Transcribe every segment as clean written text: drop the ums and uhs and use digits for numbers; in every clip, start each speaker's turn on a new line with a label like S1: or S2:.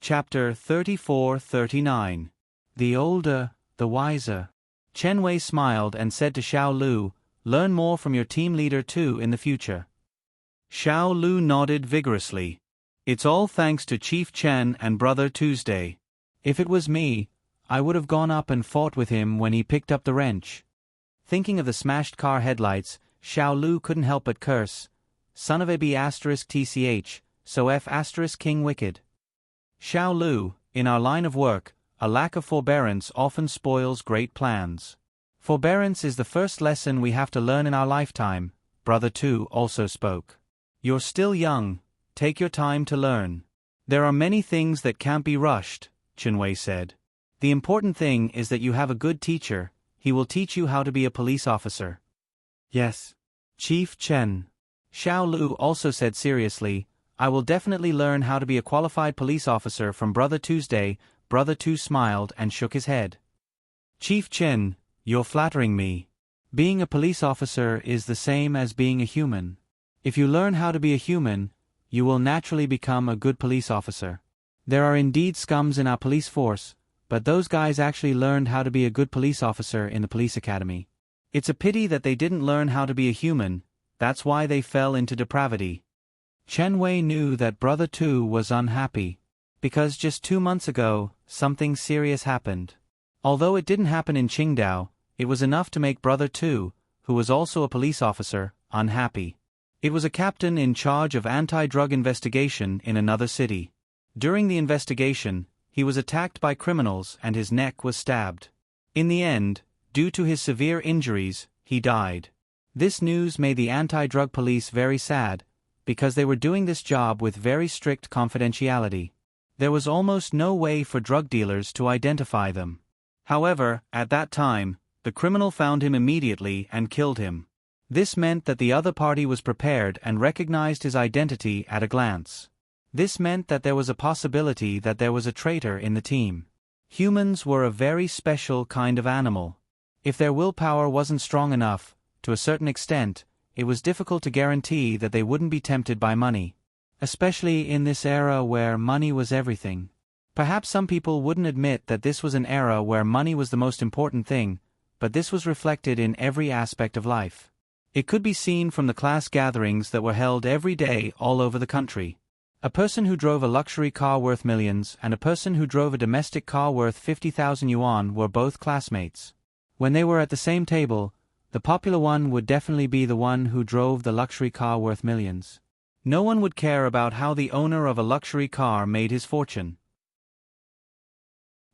S1: Chapter 34-39. The older, the wiser. Chen Wei smiled and said to Xiao Lu, "Learn more from your team leader too in the future." Xiao Lu nodded vigorously. "It's all thanks to Chief Chen and Brother Tuesday. If it was me, I would have gone up and fought with him when he picked up the wrench." Thinking of the smashed car headlights, Xiao Lu couldn't help but curse. Son of a B***tch, so F** king wicked. Xiao Lu, in our line of work, a lack of forbearance often spoils great plans. Forbearance is the first lesson we have to learn in our lifetime, Brother Tu also spoke. You're still young, take your time to learn. There are many things that can't be rushed, Chen Wei said. The important thing is that you have a good teacher, he will teach you how to be a police officer. Yes. Chief Chen. Xiao Lu also said seriously, I will definitely learn how to be a qualified police officer from Brother Tuesday. Brother Tu smiled and shook his head. Chief Chen, you're flattering me. Being a police officer is the same as being a human. If you learn how to be a human, you will naturally become a good police officer. There are indeed scums in our police force, but those guys actually learned how to be a good police officer in the police academy. It's a pity that they didn't learn how to be a human, that's why they fell into depravity. Chen Wei knew that Brother Tu was unhappy, because just 2 months ago, something serious happened. Although it didn't happen in Qingdao, it was enough to make Brother Tu, who was also a police officer, unhappy. It was a captain in charge of anti-drug investigation in another city. During the investigation, he was attacked by criminals and his neck was stabbed. In the end, due to his severe injuries, he died. This news made the anti-drug police very sad, because they were doing this job with very strict confidentiality. There was almost no way for drug dealers to identify them. However, at that time, the criminal found him immediately and killed him. This meant that the other party was prepared and recognized his identity at a glance. This meant that there was a possibility that there was a traitor in the team. Humans were a very special kind of animal. If their willpower wasn't strong enough, to a certain extent, it was difficult to guarantee that they wouldn't be tempted by money. Especially in this era where money was everything. Perhaps some people wouldn't admit that this was an era where money was the most important thing, but this was reflected in every aspect of life. It could be seen from the class gatherings that were held every day all over the country. A person who drove a luxury car worth millions and a person who drove a domestic car worth 50,000 yuan were both classmates. When they were at the same table, the popular one would definitely be the one who drove the luxury car worth millions. No one would care about how the owner of a luxury car made his fortune.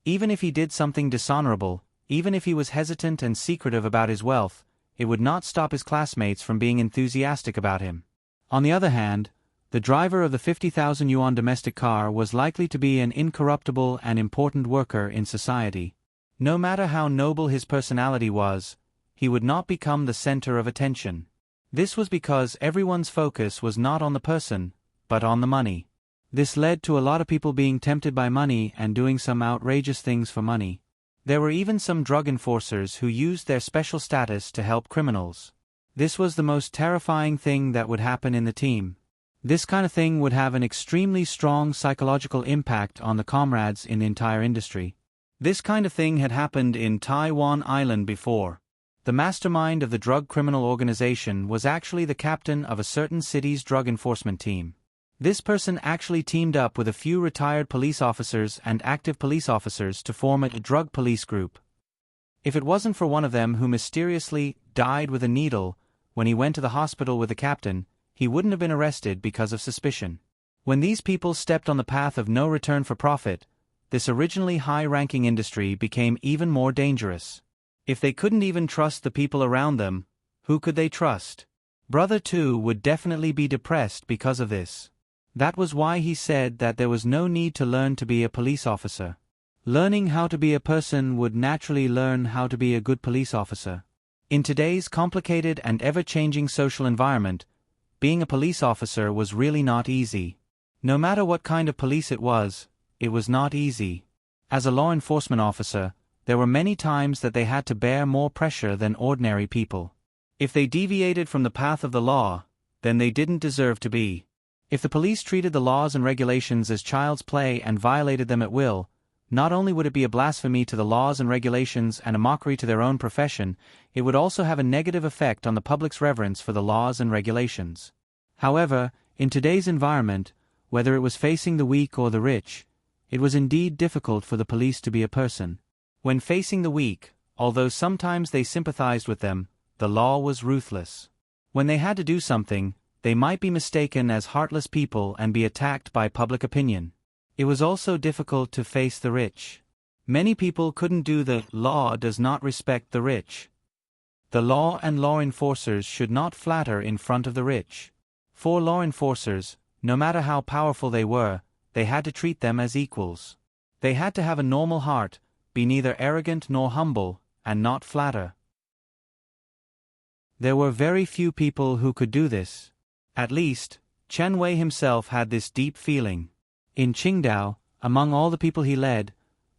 S1: Even if he did something dishonorable, even if he was hesitant and secretive about his wealth, it would not stop his classmates from being enthusiastic about him. On the other hand, the driver of the 50,000 yuan domestic car was likely to be an incorruptible and important worker in society. No matter how noble his personality was, he would not become the center of attention. This was because everyone's focus was not on the person, but on the money. This led to a lot of people being tempted by money and doing some outrageous things for money. There were even some drug enforcers who used their special status to help criminals. This was the most terrifying thing that would happen in the team. This kind of thing would have an extremely strong psychological impact on the comrades in the entire industry. This kind of thing had happened in Taiwan Island before. The mastermind of the drug criminal organization was actually the captain of a certain city's drug enforcement team. This person actually teamed up with a few retired police officers and active police officers to form a drug police group. If it wasn't for one of them who mysteriously died with a needle when he went to the hospital with the captain, he wouldn't have been arrested because of suspicion. When these people stepped on the path of no return for profit, this originally high-ranking industry became even more dangerous. If they couldn't even trust the people around them, who could they trust? Brother Tu would definitely be depressed because of this. That was why he said that there was no need to learn to be a police officer. Learning how to be a person would naturally learn how to be a good police officer. In today's complicated and ever-changing social environment, being a police officer was really not easy. No matter what kind of police it was not easy. As a law enforcement officer, there were many times that they had to bear more pressure than ordinary people. If they deviated from the path of the law, then they didn't deserve to be. If the police treated the laws and regulations as child's play and violated them at will, not only would it be a blasphemy to the laws and regulations and a mockery to their own profession, it would also have a negative effect on the public's reverence for the laws and regulations. However, in today's environment, whether it was facing the weak or the rich, it was indeed difficult for the police to be a person. When facing the weak, although sometimes they sympathized with them, the law was ruthless. When they had to do something, they might be mistaken as heartless people and be attacked by public opinion. It was also difficult to face the rich. Many people couldn't do the law does not respect the rich. The law and law enforcers should not flatter in front of the rich. For law enforcers, no matter how powerful they were, they had to treat them as equals. They had to have a normal heart, be neither arrogant nor humble, and not flatter. There were very few people who could do this. At least, Chen Wei himself had this deep feeling. In Qingdao, among all the people he led,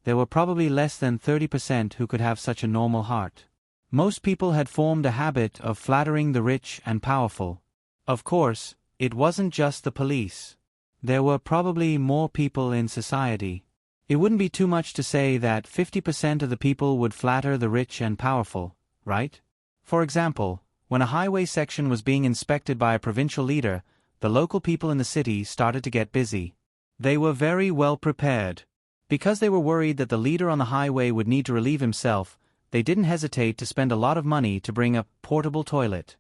S1: there were probably less than 30% who could have such a normal heart. Most people had formed a habit of flattering the rich and powerful. Of course, it wasn't just the police. There were probably more people in society. It wouldn't be too much to say that 50% of the people would flatter the rich and powerful, right? For example, when a highway section was being inspected by a provincial leader, the local people in the city started to get busy. They were very well prepared. Because they were worried that the leader on the highway would need to relieve himself, they didn't hesitate to spend a lot of money to bring a portable toilet.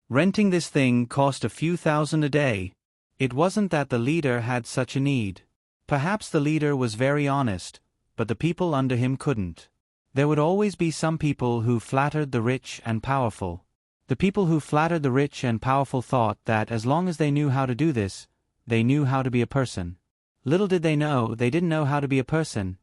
S1: Renting this thing cost a few thousand a day. It wasn't that the leader had such a need. Perhaps the leader was very honest, but the people under him couldn't. There would always be some people who flattered the rich and powerful. The people who flattered the rich and powerful thought that as long as they knew how to do this, they knew how to be a person. Little did they know, they didn't know how to be a person.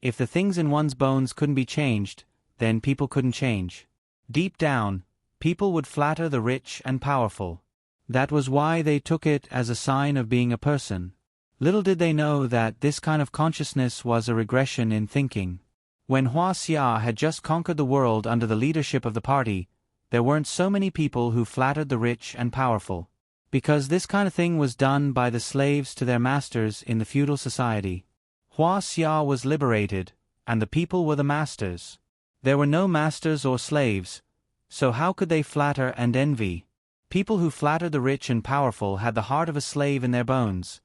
S1: If the things in one's bones couldn't be changed, then people couldn't change. Deep down, people would flatter the rich and powerful. That was why they took it as a sign of being a person. Little did they know that this kind of consciousness was a regression in thinking. When Hua Xia had just conquered the world under the leadership of the party, there weren't so many people who flattered the rich and powerful. Because this kind of thing was done by the slaves to their masters in the feudal society. Hua Xia was liberated, and the people were the masters. There were no masters or slaves, so how could they flatter and envy? People who flattered the rich and powerful had the heart of a slave in their bones.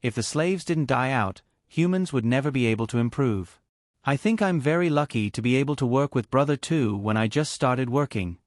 S1: If the slaves didn't die out, humans would never be able to improve. I think I'm very lucky to be able to work with Brother Tu when I just started working.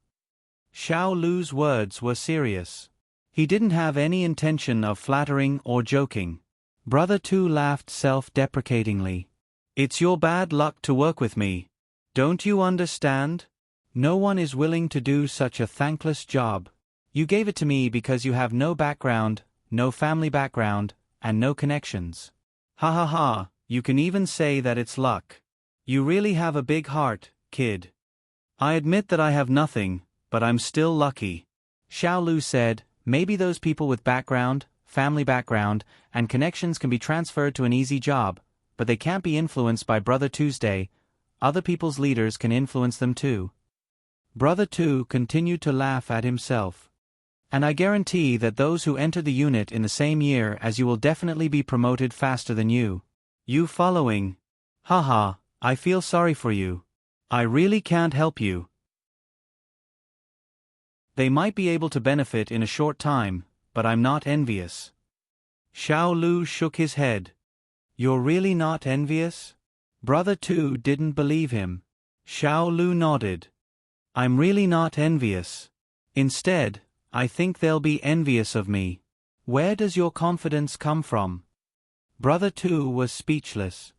S1: Xiao Lu's words were serious. He didn't have any intention of flattering or joking. Brother Tu laughed self-deprecatingly. It's your bad luck to work with me. Don't you understand? No one is willing to do such a thankless job. You gave it to me because you have no background, no family background, and no connections. Ha ha ha, you can even say that it's luck. You really have a big heart, kid. I admit that I have nothing, but I'm still lucky. Xiao Lu said, maybe those people with background, family background, and connections can be transferred to an easy job, but they can't be influenced by Brother Tuesday. Other people's leaders can influence them too. Brother Tu continued to laugh at himself. And I guarantee that those who enter the unit in the same year as you will definitely be promoted faster than you. You following? Haha, I feel sorry for you. I really can't help you. They might be able to benefit in a short time, but I'm not envious. Xiao Lu shook his head. You're really not envious? Brother Tu didn't believe him. Xiao Lu nodded. I'm really not envious. Instead, I think they'll be envious of me. Where does your confidence come from? Brother Tu was speechless.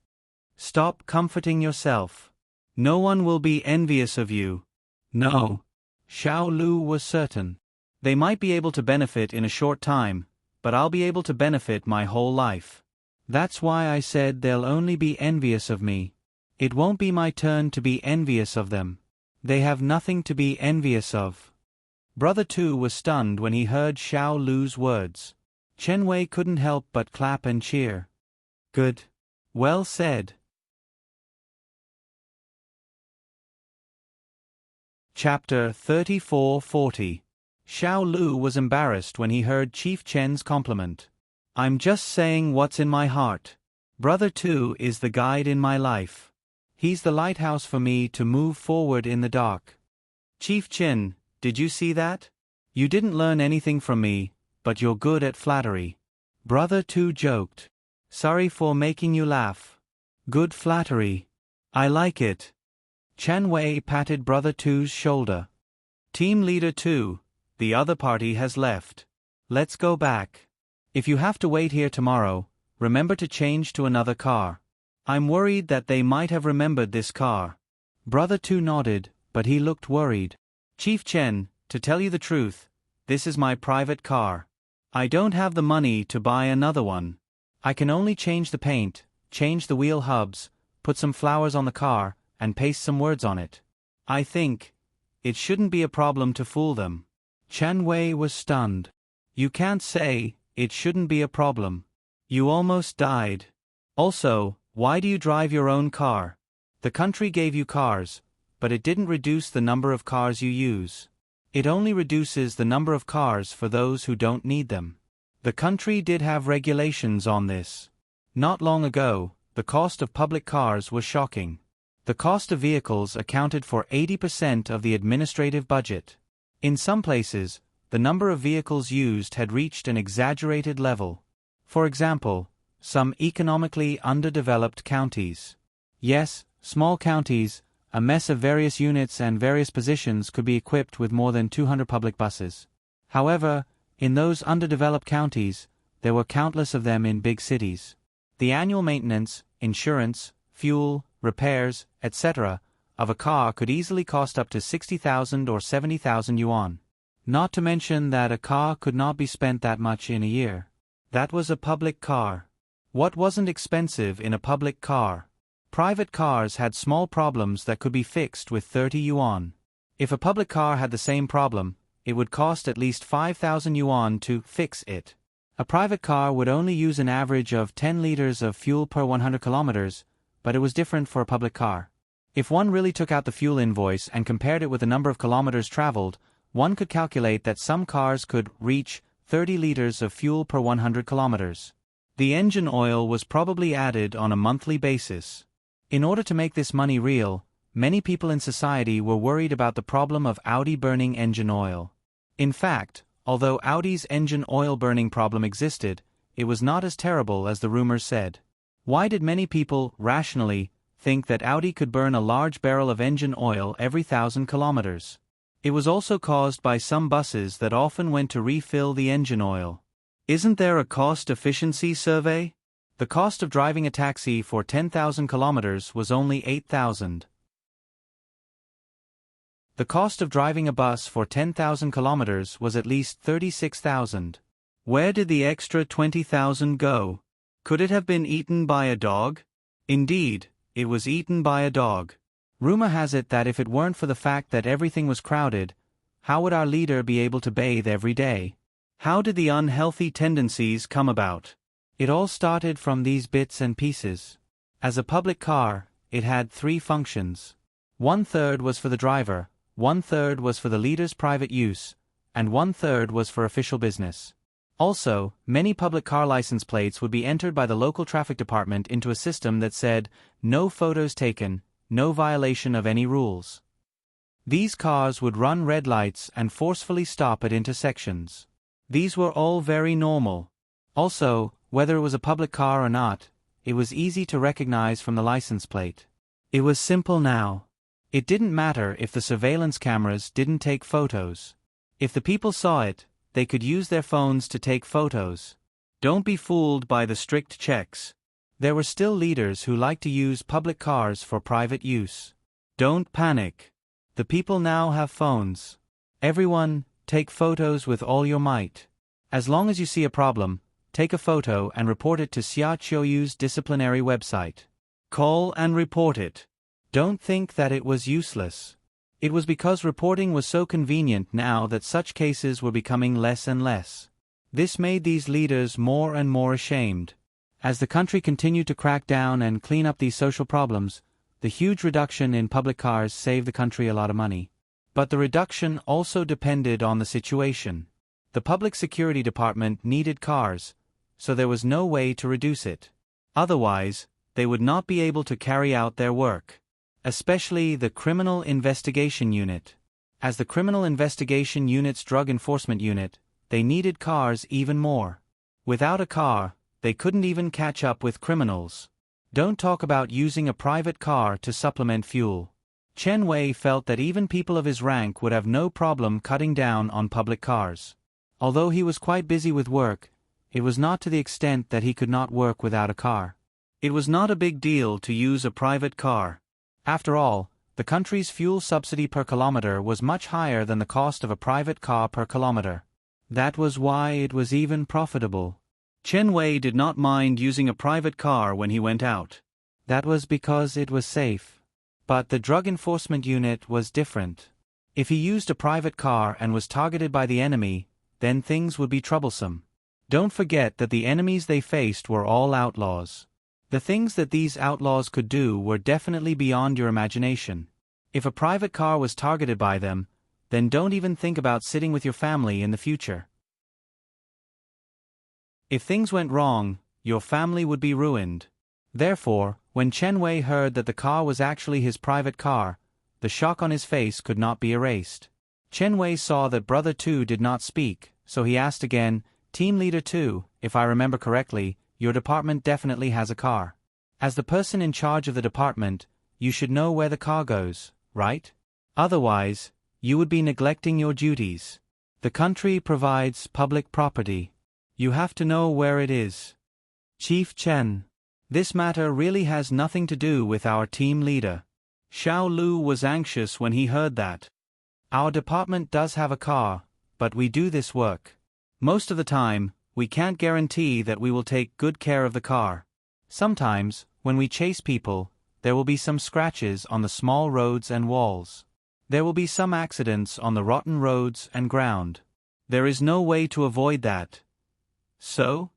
S1: Stop comforting yourself. No one will be envious of you. No. Xiao Lu was certain. They might be able to benefit in a short time, but I'll be able to benefit my whole life. That's why I said they'll only be envious of me. It won't be my turn to be envious of them. They have nothing to be envious of. Brother Tu was stunned when he heard Xiao Lu's words. Chen Wei couldn't help but clap and cheer. Good. Well said. Chapter 3440. Xiao Lu was embarrassed when he heard Chief Chen's compliment. I'm just saying what's in my heart. Brother Tu is the guide in my life. He's the lighthouse for me to move forward in the dark. Chief Chen, did you see that? You didn't learn anything from me, but you're good at flattery. Brother Tu joked. Sorry for making you laugh. Good flattery. I like it. Chen Wei patted Brother Tu's shoulder. Team Leader 2, the other party has left. Let's go back. If you have to wait here tomorrow, remember to change to another car. I'm worried that they might have remembered this car. Brother Tu nodded, but he looked worried. Chief Chen, to tell you the truth, this is my private car. I don't have the money to buy another one. I can only change the paint, change the wheel hubs, put some flowers on the car, and paste some words on it. I think it shouldn't be a problem to fool them. Chen Wei was stunned. You can't say it shouldn't be a problem. You almost died. Also, why do you drive your own car? The country gave you cars, but it didn't reduce the number of cars you use. It only reduces the number of cars for those who don't need them. The country did have regulations on this. Not long ago, the cost of public cars was shocking. The cost of vehicles accounted for 80% of the administrative budget. In some places, the number of vehicles used had reached an exaggerated level. For example, some economically underdeveloped counties. Yes, small counties, a mess of various units and various positions could be equipped with more than 200 public buses. However, in those underdeveloped counties, there were countless of them in big cities. The annual maintenance, insurance, fuel, repairs, etc., of a car could easily cost up to 60,000 or 70,000 yuan. Not to mention that a car could not be spent that much in a year. That was a public car. What wasn't expensive in a public car? Private cars had small problems that could be fixed with 30 yuan. If a public car had the same problem, it would cost at least 5,000 yuan to fix it. A private car would only use an average of 10 liters of fuel per 100 kilometers, but it was different for a public car. If one really took out the fuel invoice and compared it with the number of kilometers traveled, one could calculate that some cars could reach 30 liters of fuel per 100 kilometers. The engine oil was probably added on a monthly basis. In order to make this money real, many people in society were worried about the problem of Audi burning engine oil. In fact, although Audi's engine oil burning problem existed, it was not as terrible as the rumors said. Why did many people, rationally, think that Audi could burn a large barrel of engine oil every 1,000 kilometers? It was also caused by some buses that often went to refill the engine oil. Isn't there a cost efficiency survey? The cost of driving a taxi for 10,000 kilometers was only 8,000. The cost of driving a bus for 10,000 kilometers was at least 36,000. Where did the extra 20,000 go? Could it have been eaten by a dog? Indeed, it was eaten by a dog. Rumor has it that if it weren't for the fact that everything was crowded, how would our leader be able to bathe every day? How did the unhealthy tendencies come about? It all started from these bits and pieces. As a public car, it had 3 functions. 1/3 was for the driver, 1/3 was for the leader's private use, and 1/3 was for official business. Also, many public car license plates would be entered by the local traffic department into a system that said, "No photos taken, no violation of any rules." These cars would run red lights and forcefully stop at intersections. These were all very normal. Also, whether it was a public car or not, it was easy to recognize from the license plate. It was simple now. It didn't matter if the surveillance cameras didn't take photos. If the people saw it, they could use their phones to take photos. Don't be fooled by the strict checks. There were still leaders who liked to use public cars for private use. Don't panic. The people now have phones. Everyone, take photos with all your might. As long as you see a problem, take a photo and report it to Xia Qiuyu's disciplinary website. Call and report it. Don't think that it was useless. It was because reporting was so convenient now that such cases were becoming less and less. This made these leaders more and more ashamed. As the country continued to crack down and clean up these social problems, the huge reduction in public cars saved the country a lot of money. But the reduction also depended on the situation. The public security department needed cars, so there was no way to reduce it. Otherwise, they would not be able to carry out their work. Especially the Criminal Investigation Unit. As the Criminal Investigation Unit's drug enforcement unit, they needed cars even more. Without a car, they couldn't even catch up with criminals. Don't talk about using a private car to supplement fuel. Chen Wei felt that even people of his rank would have no problem cutting down on public cars. Although he was quite busy with work, it was not to the extent that he could not work without a car. It was not a big deal to use a private car. After all, the country's fuel subsidy per kilometer was much higher than the cost of a private car per kilometer. That was why it was even profitable. Chen Wei did not mind using a private car when he went out. That was because it was safe. But the Drug Enforcement Unit was different. If he used a private car and was targeted by the enemy, then things would be troublesome. Don't forget that the enemies they faced were all outlaws. The things that these outlaws could do were definitely beyond your imagination. If a private car was targeted by them, then don't even think about sitting with your family in the future. If things went wrong, your family would be ruined. Therefore, when Chen Wei heard that the car was actually his private car, the shock on his face could not be erased. Chen Wei saw that Brother 2 did not speak, so he asked again, Team Leader 2, if I remember correctly, your department definitely has a car. As the person in charge of the department, you should know where the car goes, right? Otherwise, you would be neglecting your duties. The country provides public property. You have to know where it is. Chief Chen. This matter really has nothing to do with our team leader. Xiao Lu was anxious when he heard that. Our department does have a car, but we do this work. Most of the time, we can't guarantee that we will take good care of the car. Sometimes, when we chase people, there will be some scratches on the small roads and walls. There will be some accidents on the rotten roads and ground. There is no way to avoid that. So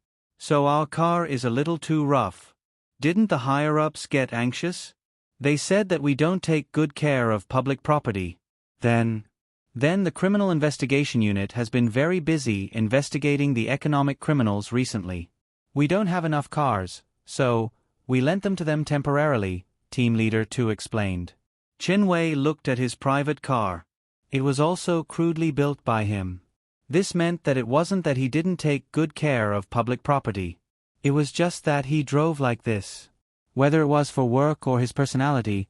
S1: our car is a little too rough. Didn't the higher-ups get anxious? They said that we don't take good care of public property. Then the Criminal Investigation Unit has been very busy investigating the economic criminals recently. We don't have enough cars, so we lent them to them temporarily, Team Leader 2 explained. Chen Wei looked at his private car. It was also crudely built by him. This meant that it wasn't that he didn't take good care of public property. It was just that he drove like this. Whether it was for work or his personality,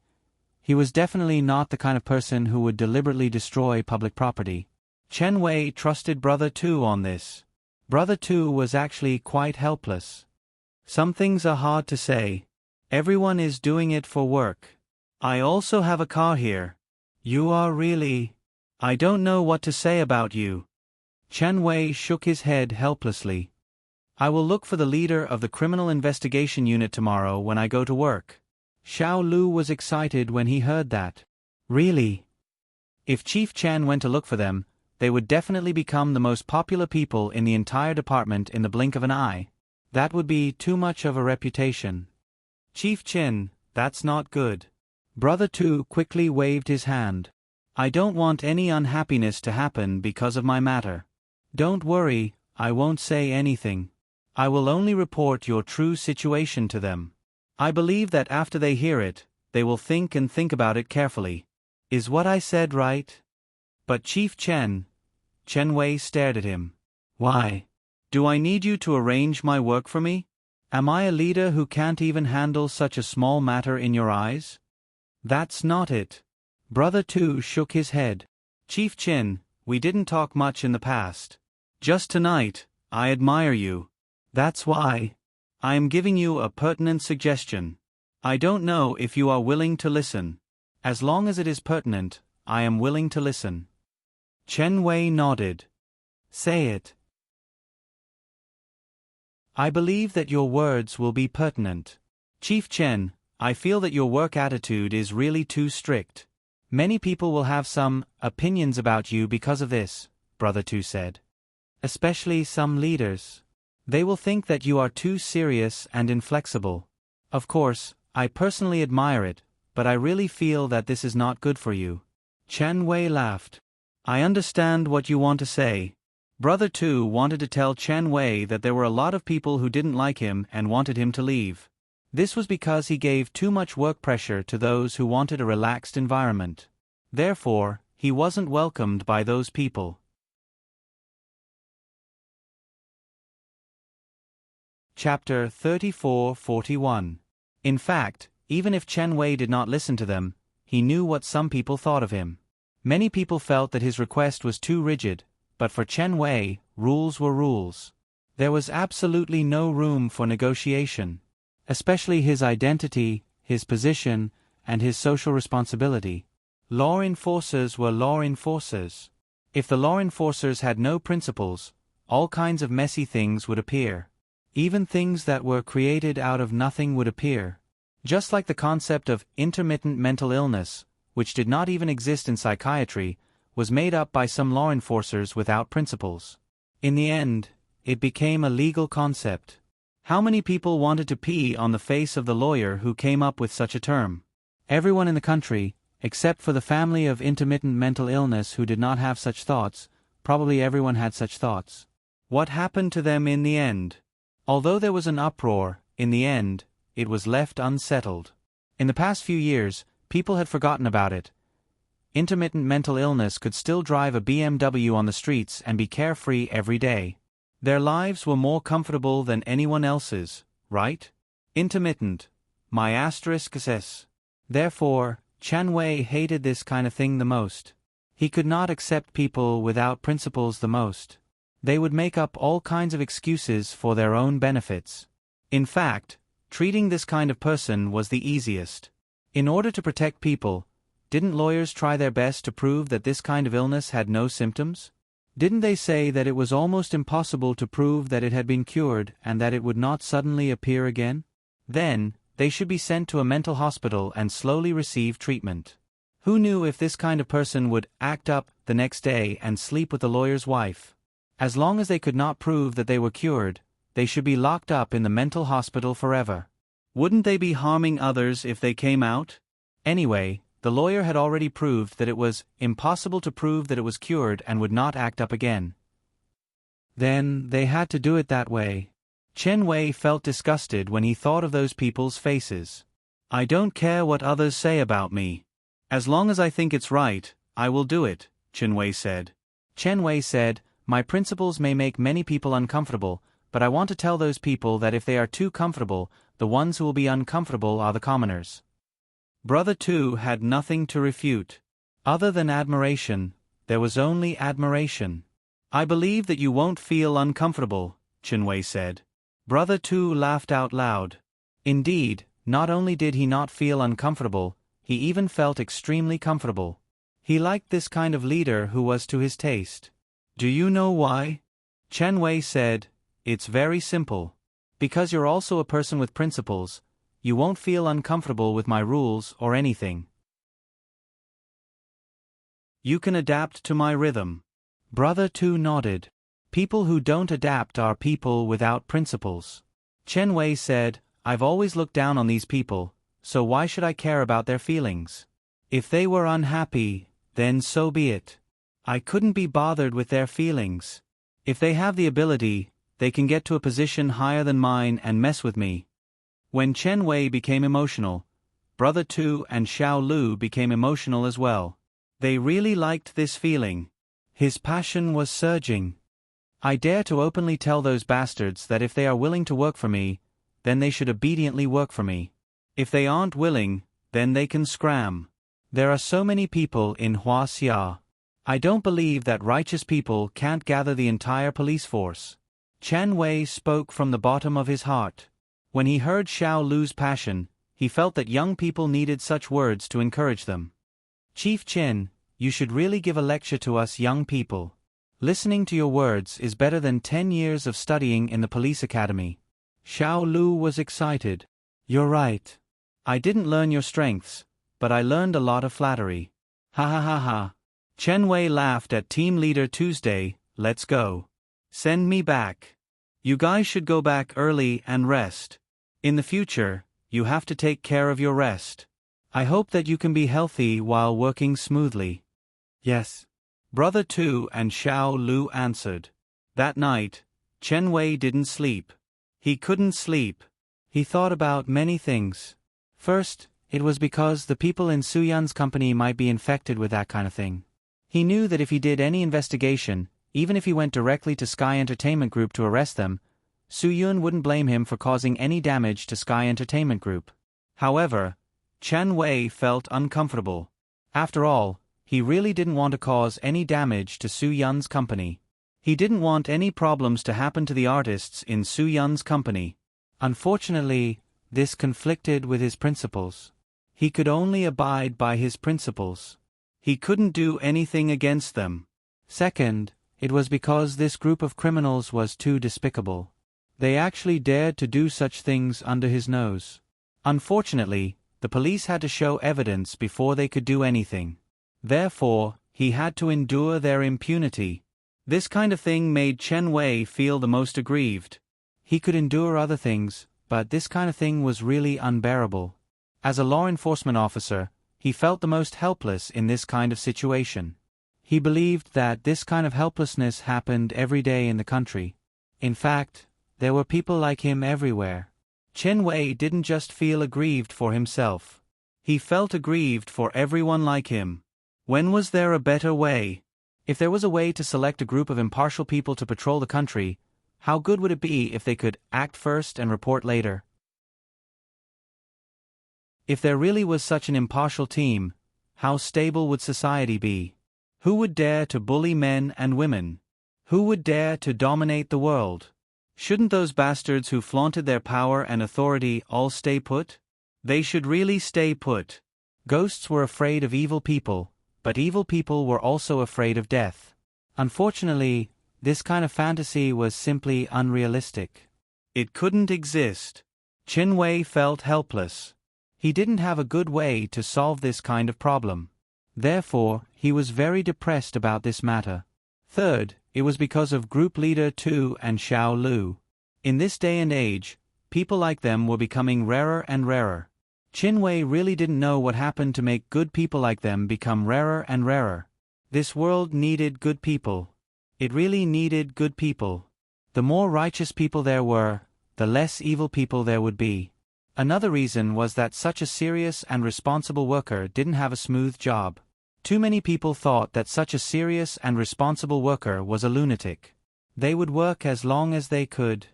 S1: he was definitely not the kind of person who would deliberately destroy public property. Chen Wei trusted Brother 2 on this. Brother 2 was actually quite helpless. Some things are hard to say. Everyone is doing it for work. I also have a car here. You are really... I don't know what to say about you. Chen Wei shook his head helplessly. I will look for the leader of the Criminal Investigation Unit tomorrow when I go to work. Xiao Lu was excited when he heard that. Really? If Chief Chen went to look for them, they would definitely become the most popular people in the entire department in the blink of an eye. That would be too much of a reputation. Chief Chen, that's not good. Brother 2 quickly waved his hand. I don't want any unhappiness to happen because of my matter. Don't worry, I won't say anything. I will only report your true situation to them. I believe that after they hear it, they will think about it carefully. Is what I said right? But Chief Chen Wei stared at him. Why? Do I need you to arrange my work for me? Am I a leader who can't even handle such a small matter in your eyes? That's not it. Brother 2 shook his head. Chief Chen, we didn't talk much in the past. Just tonight, I admire you. That's why. I am giving you a pertinent suggestion. I don't know if you are willing to listen. As long as it is pertinent, I am willing to listen. Chen Wei nodded. Say it. I believe that your words will be pertinent. Chief Chen, I feel that your work attitude is really too strict. Many people will have some opinions about you because of this, Brother 2 said. Especially some leaders. They will think that you are too serious and inflexible. Of course, I personally admire it, but I really feel that this is not good for you. Chen Wei laughed. I understand what you want to say. Brother Tu wanted to tell Chen Wei that there were a lot of people who didn't like him and wanted him to leave. This was because he gave too much work pressure to those who wanted a relaxed environment. Therefore, he wasn't welcomed by those people. Chapter 34-41. In fact, even if Chen Wei did not listen to them, he knew what some people thought of him. Many people felt that his request was too rigid, but for Chen Wei, rules were rules. There was absolutely no room for negotiation. Especially his identity, his position, and his social responsibility. Law enforcers were law enforcers. If the law enforcers had no principles, all kinds of messy things would appear. Even things that were created out of nothing would appear. Just like the concept of intermittent mental illness, which did not even exist in psychiatry, was made up by some law enforcers without principles. In the end, it became a legal concept. How many people wanted to pee on the face of the lawyer who came up with such a term? Everyone in the country, except for the family of intermittent mental illness who did not have such thoughts, probably everyone had such thoughts. What happened to them in the end? Although there was an uproar, in the end, it was left unsettled. In the past few years, people had forgotten about it. Intermittent mental illness could still drive a BMW on the streets and be carefree every day. Their lives were more comfortable than anyone else's, right? Intermittent. My asterisk says. Therefore, Chen Wei hated this kind of thing the most. He could not accept people without principles the most. They would make up all kinds of excuses for their own benefits. In fact, treating this kind of person was the easiest. In order to protect people, didn't lawyers try their best to prove that this kind of illness had no symptoms? Didn't they say that it was almost impossible to prove that it had been cured and that it would not suddenly appear again? Then, they should be sent to a mental hospital and slowly receive treatment. Who knew if this kind of person would act up the next day and sleep with the lawyer's wife? As long as they could not prove that they were cured, they should be locked up in the mental hospital forever. Wouldn't they be harming others if they came out? Anyway, the lawyer had already proved that it was impossible to prove that it was cured and would not act up again. Then, they had to do it that way. Chen Wei felt disgusted when he thought of those people's faces. I don't care what others say about me. As long as I think it's right, I will do it, Chen Wei said. Chen Wei said, my principles may make many people uncomfortable, but I want to tell those people that if they are too comfortable, the ones who will be uncomfortable are the commoners. Brother Tu had nothing to refute. Other than admiration, there was only admiration. I believe that you won't feel uncomfortable, Chen Wei said. Brother Tu laughed out loud. Indeed, not only did he not feel uncomfortable, he even felt extremely comfortable. He liked this kind of leader who was to his taste. Do you know why? Chen Wei said, it's very simple. Because you're also a person with principles, you won't feel uncomfortable with my rules or anything. You can adapt to my rhythm. Brother Tu nodded. People who don't adapt are people without principles. Chen Wei said, I've always looked down on these people, so why should I care about their feelings? If they were unhappy, then so be it. I couldn't be bothered with their feelings. If they have the ability, they can get to a position higher than mine and mess with me. When Chen Wei became emotional, Brother Tu and Xiao Lu became emotional as well. They really liked this feeling. His passion was surging. I dare to openly tell those bastards that if they are willing to work for me, then they should obediently work for me. If they aren't willing, then they can scram. There are so many people in Huaxia. I don't believe that righteous people can't gather the entire police force. Chen Wei spoke from the bottom of his heart. When he heard Xiao Lu's passion, he felt that young people needed such words to encourage them. Chief Chen, you should really give a lecture to us young people. Listening to your words is better than 10 years of studying in the police academy. Xiao Lu was excited. You're right. I didn't learn your strengths, but I learned a lot of flattery. Ha ha ha ha. Chen Wei laughed at Team Leader Tuesday. Let's go. Send me back. You guys should go back early and rest. In the future, you have to take care of your rest. I hope that you can be healthy while working smoothly. Yes. Brother Tu and Xiao Lu answered. That night, Chen Wei didn't sleep. He couldn't sleep. He thought about many things. First, it was because the people in Su Yun's company might be infected with that kind of thing. He knew that if he did any investigation, even if he went directly to Sky Entertainment Group to arrest them, Su Yun wouldn't blame him for causing any damage to Sky Entertainment Group. However, Chen Wei felt uncomfortable. After all, he really didn't want to cause any damage to Su Yun's company. He didn't want any problems to happen to the artists in Su Yun's company. Unfortunately, this conflicted with his principles. He could only abide by his principles. He couldn't do anything against them. Second, it was because this group of criminals was too despicable. They actually dared to do such things under his nose. Unfortunately, the police had to show evidence before they could do anything. Therefore, he had to endure their impunity. This kind of thing made Chen Wei feel the most aggrieved. He could endure other things, but this kind of thing was really unbearable. As a law enforcement officer, he felt the most helpless in this kind of situation. He believed that this kind of helplessness happened every day in the country. In fact, there were people like him everywhere. Chen Wei didn't just feel aggrieved for himself. He felt aggrieved for everyone like him. When was there a better way? If there was a way to select a group of impartial people to patrol the country, how good would it be if they could act first and report later? If there really was such an impartial team, how stable would society be? Who would dare to bully men and women? Who would dare to dominate the world? Shouldn't those bastards who flaunted their power and authority all stay put? They should really stay put. Ghosts were afraid of evil people, but evil people were also afraid of death. Unfortunately, this kind of fantasy was simply unrealistic. It couldn't exist. Chen Wei felt helpless. He didn't have a good way to solve this kind of problem. Therefore, he was very depressed about this matter. Third, it was because of group leader Tu and Xiao Lu. In this day and age, people like them were becoming rarer and rarer. Chen Wei really didn't know what happened to make good people like them become rarer and rarer. This world needed good people. It really needed good people. The more righteous people there were, the less evil people there would be. Another reason was that such a serious and responsible worker didn't have a smooth job. Too many people thought that such a serious and responsible worker was a lunatic. They would work as long as they could.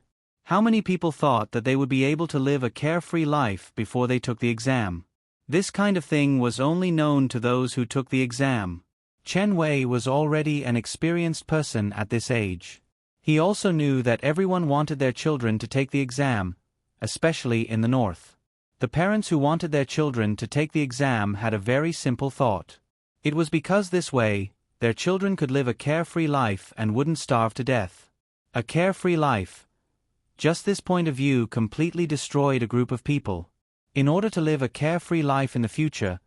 S1: How many people thought that they would be able to live a carefree life before they took the exam? This kind of thing was only known to those who took the exam. Chen Wei was already an experienced person at this age. He also knew that everyone wanted their children to take the exam, especially in the north. The parents who wanted their children to take the exam had a very simple thought. It was because this way, their children could live a carefree life and wouldn't starve to death. A carefree life. Just this point of view completely destroyed a group of people. In order to live a carefree life in the future,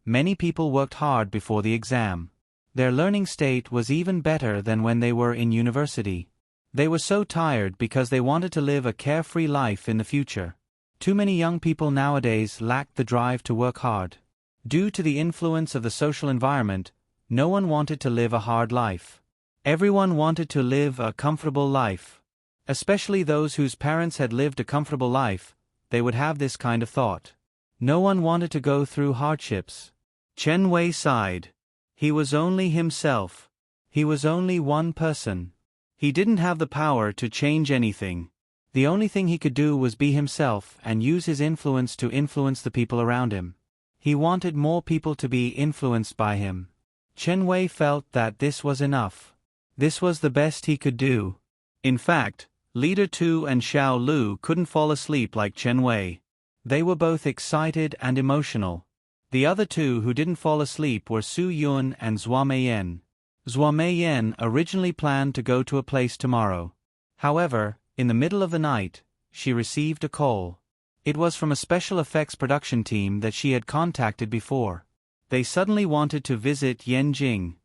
S1: many people worked hard before the exam. Their learning state was even better than when they were in university. They were so tired because they wanted to live a carefree life in the future. Too many young people nowadays lacked the drive to work hard. Due to the influence of the social environment, no one wanted to live a hard life. Everyone wanted to live a comfortable life. Especially those whose parents had lived a comfortable life, they would have this kind of thought. No one wanted to go through hardships. Chen Wei sighed. He was only himself. He was only one person. He didn't have the power to change anything. The only thing he could do was be himself and use his influence to influence the people around him. He wanted more people to be influenced by him. Chen Wei felt that this was enough. This was the best he could do. In fact, Leader Tu and Xiao Lu couldn't fall asleep like Chen Wei. They were both excited and emotional. The other two who didn't fall asleep were Su Yun and Zhua Meiyan. Zhua Meiyan originally planned to go to a place tomorrow. However, in the middle of the night, she received a call. It was from a special effects production team that she had contacted before. They suddenly wanted to visit Yanjing.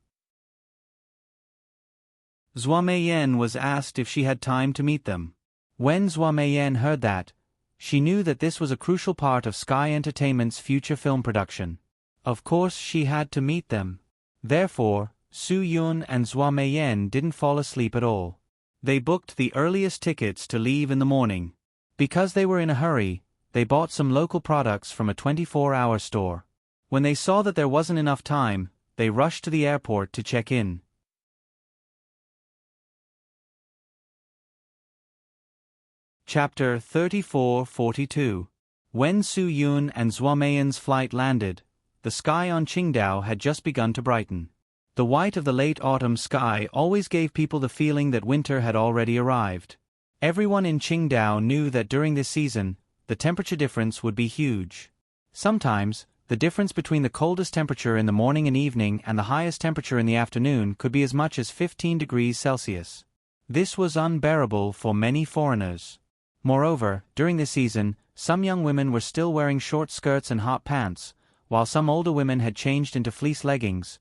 S1: Zhua Meiyan was asked if she had time to meet them. When Zhua Meiyan heard that, she knew that this was a crucial part of Sky Entertainment's future film production. Of course she had to meet them. Therefore, Su Yun and Zhua Meiyan didn't fall asleep at all. They booked the earliest tickets to leave in the morning. Because they were in a hurry, they bought some local products from a 24-hour store. When they saw that there wasn't enough time, they rushed to the airport to check in. Chapter 34-42. When Su Yun and Zhua Meiyan's flight landed, the sky on Qingdao had just begun to brighten. The white of the late autumn sky always gave people the feeling that winter had already arrived. Everyone in Qingdao knew that during this season, the temperature difference would be huge. Sometimes, the difference between the coldest temperature in the morning and evening and the highest temperature in the afternoon could be as much as 15 degrees Celsius. This was unbearable for many foreigners. Moreover, during this season, some young women were still wearing short skirts and hot pants, while some older women had changed into fleece leggings.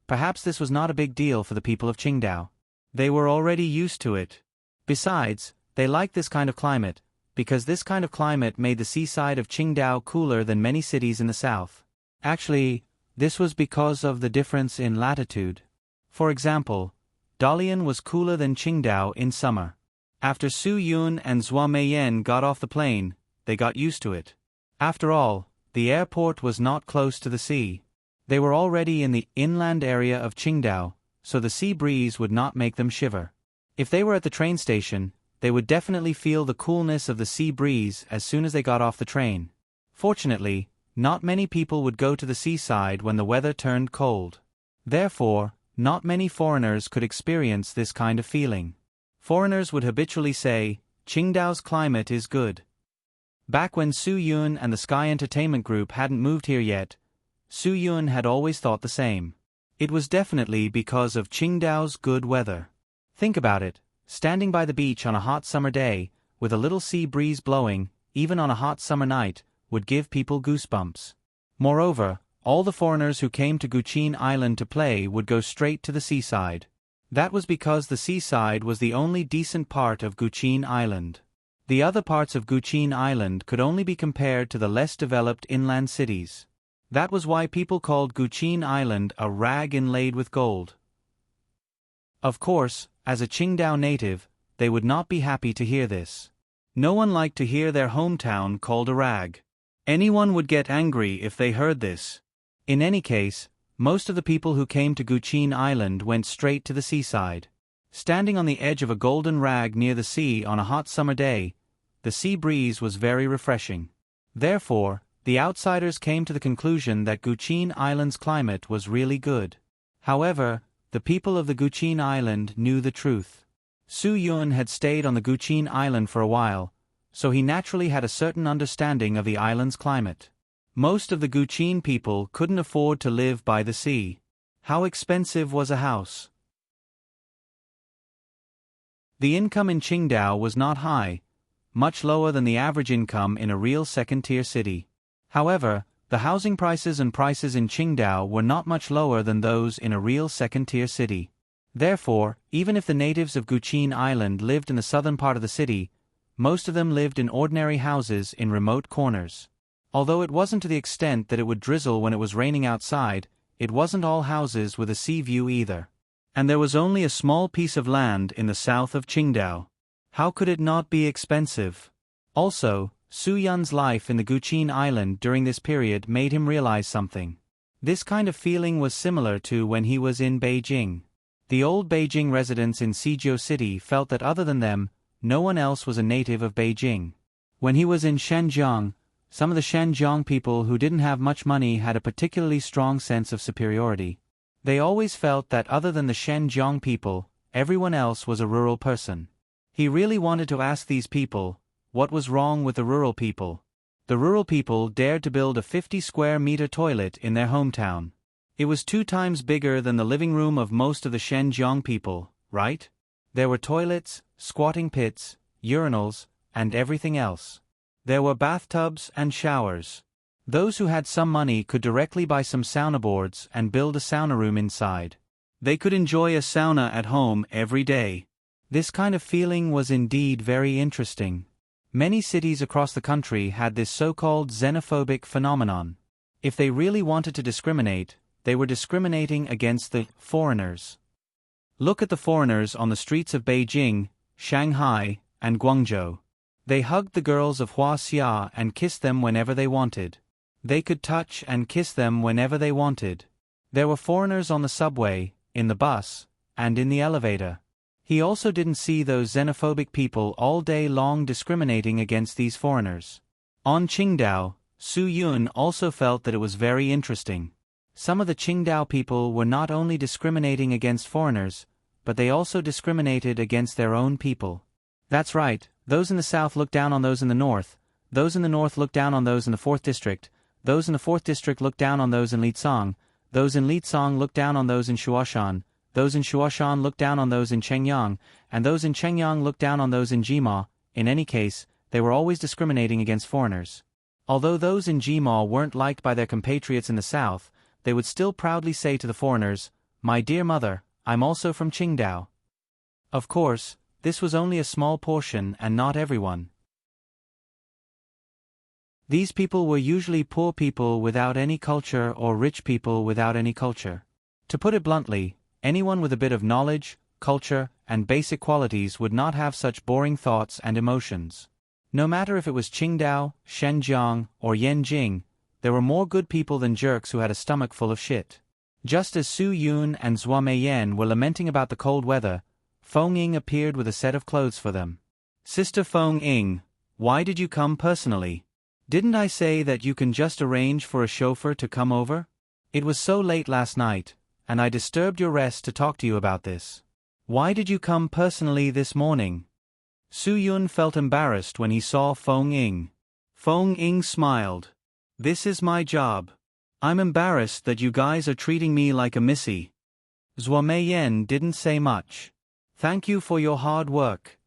S1: Perhaps this was not a big deal for the people of Qingdao. They were already used to it. Besides, they liked this kind of climate, because this kind of climate made the seaside of Qingdao cooler than many cities in the south. Actually, this was because of the difference in latitude. For example, Dalian was cooler than Qingdao in summer. After Su Yun and Zhua Meiyan got off the plane, they got used to it. After all, the airport was not close to the sea. They were already in the inland area of Qingdao, so the sea breeze would not make them shiver. If they were at the train station, they would definitely feel the coolness of the sea breeze as soon as they got off the train. Fortunately, not many people would go to the seaside when the weather turned cold. Therefore, not many foreigners could experience this kind of feeling. Foreigners would habitually say, "Qingdao's climate is good." Back when Su Yun and the Sky Entertainment Group hadn't moved here yet, Su Yun had always thought the same. It was definitely because of Qingdao's good weather. Think about it, standing by the beach on a hot summer day, with a little sea breeze blowing, even on a hot summer night, would give people goosebumps. Moreover, all the foreigners who came to Guqin Island to play would go straight to the seaside. That was because the seaside was the only decent part of Guqin Island. The other parts of Guqin Island could only be compared to the less developed inland cities. That was why people called Guqin Island a rag inlaid with gold. Of course, as a Qingdao native, they would not be happy to hear this. No one liked to hear their hometown called a rag. Anyone would get angry if they heard this. In any case, most of the people who came to Guqin Island went straight to the seaside. Standing on the edge of a golden rag near the sea on a hot summer day, the sea breeze was very refreshing. Therefore, the outsiders came to the conclusion that Guqin Island's climate was really good. However, the people of the Guqin Island knew the truth. Su Yun had stayed on the Guqin Island for a while, so he naturally had a certain understanding of the island's climate. Most of the Guqin people couldn't afford to live by the sea. How expensive was a house? The income in Qingdao was not high, much lower than the average income in a real second-tier city. However, the housing prices and prices in Qingdao were not much lower than those in a real second-tier city. Therefore, even if the natives of Guqin Island lived in the southern part of the city, most of them lived in ordinary houses in remote corners. Although it wasn't to the extent that it would drizzle when it was raining outside, it wasn't all houses with a sea view either. And there was only a small piece of land in the south of Qingdao. How could it not be expensive? Also, Su Yun's life in the Guqin Island during this period made him realize something. This kind of feeling was similar to when he was in Beijing. The old Beijing residents in Suzhou City felt that other than them, no one else was a native of Beijing. When he was in Shenzhen, some of the Shenzhen people who didn't have much money had a particularly strong sense of superiority. They always felt that other than the Shenzhen people, everyone else was a rural person. He really wanted to ask these people, what was wrong with the rural people? The rural people dared to build a 50-square-meter toilet in their hometown. It was 2 times bigger than the living room of most of the Shenzhen people, right? There were toilets, squatting pits, urinals, and everything else. There were bathtubs and showers. Those who had some money could directly buy some sauna boards and build a sauna room inside. They could enjoy a sauna at home every day. This kind of feeling was indeed very interesting. Many cities across the country had this so-called xenophobic phenomenon. If they really wanted to discriminate, they were discriminating against the foreigners. Look at the foreigners on the streets of Beijing, Shanghai, and Guangzhou. They hugged the girls of Huaxia and kissed them whenever they wanted. They could touch and kiss them whenever they wanted. There were foreigners on the subway, in the bus, and in the elevator. He also didn't see those xenophobic people all day long discriminating against these foreigners. On Qingdao, Su Yun also felt that it was very interesting. Some of the Qingdao people were not only discriminating against foreigners, but they also discriminated against their own people. That's right, those in the south looked down on those in the north, those in the north looked down on those in the 4th district, those in the 4th district looked down on those in Lichang, those in Lichang looked down on those in Shuoshan, those in Shuoshan looked down on those in Chengyang, and those in Chengyang looked down on those in Jima. In any case, they were always discriminating against foreigners. Although those in Jima weren't liked by their compatriots in the south, they would still proudly say to the foreigners, "My dear mother, I'm also from Qingdao." Of course, this was only a small portion and not everyone. These people were usually poor people without any culture or rich people without any culture. To put it bluntly, anyone with a bit of knowledge, culture, and basic qualities would not have such boring thoughts and emotions. No matter if it was Qingdao, Shenzhen, or Yanjing, there were more good people than jerks who had a stomach full of shit. Just as Su Yun and Zhua Meiyan were lamenting about the cold weather, Feng Ying appeared with a set of clothes for them. "Sister Feng Ying, why did you come personally? Didn't I say that you can just arrange for a chauffeur to come over? It was so late last night, and I disturbed your rest to talk to you about this. Why did you come personally this morning?" Su Yun felt embarrassed when he saw Feng Ying. Feng Ying smiled. "This is my job. I'm embarrassed that you guys are treating me like a missy." Zhua Meiyan didn't say much. "Thank you for your hard work."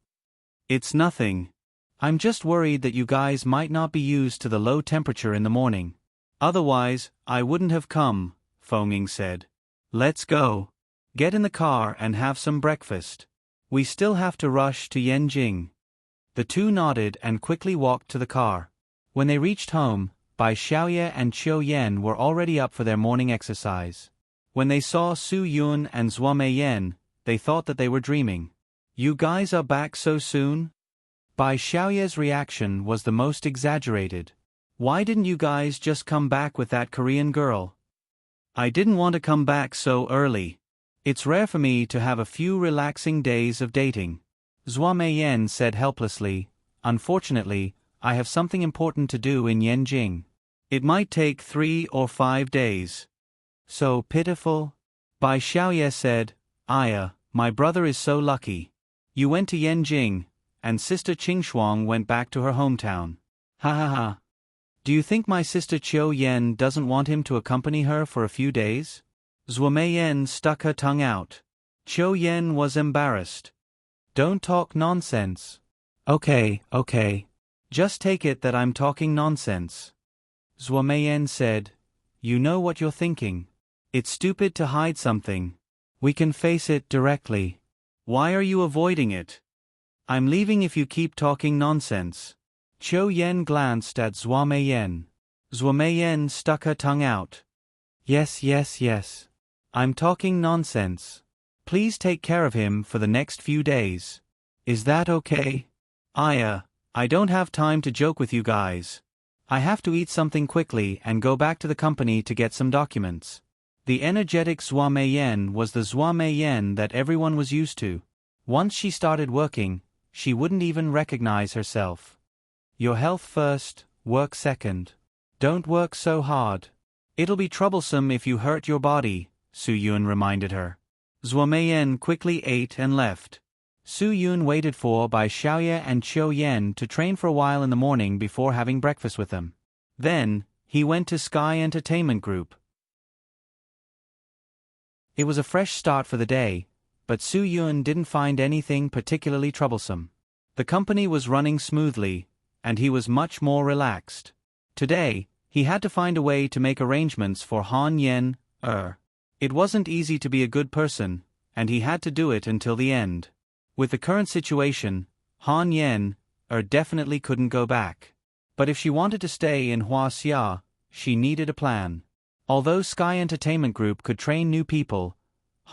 S1: "It's nothing. I'm just worried that you guys might not be used to the low temperature in the morning. Otherwise, I wouldn't have come," Feng Ying said. "Let's go. Get in the car and have some breakfast. We still have to rush to Yanjing." The two nodded and quickly walked to the car. When they reached home, Bai Xiaoye and Qiu Yan were already up for their morning exercise. When they saw Su Yun and Zhua Meiyan, they thought that they were dreaming. "You guys are back so soon?" Bai Xiaoye's reaction was the most exaggerated. "Why didn't you guys just come back with that Korean girl?" "I didn't want to come back so early. It's rare for me to have a few relaxing days of dating." Zhua Meiyan said helplessly, "Unfortunately, I have something important to do in Yanjing. It might take 3 or 5 days." "So pitiful?" Bai Xiaoye said, "Aya, my brother is so lucky. You went to Yanjing, and Sister Qingshuang went back to her hometown. Ha ha ha. Do you think my sister Qiu Yan doesn't want him to accompany her for a few days?" Zhua Meiyan stuck her tongue out. Qiu Yan was embarrassed. "Don't talk nonsense." Okay. Just take it that I'm talking nonsense." Zhua Meiyan said, "You know what you're thinking. It's stupid to hide something. We can face it directly. Why are you avoiding it? I'm leaving if you keep talking nonsense." Qiu Yan glanced at Zhua Meiyan. Zhua Meiyan stuck her tongue out. Yes. I'm talking nonsense. Please take care of him for the next few days. Is that okay?" "Aya, I don't have time to joke with you guys. I have to eat something quickly and go back to the company to get some documents." The energetic Zhua Meiyan was the Zhua Meiyan that everyone was used to. Once she started working, she wouldn't even recognize herself. Your health first, work second. Don't work so hard. It'll be troublesome if you hurt your body, Su Yun reminded her. Zhua Meiyan quickly ate and left. Su Yun waited for Bai Xiaoye and Qiu Yan to train for a while in the morning before having breakfast with them. Then, he went to Sky Entertainment Group. It was a fresh start for the day, but Su Yun didn't find anything particularly troublesome. The company was running smoothly, and he was much more relaxed. Today, he had to find a way to make arrangements for Han Yen. It wasn't easy to be a good person, and he had to do it until the end. With the current situation, Han Yen definitely couldn't go back. But if she wanted to stay in Huaxia, she needed a plan. Although Sky Entertainment Group could train new people,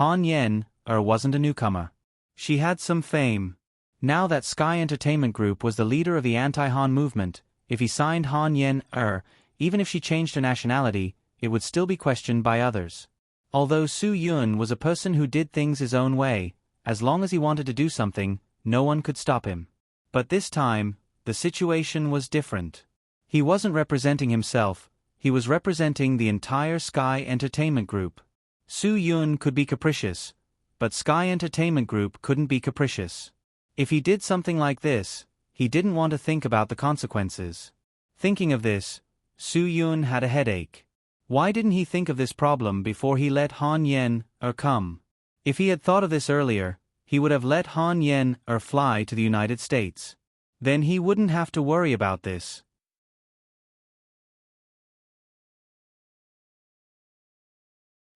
S1: Han Yen-er wasn't a newcomer. She had some fame. Now that Sky Entertainment Group was the leader of the anti-Han movement, if he signed Han Yen-er, even if she changed her nationality, it would still be questioned by others. Although Su Yun was a person who did things his own way, as long as he wanted to do something, no one could stop him. But this time, the situation was different. He wasn't representing himself, he was representing the entire Sky Entertainment Group. Su Yun could be capricious, but Sky Entertainment Group couldn't be capricious. If he did something like this, he didn't want to think about the consequences. Thinking of this, Su Yun had a headache. Why didn't he think of this problem before he let Han Yen-er come? If he had thought of this earlier, he would have let Han Yen-er fly to the United States. Then he wouldn't have to worry about this.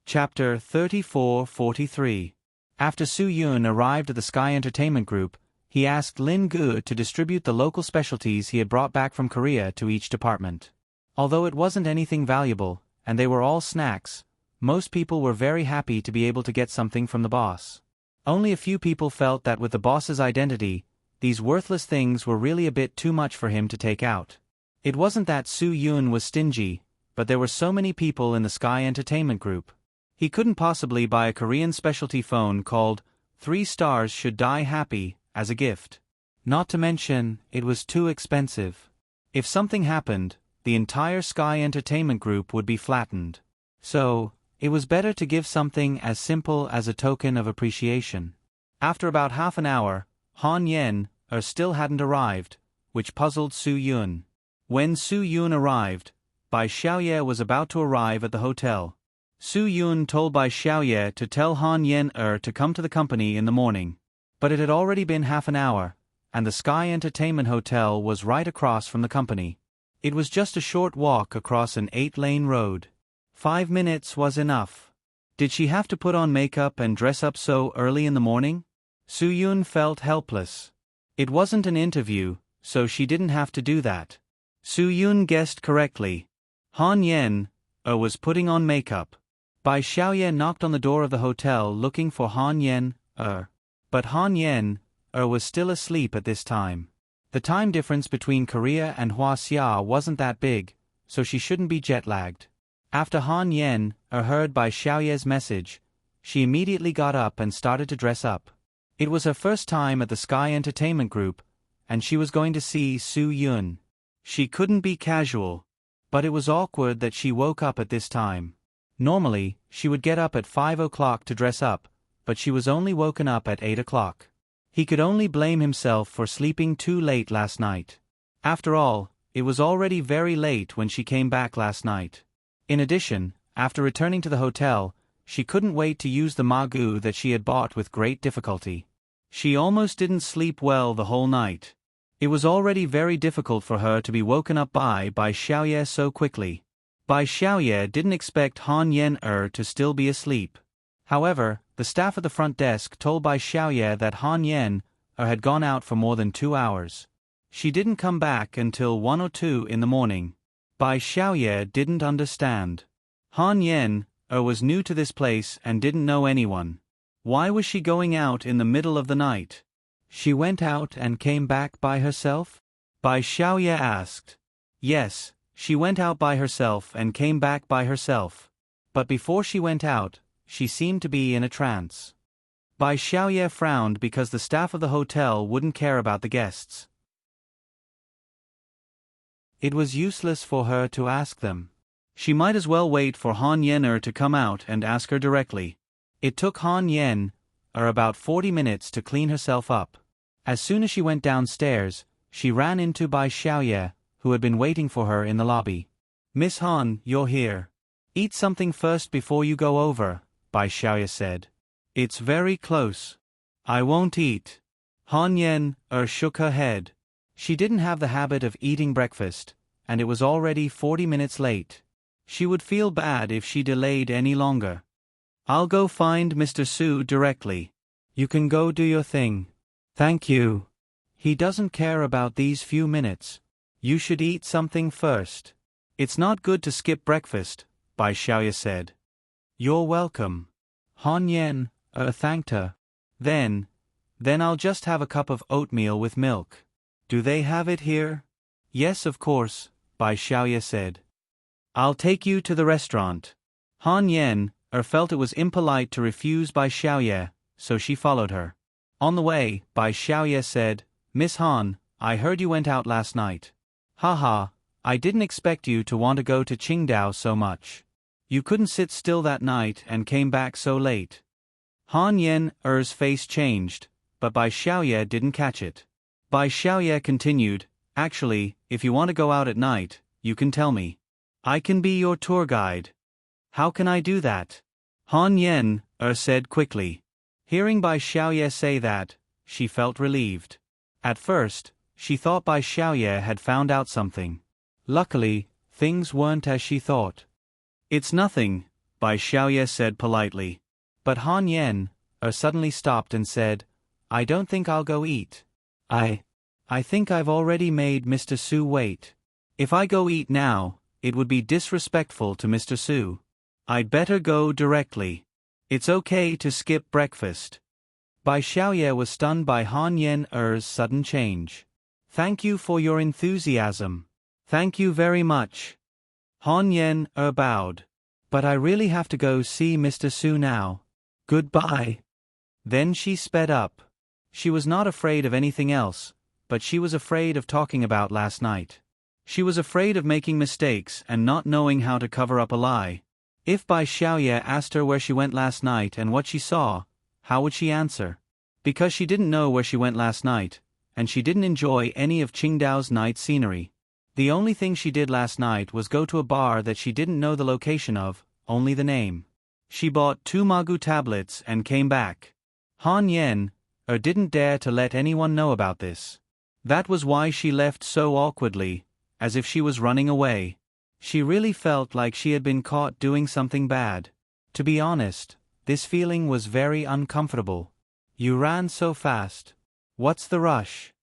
S1: Chapter 34-43. After Su Yun arrived at the Sky Entertainment Group, he asked Lin Gu to distribute the local specialties he had brought back from Korea to each department. Although it wasn't anything valuable, and they were all snacks, most people were very happy to be able to get something from the boss. Only a few people felt that with the boss's identity, these worthless things were really a bit too much for him to take out. It wasn't that Su Yun was stingy, but there were so many people in the Sky Entertainment Group. He couldn't possibly buy a Korean specialty phone called 3 Stars Should Die Happy as a gift. Not to mention, it was too expensive. If something happened, the entire Sky Entertainment Group would be flattened. So, it was better to give something as simple as a token of appreciation. After about half an hour, Han Yen-er still hadn't arrived, which puzzled Su Yun. When Su Yun arrived, Bai Xiaoye was about to arrive at the hotel. Su Yun told Bai Xiaoye to tell Han Yen-er to come to the company in the morning. But it had already been half an hour, and the Sky Entertainment Hotel was right across from the company. It was just a short walk across an 8-lane road. 5 minutes was enough. Did she have to put on makeup and dress up so early in the morning? Su Yun felt helpless. It wasn't an interview, so she didn't have to do that. Su Yun guessed correctly. Han Yen-er was putting on makeup. Bai Xiaoye knocked on the door of the hotel looking for Han Yen-er. But Han Yen-er was still asleep at this time. The time difference between Korea and Huaxia wasn't that big, so she shouldn't be jet-lagged. After Han Yen-er heard Bai Xiaoye's message, she immediately got up and started to dress up. It was her first time at the Sky Entertainment Group, and she was going to see Su Yun. She couldn't be casual. But it was awkward that she woke up at this time. Normally, she would get up at 5 o'clock to dress up, but she was only woken up at 8 o'clock. He could only blame himself for sleeping too late last night. After all, it was already very late when she came back last night. In addition, after returning to the hotel, she couldn't wait to use the magu that she had bought with great difficulty. She almost didn't sleep well the whole night. It was already very difficult for her to be woken up by Xiaoye so quickly. Bai Xiaoye didn't expect Han Yen-er to still be asleep. However, the staff at the front desk told Bai Xiaoye that Han Yen-er had gone out for more than 2 hours. She didn't come back until 1 or 2 in the morning. Bai Xiaoye didn't understand. Han Yen-er was new to this place and didn't know anyone. Why was she going out in the middle of the night? She went out and came back by herself? Bai Xiaoye asked. Yes. She went out by herself and came back by herself. But before she went out, she seemed to be in a trance. Bai Xiaoye frowned because the staff of the hotel wouldn't care about the guests. It was useless for her to ask them. She might as well wait for Han Yen-er to come out and ask her directly. It took Han Yen-er about 40 minutes to clean herself up. As soon as she went downstairs, she ran into Bai Xiaoye, who had been waiting for her in the lobby. Miss Han, you're here. Eat something first before you go over, Bai Xiaoye said. It's very close. I won't eat. Han Yen-er shook her head. She didn't have the habit of eating breakfast, and it was already 40 minutes late. She would feel bad if she delayed any longer. I'll go find Mr. Su directly. You can go do your thing. Thank you. He doesn't care about these few minutes. You should eat something first. It's not good to skip breakfast, Bai Xiaoye said. You're welcome. Han Yen thanked her. Then I'll just have a cup of oatmeal with milk. Do they have it here? Yes, of course, Bai Xiaoye said. I'll take you to the restaurant. Han Yen felt it was impolite to refuse Bai Xiaoye, so she followed her. On the way, Bai Xiaoye said, Miss Han, I heard you went out last night. Haha, I didn't expect you to want to go to Qingdao so much. You couldn't sit still that night and came back so late. Han Yen's face changed, but Bai Xiaoye didn't catch it. Bai Xiaoye continued, Actually, if you want to go out at night, you can tell me. I can be your tour guide. How can I do that? Han Yen said quickly. Hearing Bai Xiaoye say that, she felt relieved. At first, she thought Bai Xiaoye had found out something. Luckily, things weren't as she thought. It's nothing, Bai Xiaoye said politely. But Han Yen suddenly stopped and said, I don't think I'll go eat. I think I've already made Mr. Su wait. If I go eat now, it would be disrespectful to Mr. Su. I'd better go directly. It's okay to skip breakfast. Bai Xiaoye was stunned by Han Yen's sudden change. Thank you for your enthusiasm. Thank you very much. Han Yen bowed. But I really have to go see Mr. Su now. Goodbye. Then she sped up. She was not afraid of anything else, but she was afraid of talking about last night. She was afraid of making mistakes and not knowing how to cover up a lie. If Bai Xiaoye asked her where she went last night and what she saw, how would she answer? Because she didn't know where she went last night, and she didn't enjoy any of Qingdao's night scenery. The only thing she did last night was go to a bar that she didn't know the location of, only the name. She bought 2 Magu tablets and came back. Han Yen didn't dare to let anyone know about this. That was why she left so awkwardly, as if she was running away. She really felt like she had been caught doing something bad. To be honest, this feeling was very uncomfortable. You ran so fast. What's the rush?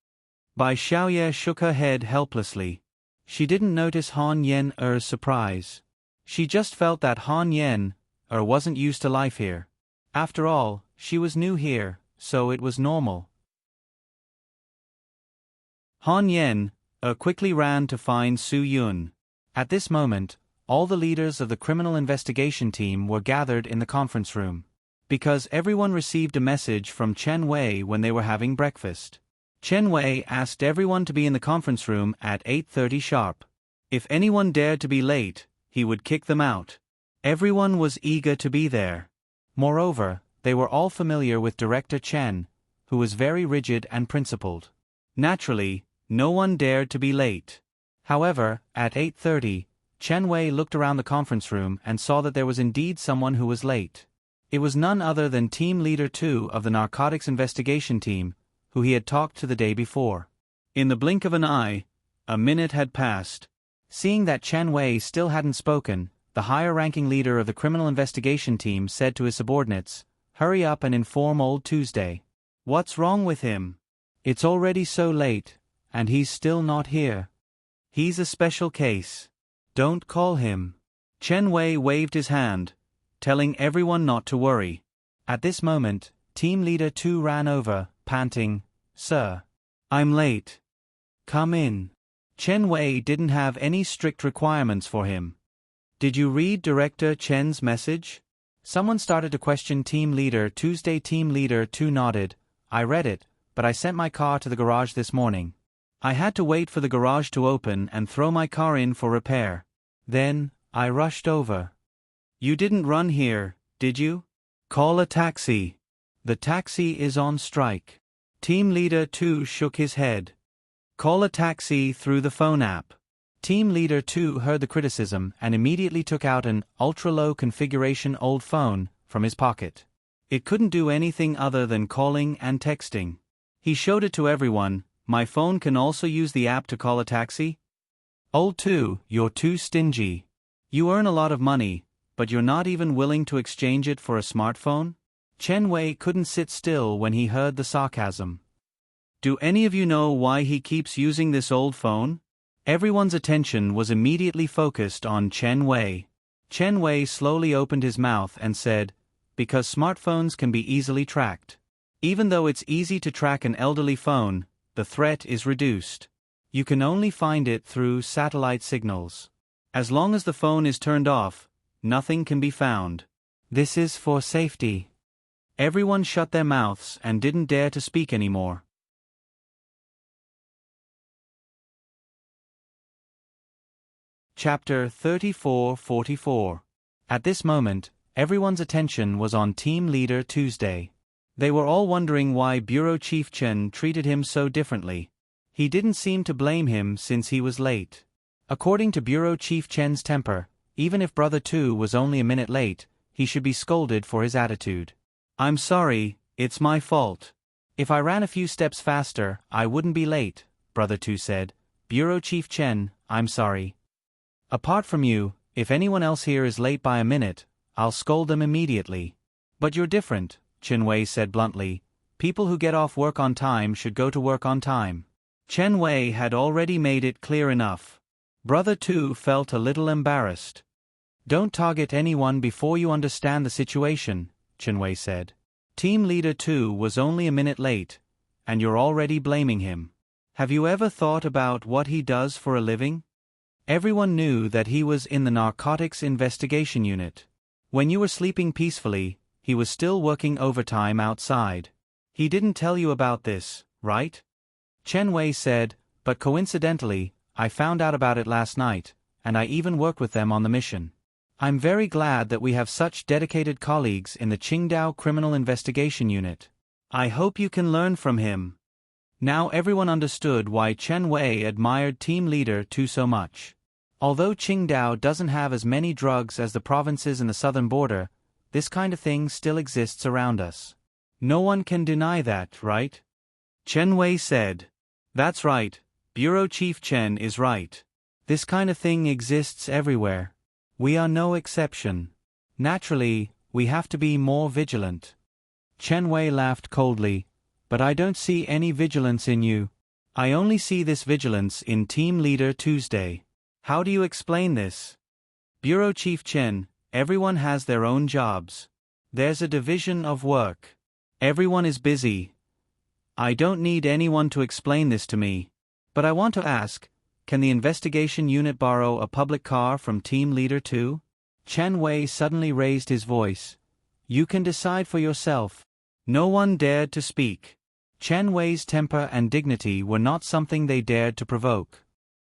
S1: Bai Xiaoye shook her head helplessly. She didn't notice Han Yen's surprise. She just felt that Han Yen wasn't used to life here. After all, she was new here, so it was normal. Han Yen quickly ran to find Su Yun. At this moment, all the leaders of the criminal investigation team were gathered in the conference room. Because everyone received a message from Chen Wei when they were having breakfast. Chen Wei asked everyone to be in the conference room at 8:30 sharp. If anyone dared to be late, he would kick them out. Everyone was eager to be there. Moreover, they were all familiar with Director Chen, who was very rigid and principled. Naturally, no one dared to be late. However, at 8:30, Chen Wei looked around the conference room and saw that there was indeed someone who was late. It was none other than Team Leader 2 of the Narcotics Investigation Team, who he had talked to the day before. In the blink of an eye, a minute had passed. Seeing that Chen Wei still hadn't spoken, the higher-ranking leader of the Criminal Investigation Team said to his subordinates, "Hurry up and inform old Tuesday. What's wrong with him? It's already so late, and he's still not here. He's a special case. Don't call him." Chen Wei waved his hand, telling everyone not to worry. At this moment, Team Leader 2 ran over, panting, "Sir, I'm late. Come in." Chen Wei didn't have any strict requirements for him. "Did you read Director Chen's message?" Someone started to question Team Leader Tuesday. Team Leader 2 nodded. "I read it, but I sent my car to the garage this morning. I had to wait for the garage to open and throw my car in for repair. Then, I rushed over." "You didn't run here, did you? Call a taxi. The taxi is on strike." Team Leader 2 shook his head. "Call a taxi through the phone app." Team Leader 2 heard the criticism and immediately took out an ultra-low configuration old phone from his pocket. It couldn't do anything other than calling and texting. He showed it to everyone. "My phone can also use the app to call a taxi?" "Old 2, you're too stingy. You earn a lot of money, but you're not even willing to exchange it for a smartphone?" Chen Wei couldn't sit still when he heard the sarcasm. "Do any of you know why he keeps using this old phone?" Everyone's attention was immediately focused on Chen Wei. Chen Wei slowly opened his mouth and said, because smartphones can be easily tracked. Even though it's easy to track an elderly phone, the threat is reduced. You can only find it through satellite signals. As long as the phone is turned off, nothing can be found. This is for safety. Everyone shut their mouths and didn't dare to speak anymore. Chapter 34-44. At this moment, everyone's attention was on Team Leader Tuesday. They were all wondering why Bureau Chief Chen treated him so differently. He didn't seem to blame him since he was late. According to Bureau Chief Chen's temper, even if Brother Tu was only a minute late, he should be scolded for his attitude. I'm sorry, it's my fault. If I ran a few steps faster, I wouldn't be late, Brother Tu said. Bureau Chief Chen, I'm sorry. Apart from you, if anyone else here is late by a minute, I'll scold them immediately. But you're different, Chen Wei said bluntly. People who get off work on time should go to work on time. Chen Wei had already made it clear enough. Brother Tu felt a little embarrassed. Don't target anyone before you understand the situation, Chen Wei said. Team Leader Tu was only a minute late, and you're already blaming him. Have you ever thought about what he does for a living? Everyone knew that he was in the Narcotics Investigation Unit. When you were sleeping peacefully, he was still working overtime outside. He didn't tell you about this, right? Chen Wei said, but coincidentally, I found out about it last night, and I even worked with them on the mission. I'm very glad that we have such dedicated colleagues in the Qingdao Criminal Investigation Unit. I hope you can learn from him. Now everyone understood why Chen Wei admired Team Leader Tu so much. Although Qingdao doesn't have as many drugs as the provinces in the southern border, this kind of thing still exists around us. No one can deny that, right? Chen Wei said. That's right, Bureau Chief Chen is right. This kind of thing exists everywhere. We are no exception. Naturally, we have to be more vigilant. Chen Wei laughed coldly. But I don't see any vigilance in you. I only see this vigilance in Team Leader Tuesday. How do you explain this? Bureau Chief Chen, everyone has their own jobs. There's a division of work. Everyone is busy. I don't need anyone to explain this to me. But I want to ask, can the investigation unit borrow a public car from Team Leader Tu? Chen Wei suddenly raised his voice. You can decide for yourself. No one dared to speak. Chen Wei's temper and dignity were not something they dared to provoke.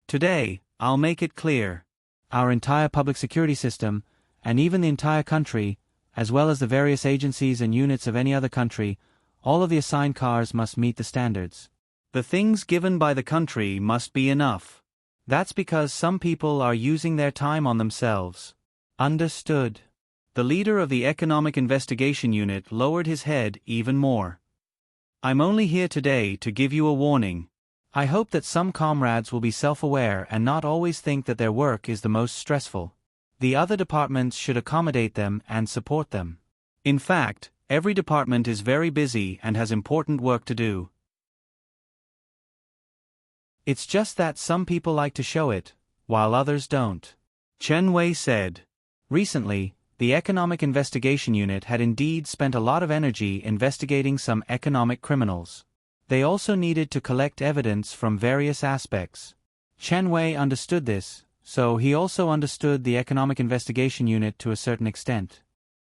S1: Today, I'll make it clear. Our entire public security system, and even the entire country, as well as the various agencies and units of any other country, all of the assigned cars must meet the standards. The things given by the country must be enough. That's because some people are using their time on themselves. Understood. The leader of the Economic Investigation Unit lowered his head even more. I'm only here today to give you a warning. I hope that some comrades will be self-aware and not always think that their work is the most stressful. The other departments should accommodate them and support them. In fact, every department is very busy and has important work to do. It's just that some people like to show it, while others don't. Chen Wei said. Recently, the Economic Investigation Unit had indeed spent a lot of energy investigating some economic criminals. They also needed to collect evidence from various aspects. Chen Wei understood this, so he also understood the Economic Investigation Unit to a certain extent.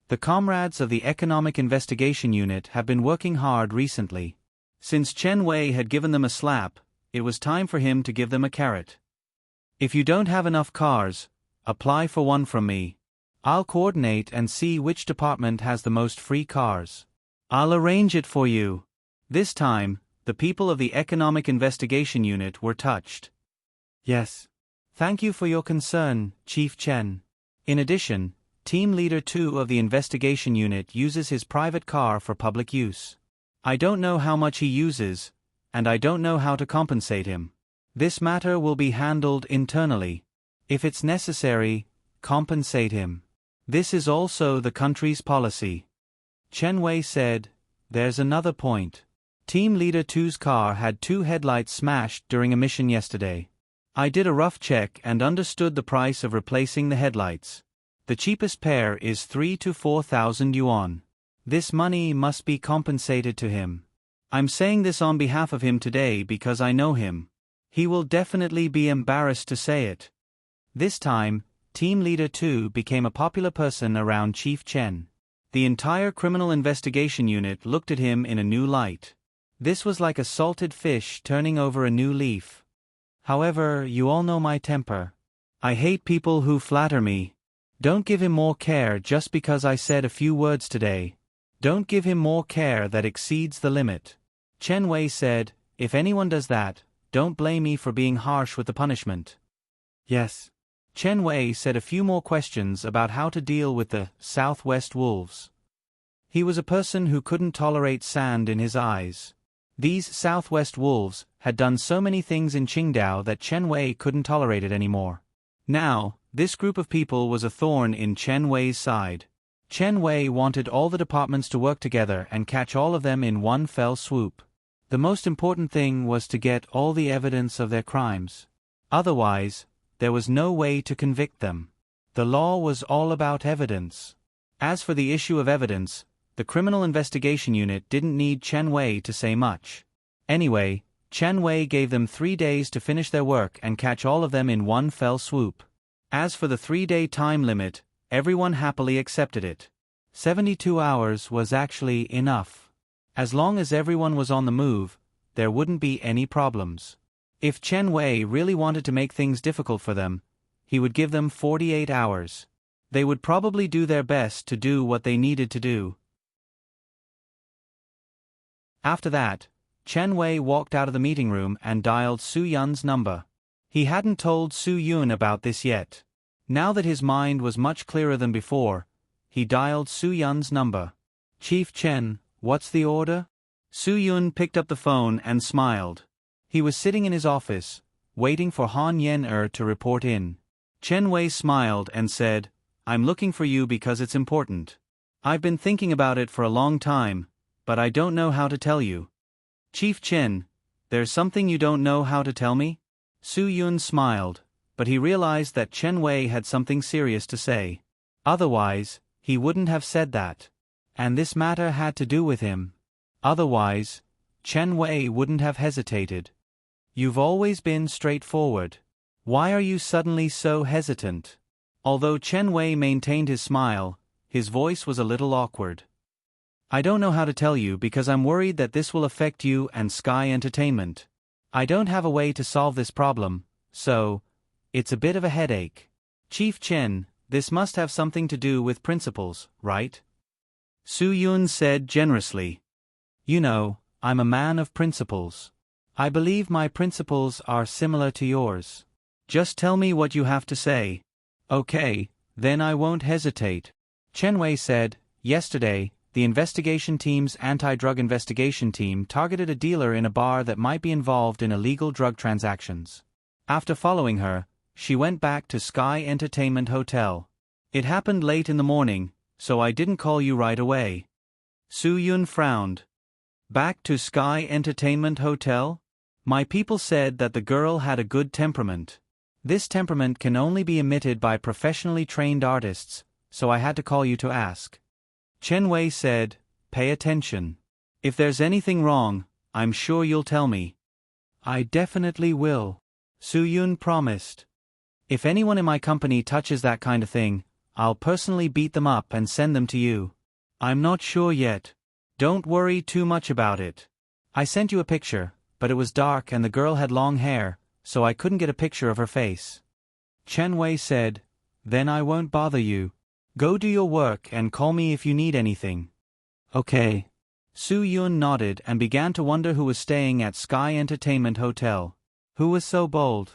S1: The comrades of the Economic Investigation Unit have been working hard recently. Since Chen Wei had given them a slap, it was time for him to give them a carrot. If you don't have enough cars, apply for one from me. I'll coordinate and see which department has the most free cars. I'll arrange it for you. This time, the people of the Economic Investigation Unit were touched. Yes. Thank you for your concern, Chief Chen. In addition, Team Leader 2 of the Investigation Unit uses his private car for public use. I don't know how much he uses, and I don't know how to compensate him. This matter will be handled internally. If it's necessary, compensate him. This is also the country's policy. Chen Wei said, there's another point. Team Leader 2's car had 2 headlights smashed during a mission yesterday. I did a rough check and understood the price of replacing the headlights. The cheapest pair is 3 to 4,000 yuan. This money must be compensated to him. I'm saying this on behalf of him today because I know him. He will definitely be embarrassed to say it. This time, Team Leader 2 became a popular person around Chief Chen. The entire criminal investigation unit looked at him in a new light. This was like a salted fish turning over a new leaf. However, you all know my temper. I hate people who flatter me. Don't give him more care just because I said a few words today. Don't give him more care that exceeds the limit. Chen Wei said, if anyone does that, don't blame me for being harsh with the punishment. Yes. Chen Wei said a few more questions about how to deal with the Southwest Wolves. He was a person who couldn't tolerate sand in his eyes. These Southwest Wolves had done so many things in Qingdao that Chen Wei couldn't tolerate it anymore. Now, this group of people was a thorn in Chen Wei's side. Chen Wei wanted all the departments to work together and catch all of them in one fell swoop. The most important thing was to get all the evidence of their crimes. Otherwise, there was no way to convict them. The law was all about evidence. As for the issue of evidence, the Criminal Investigation Unit didn't need Chen Wei to say much. Anyway, Chen Wei gave them 3 days to finish their work and catch all of them in one fell swoop. As for the 3-day time limit, everyone happily accepted it. 72 hours was actually enough. As long as everyone was on the move, there wouldn't be any problems. If Chen Wei really wanted to make things difficult for them, he would give them 48 hours. They would probably do their best to do what they needed to do. After that, Chen Wei walked out of the meeting room and dialed Su Yun's number. He hadn't told Su Yun about this yet. Now that his mind was much clearer than before, he dialed Su Yun's number. Chief Chen, what's the order? Su Yun picked up the phone and smiled. He was sitting in his office, waiting for Han Yen-er to report in. Chen Wei smiled and said, I'm looking for you because it's important. I've been thinking about it for a long time, but I don't know how to tell you. Chief Chen, there's something you don't know how to tell me? Su Yun smiled, but he realized that Chen Wei had something serious to say. Otherwise, he wouldn't have said that. And this matter had to do with him. Otherwise, Chen Wei wouldn't have hesitated. You've always been straightforward. Why are you suddenly so hesitant? Although Chen Wei maintained his smile, his voice was a little awkward. I don't know how to tell you because I'm worried that this will affect you and Sky Entertainment. I don't have a way to solve this problem, so it's a bit of a headache. Chief Chen, this must have something to do with principles, right? Su Yun said generously. You know, I'm a man of principles. I believe my principles are similar to yours. Just tell me what you have to say. Okay, then I won't hesitate. Chen Wei said, yesterday, the investigation team's anti-drug investigation team targeted a dealer in a bar that might be involved in illegal drug transactions. After following her, she went back to Sky Entertainment Hotel. It happened late in the morning, so I didn't call you right away. Su Yun frowned. Back to Sky Entertainment Hotel? My people said that the girl had a good temperament. This temperament can only be emitted by professionally trained artists, so I had to call you to ask. Chen Wei said, pay attention. If there's anything wrong, I'm sure you'll tell me. I definitely will. Su Yun promised. If anyone in my company touches that kind of thing, I'll personally beat them up and send them to you. I'm not sure yet. Don't worry too much about it. I sent you a picture, but it was dark and the girl had long hair, so I couldn't get a picture of her face. Chen Wei said, then I won't bother you. Go do your work and call me if you need anything. Okay. Su Yun nodded and began to wonder who was staying at Sky Entertainment Hotel. Who was so bold?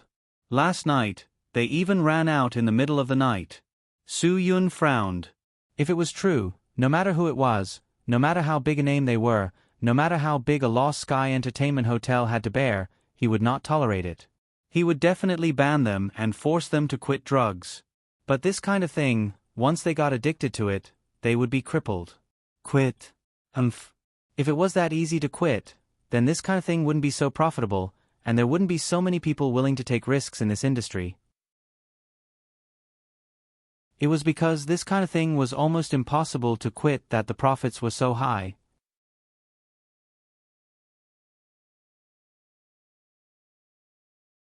S1: Last night, they even ran out in the middle of the night. Su Yun frowned. If it was true, no matter who it was, no matter how big a name they were, no matter how big a loss Sky Entertainment Hotel had to bear, he would not tolerate it. He would definitely ban them and force them to quit drugs. But this kind of thing, once they got addicted to it, they would be crippled. Quit? If it was that easy to quit, then this kind of thing wouldn't be so profitable, and there wouldn't be so many people willing to take risks in this industry. It was because this kind of thing was almost impossible to quit that the profits were so high.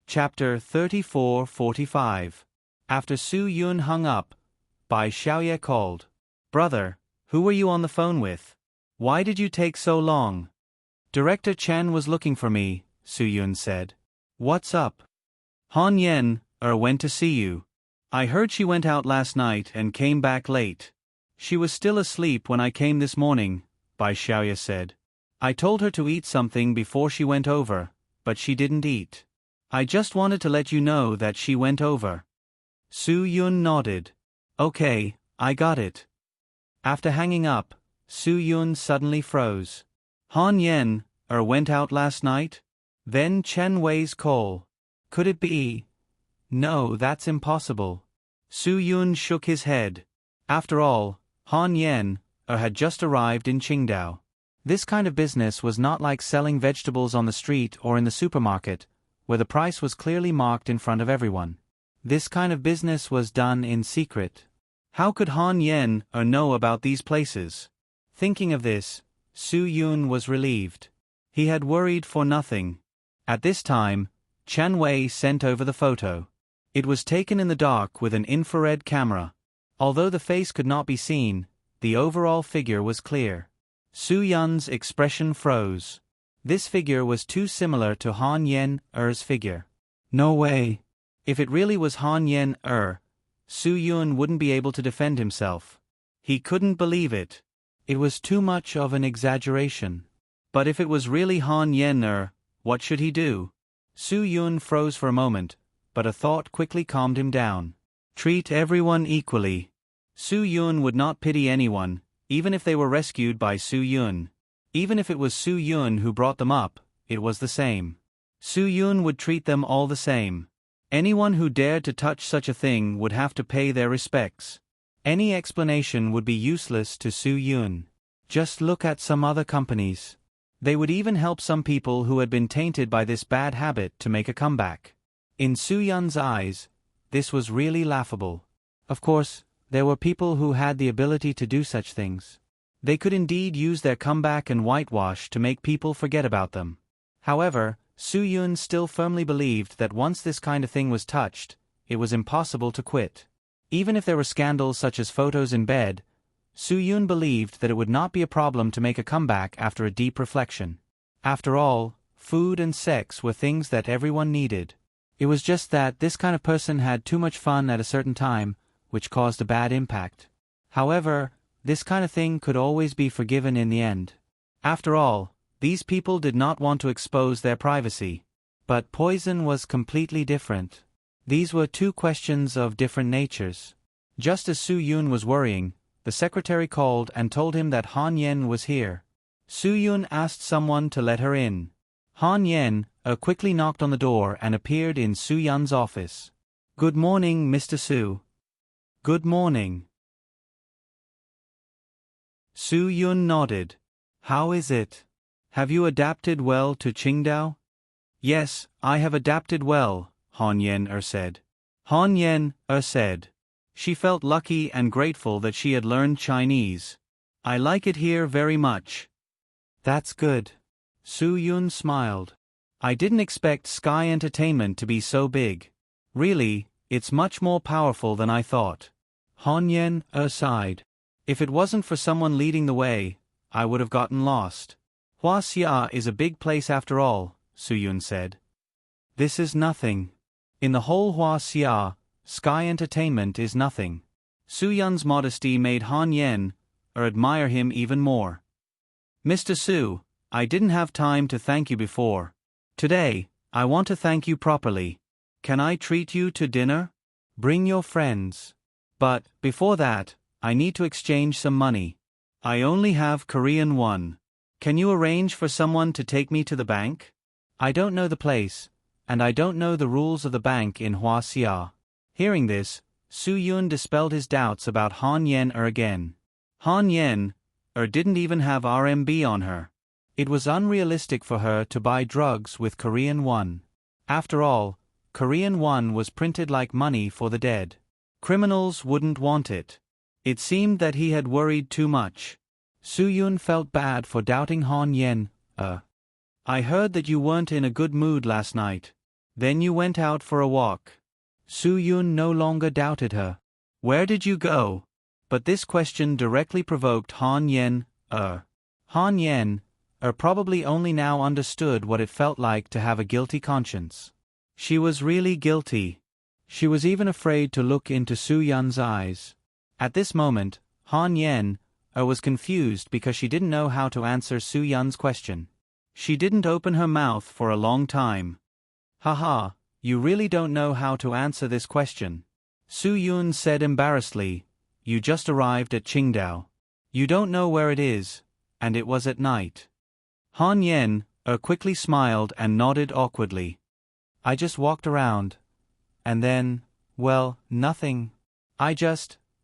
S1: Chapter 34-45. After Su Yun hung up, Bai Xiaoye called. Brother, who were you on the phone with? Why did you take so long? Director Chen was looking for me, Su Yun said. What's up? Han Yen went to see you. I heard she went out last night and came back late. She was still asleep when I came this morning, Bai Xiaoye said. I told her to eat something before she went over, but she didn't eat. I just wanted to let you know that she went over. Su Yun nodded. Okay, I got it. After hanging up, Su Yun suddenly froze. Han Yen went out last night? Then Chen Wei's call. Could it be? No, that's impossible. Su Yun shook his head. After all, Han Yen had just arrived in Qingdao. This kind of business was not like selling vegetables on the street or in the supermarket, where the price was clearly marked in front of everyone. This kind of business was done in secret. How could Han Yen know about these places? Thinking of this, Su Yun was relieved. He had worried for nothing. At this time, Chen Wei sent over the photo. It was taken in the dark with an infrared camera. Although the face could not be seen, the overall figure was clear. Su Yun's expression froze. This figure was too similar to Han Yen-er's figure. No way. If it really was Han Yen-er, Su Yun wouldn't be able to defend himself. He couldn't believe it. It was too much of an exaggeration. But if it was really Han Yen-er, what should he do? Su Yun froze for a moment, but a thought quickly calmed him down. Treat everyone equally. Su Yun would not pity anyone, even if they were rescued by Su Yun. Even if it was Su Yun who brought them up, it was the same. Su Yun would treat them all the same. Anyone who dared to touch such a thing would have to pay their respects. Any explanation would be useless to Su Yun. Just look at some other companies. They would even help some people who had been tainted by this bad habit to make a comeback. In Su Yun's eyes, this was really laughable. Of course, there were people who had the ability to do such things. They could indeed use their comeback and whitewash to make people forget about them. However, Su Yun still firmly believed that once this kind of thing was touched, it was impossible to quit. Even if there were scandals such as photos in bed, Su Yun believed that it would not be a problem to make a comeback after a deep reflection. After all, food and sex were things that everyone needed. It was just that this kind of person had too much fun at a certain time, which caused a bad impact. However, this kind of thing could always be forgiven in the end. After all, these people did not want to expose their privacy. But poison was completely different. These were two questions of different natures. Just as Su Yun was worrying, the secretary called and told him that Han Yen was here. Su Yun asked someone to let her in. Han Yen quickly knocked on the door and appeared in Su Yun's office. Good morning, Mr. Su. Good morning. Su Yun nodded. How is it? Have you adapted well to Qingdao? Yes, I have adapted well, Han Yen said. Han Yen said. She felt lucky and grateful that she had learned Chinese. I like it here very much. That's good. Su Yun smiled. I didn't expect Sky Entertainment to be so big. Really, it's much more powerful than I thought. Han Yen sighed. If it wasn't for someone leading the way, I would have gotten lost. Huaxia is a big place after all, Su Yun said. This is nothing. In the whole Huaxia, Sky Entertainment is nothing. Su Yun's modesty made Han Yen admire him even more. Mr. Su, I didn't have time to thank you before. Today, I want to thank you properly. Can I treat you to dinner? Bring your friends. But, before that, I need to exchange some money. I only have Korean won. Can you arrange for someone to take me to the bank? I don't know the place, and I don't know the rules of the bank in Huaxia. Hearing this, Su Yun dispelled his doubts about Han Yen again. Han Yen didn't even have RMB on her. It was unrealistic for her to buy drugs with Korean won. After all, Korean won was printed like money for the dead. Criminals wouldn't want it. It seemed that he had worried too much. Su-yun felt bad for doubting Han Yen. I heard that you weren't in a good mood last night. Then you went out for a walk. Su-yun no longer doubted her. Where did you go? But this question directly provoked Han Yen. Han Yen probably only now understood what it felt like to have a guilty conscience. She was really guilty. She was even afraid to look into Su-yun's eyes. At this moment, Han Yen was confused because she didn't know how to answer Su-yun's question. She didn't open her mouth for a long time. Haha, you really don't know how to answer this question. Su-yun said embarrassedly, you just arrived at Qingdao. You don't know where it is, and it was at night. Han Yen quickly smiled and nodded awkwardly. I just walked around. And then, well, nothing.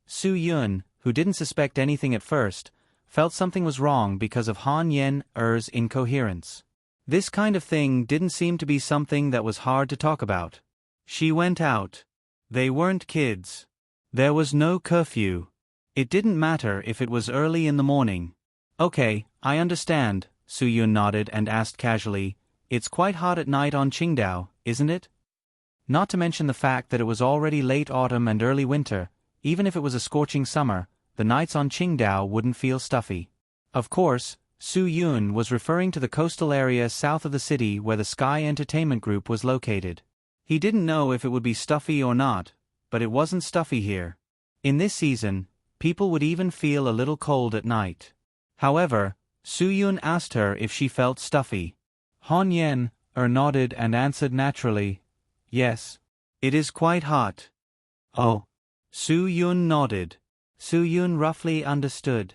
S1: Su-yun, who didn't suspect anything at first, felt something was wrong because of Han Yen's incoherence. This kind of thing didn't seem to be something that was hard to talk about. She went out. They weren't kids. There was no curfew. It didn't matter if it was early in the morning. Okay, I understand, Su-yun nodded and asked casually, it's quite hot at night on Qingdao, isn't it? Not to mention the fact that it was already late autumn and early winter. Even if it was a scorching summer, the nights on Qingdao wouldn't feel stuffy. Of course, Su-yun was referring to the coastal area south of the city where the Sky Entertainment Group was located. He didn't know if it would be stuffy or not, but it wasn't stuffy here. In this season, people would even feel a little cold at night. However, Su-yun asked her if she felt stuffy. Han Yen nodded and answered naturally, yes. It is quite hot. Oh. Su-yun nodded. Su-yun roughly understood.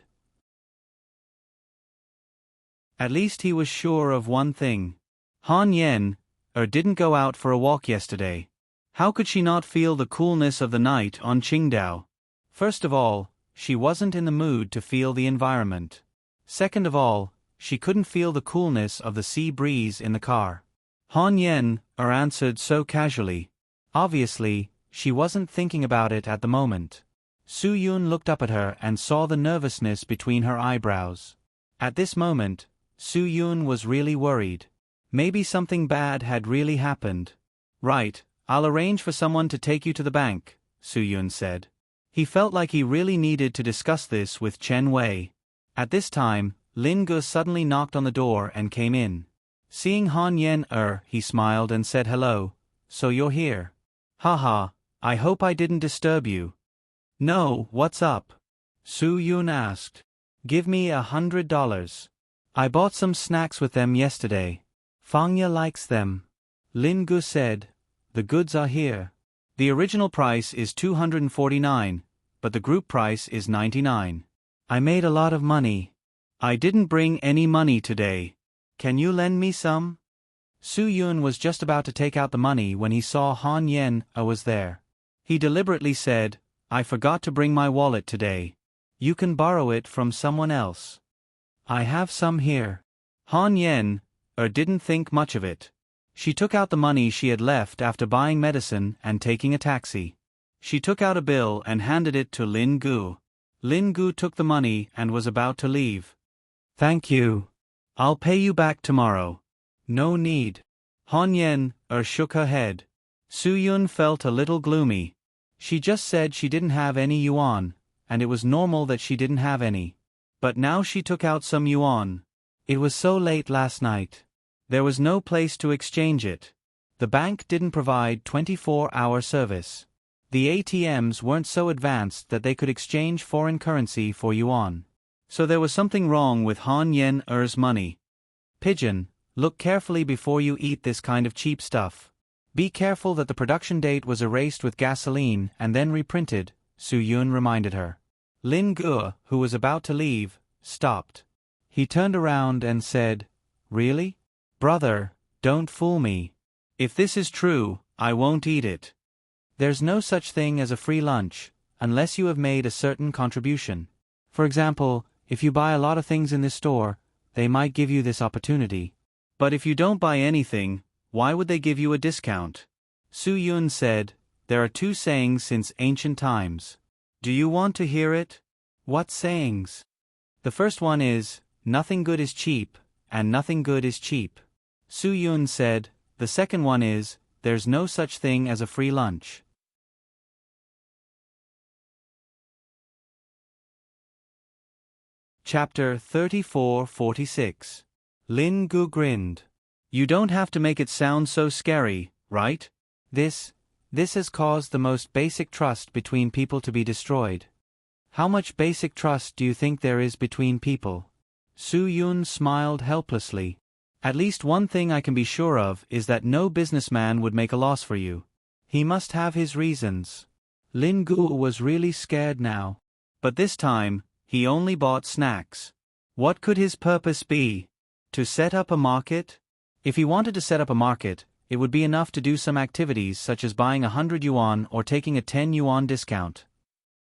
S1: At least he was sure of one thing. Han Yen didn't go out for a walk yesterday. How could she not feel the coolness of the night on Qingdao? First of all, she wasn't in the mood to feel the environment. Second of all, she couldn't feel the coolness of the sea breeze in the car. Han Yen answered so casually. Obviously, she wasn't thinking about it at the moment. Su-yun looked up at her and saw the nervousness between her eyebrows. At this moment, Su-yun was really worried. Maybe something bad had really happened. Right, I'll arrange for someone to take you to the bank, Su-yun said. He felt like he really needed to discuss this with Chen Wei. At this time, Lin Gu suddenly knocked on the door and came in. Seeing Han Yen he smiled and said hello, so you're here. Haha. I hope I didn't disturb you. No, what's up? Su-yun asked. Give me $100. I bought some snacks with them yesterday. Fangya likes them. Lin Gu said. The goods are here. The original price is $249, but the group price is $99. I made a lot of money. I didn't bring any money today. Can you lend me some? Su-yun was just about to take out the money when he saw Han Yen was there. He deliberately said, I forgot to bring my wallet today. You can borrow it from someone else. I have some here. Han Yen didn't think much of it. She took out the money she had left after buying medicine and taking a taxi. She took out a bill and handed it to Lin Gu. Lin Gu took the money and was about to leave. Thank you. I'll pay you back tomorrow. No need. Han Yen shook her head. Su-yun felt a little gloomy. She just said she didn't have any yuan, and it was normal that she didn't have any. But now she took out some yuan. It was so late last night. There was no place to exchange it. The bank didn't provide 24-hour service. The ATMs weren't so advanced that they could exchange foreign currency for yuan. So there was something wrong with Han Yen's money. Pigeon, look carefully before you eat this kind of cheap stuff. Be careful that the production date was erased with gasoline and then reprinted, Su-yun reminded her. Lin Gu, who was about to leave, stopped. He turned around and said, Really? Brother, don't fool me. If this is true, I won't eat it. There's no such thing as a free lunch, unless you have made a certain contribution. For example, if you buy a lot of things in this store, they might give you this opportunity. But if you don't buy anything, why would they give you a discount? Su-yun said, there are two sayings since ancient times. Do you want to hear it? What sayings? The first one is, nothing good is cheap, and nothing good is cheap. Su Yun said, the second one is, there's no such thing as a free lunch. Chapter 34-46. Lin Gu grinned. You don't have to make it sound so scary, right? This has caused the most basic trust between people to be destroyed. How much basic trust do you think there is between people? Su Yun smiled helplessly. At least one thing I can be sure of is that no businessman would make a loss for you. He must have his reasons. Lin Gu was really scared now. But this time, he only bought snacks. What could his purpose be? To set up a market? If he wanted to set up a market, it would be enough to do some activities such as buying 100 yuan or taking a 10 yuan discount.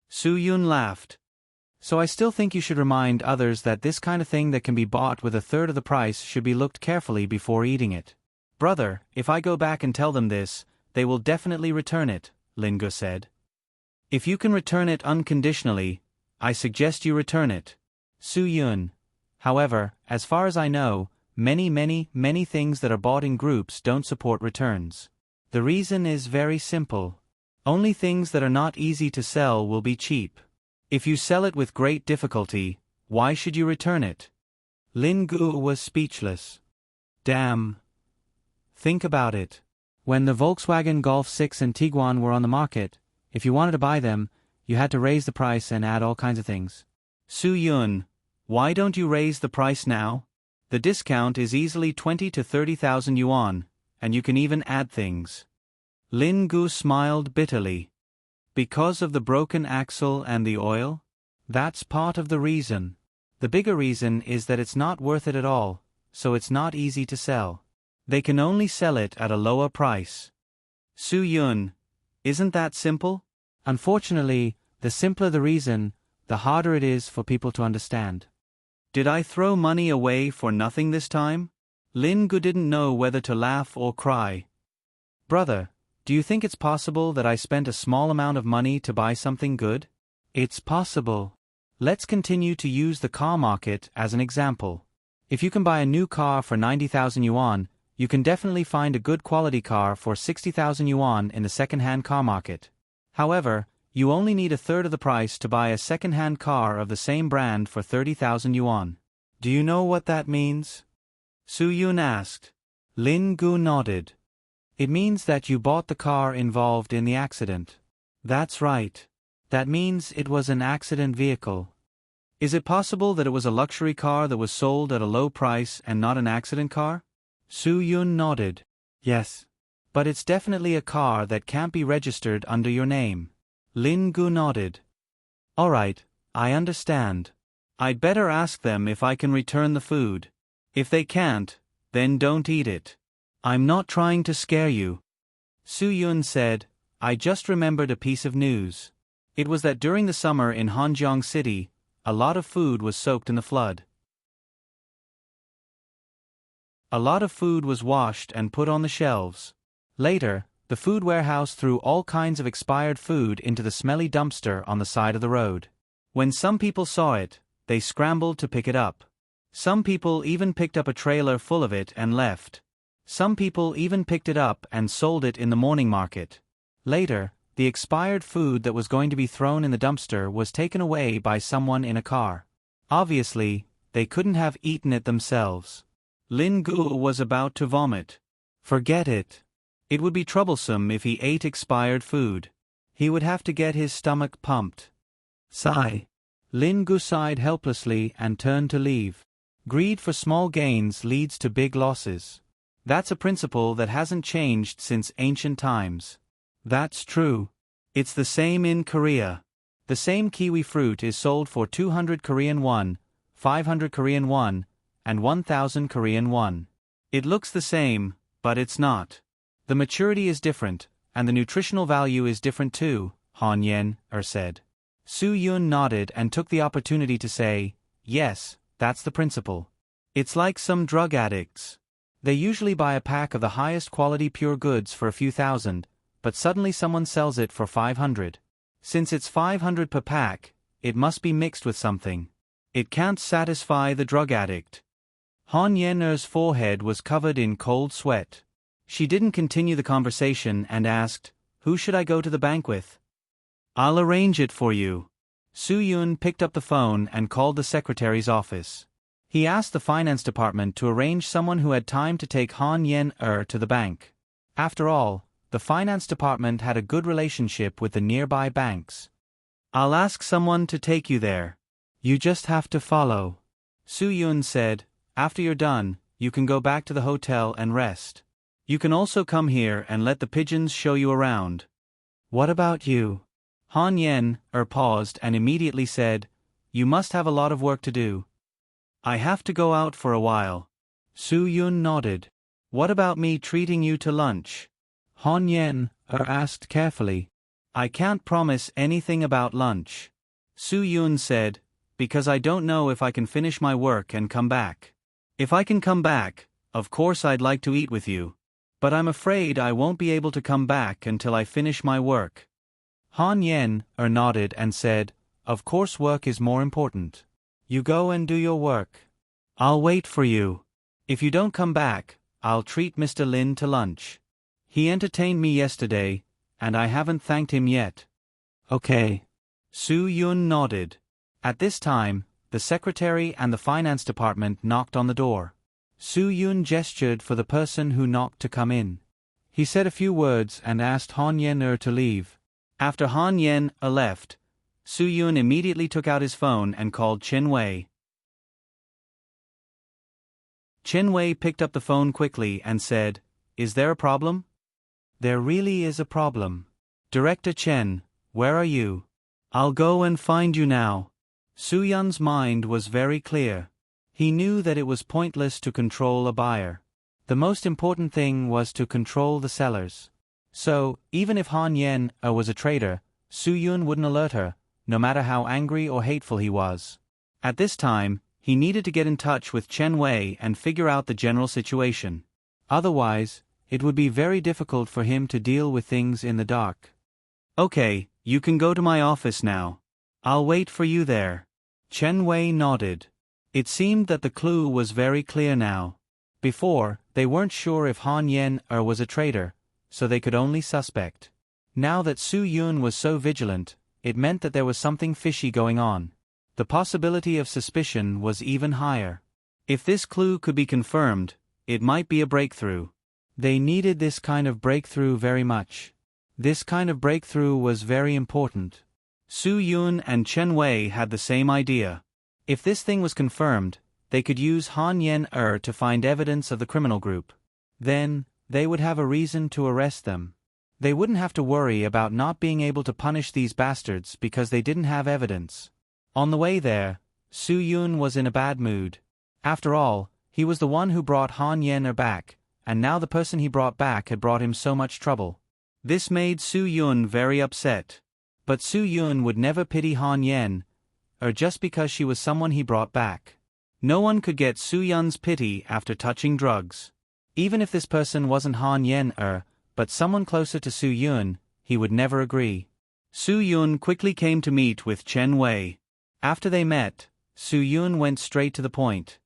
S1: Su Yun laughed. So I still think you should remind others that this kind of thing that can be bought with a third of the price should be looked carefully before eating it. Brother, if I go back and tell them this, they will definitely return it, Lin Gu said. If you can return it unconditionally, I suggest you return it. Su Yun. However, as far as I know, many things that are bought in groups don't support returns. The reason is very simple. Only things that are not easy to sell will be cheap. If you sell it with great difficulty, why should you return it? Lin Gu was speechless. Damn. Think about it. When the Volkswagen Golf 6 and Tiguan were on the market, if you wanted to buy them, you had to raise the price and add all kinds of things. Su Yun, why don't you raise the price now? The discount is easily 20 to 30,000 yuan, and you can even add things. Lin Gu smiled bitterly. Because of the broken axle and the oil? That's part of the reason. The bigger reason is that it's not worth it at all, so it's not easy to sell. They can only sell it at a lower price. Su Yun, isn't that simple? Unfortunately, the simpler the reason, the harder it is for people to understand. Did I throw money away for nothing this time? Lin Gu didn't know whether to laugh or cry. Brother, do you think it's possible that I spent a small amount of money to buy something good? It's possible. Let's continue to use the car market as an example. If you can buy a new car for 90,000 yuan, you can definitely find a good quality car for 60,000 yuan in the second-hand car market. However, you only need a third of the price to buy a second-hand car of the same brand for 30,000 yuan. Do you know what that means? Su Yun asked. Lin Gu nodded. It means that you bought the car involved in the accident. That's right. That means it was an accident vehicle. Is it possible that it was a luxury car that was sold at a low price and not an accident car? Su Yun nodded. Yes. But it's definitely a car that can't be registered under your name. Lin Gu nodded. All right, I understand. I'd better ask them if I can return the food. If they can't, then don't eat it. I'm not trying to scare you. Su Yun said, I just remembered a piece of news. It was that during the summer in Hanjiang City, a lot of food was soaked in the flood. A lot of food was washed and put on the shelves. Later, the food warehouse threw all kinds of expired food into the smelly dumpster on the side of the road. When some people saw it, they scrambled to pick it up. Some people even picked up a trailer full of it and left. Some people even picked it up and sold it in the morning market. Later, the expired food that was going to be thrown in the dumpster was taken away by someone in a car. Obviously, they couldn't have eaten it themselves. Lin Gu was about to vomit. Forget it. It would be troublesome if he ate expired food. He would have to get his stomach pumped. Sigh. Lin Gu sighed helplessly and turned to leave. Greed for small gains leads to big losses. That's a principle that hasn't changed since ancient times. That's true. It's the same in Korea. The same kiwi fruit is sold for 200 Korean won, 500 Korean won, and 1,000 Korean won. It looks the same, but it's not. The maturity is different, and the nutritional value is different too, Han Yen said. Su Yun nodded and took the opportunity to say, yes, that's the principle. It's like some drug addicts. They usually buy a pack of the highest quality pure goods for a few thousand, but suddenly someone sells it for 500. Since it's 500 per pack, it must be mixed with something. It can't satisfy the drug addict. Han Yen-er's forehead was covered in cold sweat. She didn't continue the conversation and asked, "Who should I go to the bank with?" "I'll arrange it for you." Su-yun picked up the phone and called the secretary's office. He asked the finance department to arrange someone who had time to take Han Yen-er to the bank. After all, the finance department had a good relationship with the nearby banks. "I'll ask someone to take you there. You just have to follow," Su-yun said. "After you're done, you can go back to the hotel and rest. You can also come here and let the pigeons show you around." "What about you?" Han Yen-er paused and immediately said, "You must have a lot of work to do." "I have to go out for a while." Su-yun nodded. "What about me treating you to lunch?" Han Yen-er asked carefully. "I can't promise anything about lunch," Su-yun said, "because I don't know if I can finish my work and come back. If I can come back, of course I'd like to eat with you. But I'm afraid I won't be able to come back until I finish my work." Han Yen-er nodded and said, "Of course work is more important. You go and do your work. I'll wait for you. If you don't come back, I'll treat Mr. Lin to lunch. He entertained me yesterday, and I haven't thanked him yet." "Okay." Su-yun nodded. At this time, the secretary and the finance department knocked on the door. Su-yun gestured for the person who knocked to come in. He said a few words and asked Han Yen-er to leave. After Han Yen-er left, Su-yun immediately took out his phone and called Chen Wei. Chen Wei picked up the phone quickly and said, "Is there a problem?" "There really is a problem. Director Chen, where are you?" "I'll go and find you now." Su-yun's mind was very clear. He knew that it was pointless to control a buyer. The most important thing was to control the sellers. So, even if Han Yen-er was a traitor, Su-yun wouldn't alert her, no matter how angry or hateful he was. At this time, he needed to get in touch with Chen Wei and figure out the general situation. Otherwise, it would be very difficult for him to deal with things in the dark. "Okay, you can go to my office now. I'll wait for you there." Chen Wei nodded. It seemed that the clue was very clear now. Before, they weren't sure if Han Yen-er was a traitor, so they could only suspect. Now that Su-yun was so vigilant, it meant that there was something fishy going on. The possibility of suspicion was even higher. If this clue could be confirmed, it might be a breakthrough. They needed this kind of breakthrough very much. This kind of breakthrough was very important. Su-yun and Chen Wei had the same idea. If this thing was confirmed, they could use Han Yen-er to find evidence of the criminal group. Then, they would have a reason to arrest them. They wouldn't have to worry about not being able to punish these bastards because they didn't have evidence. On the way there, Su-yun was in a bad mood. After all, he was the one who brought Han Yen-er back, and now the person he brought back had brought him so much trouble. This made Su-yun very upset. But Su-yun would never pity Han Yen-er just because she was someone he brought back. No one could get Su-yun's pity after touching drugs. Even if this person wasn't Han Yen-er, but someone closer to Su-yun, he would never agree. Su-yun quickly came to meet with Chen Wei. After they met, Su-yun went straight to the point.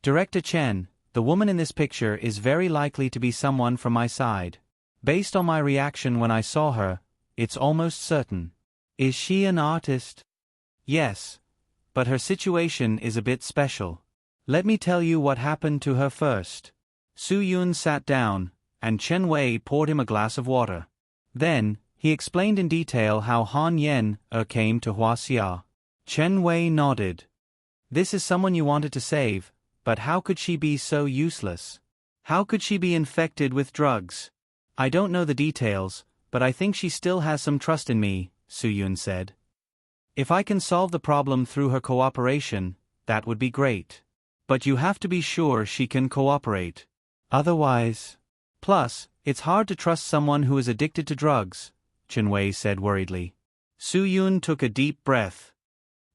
S1: "Director Chen, the woman in this picture is very likely to be someone from my side. Based on my reaction when I saw her, it's almost certain." "Is she an artist?" "Yes. But her situation is a bit special. Let me tell you what happened to her first." Su-yun sat down, and Chen Wei poured him a glass of water. Then, he explained in detail how Han Yen-er came to Huaxia. Chen Wei nodded. "This is someone you wanted to save, but how could she be so useless? How could she be infected with drugs?" "I don't know the details, but I think she still has some trust in me," Su-yun said. "If I can solve the problem through her cooperation, that would be great. But you have to be sure she can cooperate. Otherwise... Plus, it's hard to trust someone who is addicted to drugs," Chen Wei said worriedly. Su-yun took a deep breath.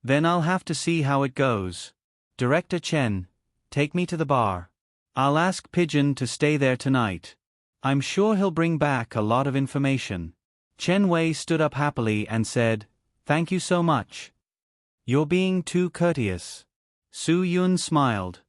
S1: "Then I'll have to see how it goes. Director Chen, take me to the bar. I'll ask Pigeon to stay there tonight." I'm sure he'll bring back a lot of information. Chen Wei stood up happily and said, "Thank you so much. You're being too courteous." Su Yun smiled.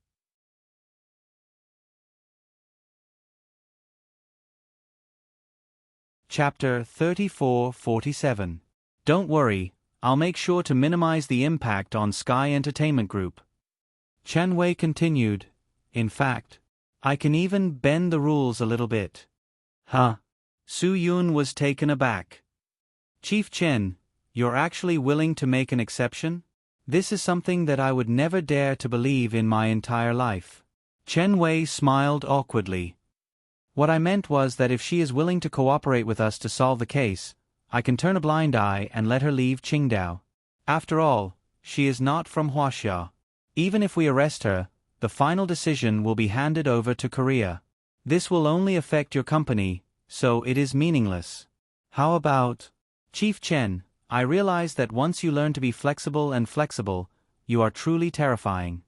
S1: Chapter 34-47. Don't worry, I'll make sure to minimize the impact on Sky Entertainment Group. Chen Wei continued, "In fact, I can even bend the rules a little bit." Huh? Su Yun was taken aback. "Chief Chen, you're actually willing to make an exception? This is something that I would never dare to believe in my entire life." Chen Wei smiled awkwardly. "What I meant was that if she is willing to cooperate with us to solve the case, I can turn a blind eye and let her leave Qingdao. After all, she is not from Huaxia. Even if we arrest her, the final decision will be handed over to Korea. This will only affect your company, so it is meaningless. How about... Chief Chen, I realize that once you learn to be flexible, you are truly terrifying."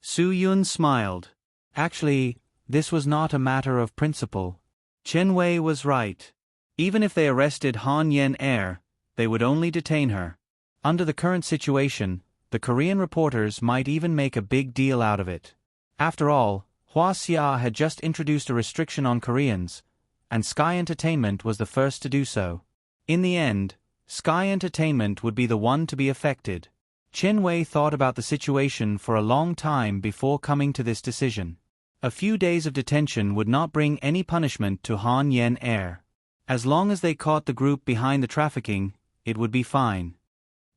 S1: Su Yun smiled. Actually, this was not a matter of principle. Chen Wei was right. Even if they arrested Han Yen Air, they would only detain her. Under the current situation, the Korean reporters might even make a big deal out of it. After all, Huaxia had just introduced a restriction on Koreans, and Sky Entertainment was the first to do so. In the end, Sky Entertainment would be the one to be affected. Chen Wei thought about the situation for a long time before coming to this decision. A few days of detention would not bring any punishment to Han Yen Air. As long as they caught the group behind the trafficking, it would be fine.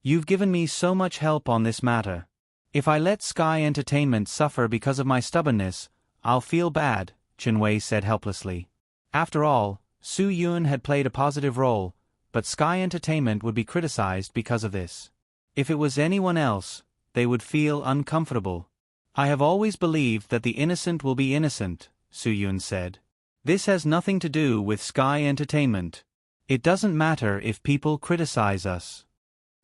S1: "You've given me so much help on this matter. If I let Sky Entertainment suffer because of my stubbornness, I'll feel bad," Chen Wei said helplessly. After all, Su Yun had played a positive role, but Sky Entertainment would be criticized because of this. If it was anyone else, they would feel uncomfortable. "I have always believed that the innocent will be innocent," Su Yun said. "This has nothing to do with Sky Entertainment. It doesn't matter if people criticize us."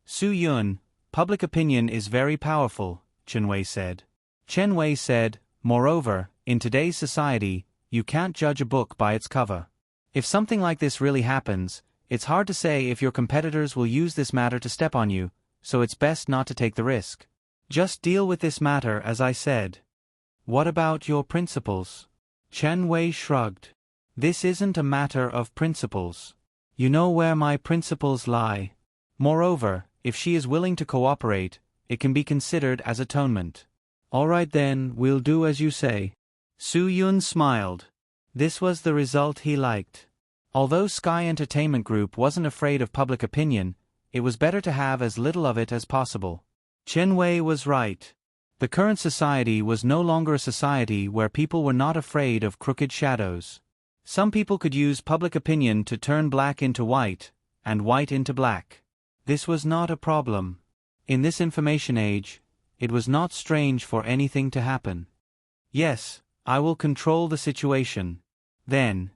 S1: "Su Yun, public opinion is very powerful," Chen Wei said. Chen Wei said, "Moreover, in today's society, you can't judge a book by its cover. If something like this really happens, it's hard to say if your competitors will use this matter to step on you, so it's best not to take the risk. Just deal with this matter as I said." "What about your principles?" Chen Wei shrugged. "This isn't a matter of principles. You know where my principles lie. Moreover, if she is willing to cooperate, it can be considered as atonement." "All right then, we'll do as you say." Su Yun smiled. This was the result he liked. Although Sky Entertainment Group wasn't afraid of public opinion, it was better to have as little of it as possible. Chen Wei was right. The current society was no longer a society where people were not afraid of crooked shadows. Some people could use public opinion to turn black into white, and white into black. This was not a problem. In this information age, it was not strange for anything to happen. "Yes, I will control the situation. Then,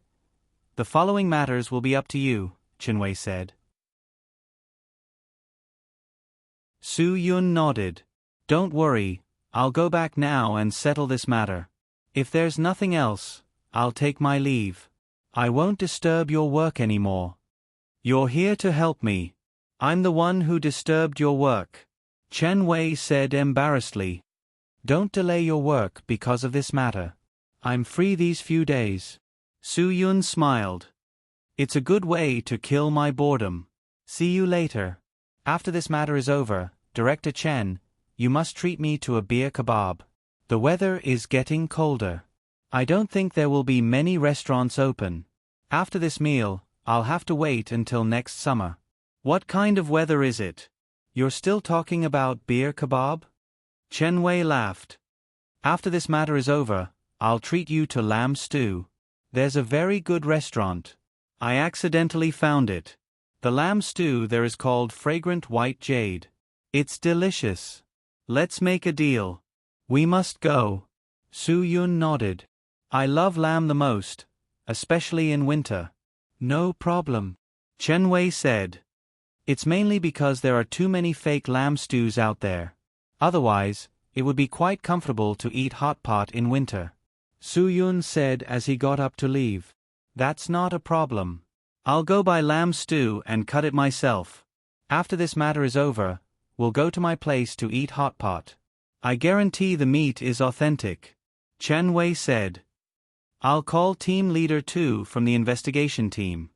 S1: the following matters will be up to you," Chen Wei said. Su Yun nodded. "Don't worry, I'll go back now and settle this matter. If there's nothing else, I'll take my leave. I won't disturb your work anymore." "You're here to help me. I'm the one who disturbed your work," Chen Wei said embarrassedly. "Don't delay your work because of this matter. I'm free these few days." Su Yun smiled. "It's a good way to kill my boredom. See you later. After this matter is over, Director Chen, you must treat me to a beer kebab. The weather is getting colder. I don't think there will be many restaurants open. After this meal, I'll have to wait until next summer." "What kind of weather is it? You're still talking about beer kebab?" Chen Wei laughed. "After this matter is over, I'll treat you to lamb stew. There's a very good restaurant. I accidentally found it. The lamb stew there is called Fragrant White Jade. It's delicious. Let's make a deal." "We must go." Su Yun nodded. "I love lamb the most, especially in winter." "No problem," Chen Wei said. "It's mainly because there are too many fake lamb stews out there. Otherwise, it would be quite comfortable to eat hot pot in winter," Su Yun said as he got up to leave. That's not a problem. I'll go buy lamb stew and cut it myself. After this matter is over, we'll go to my place to eat hot pot. I guarantee the meat is authentic. Chen Wei said. I'll call team leader 2 from the investigation team.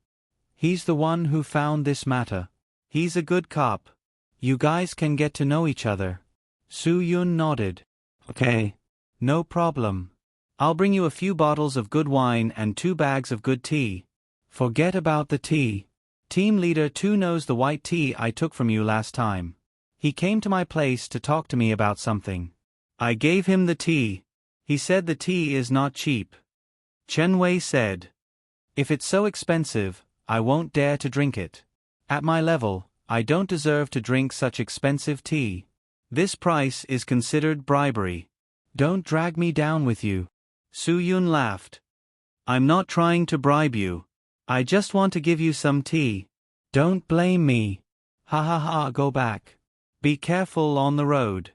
S1: He's the one who found this matter. He's a good cop. You guys can get to know each other. Su Yun nodded. Okay. No problem. I'll bring you a few bottles of good wine and 2 bags of good tea. Forget about the tea. Team leader 2 knows the white tea I took from you last time. He came to my place to talk to me about something. I gave him the tea. He said the tea is not cheap. Chen Wei said. If it's so expensive, I won't dare to drink it. At my level, I don't deserve to drink such expensive tea. This price is considered bribery. Don't drag me down with you. Su Yun laughed. I'm not trying to bribe you. I just want to give you some tea. Don't blame me. Ha ha ha, go back. Be careful on the road.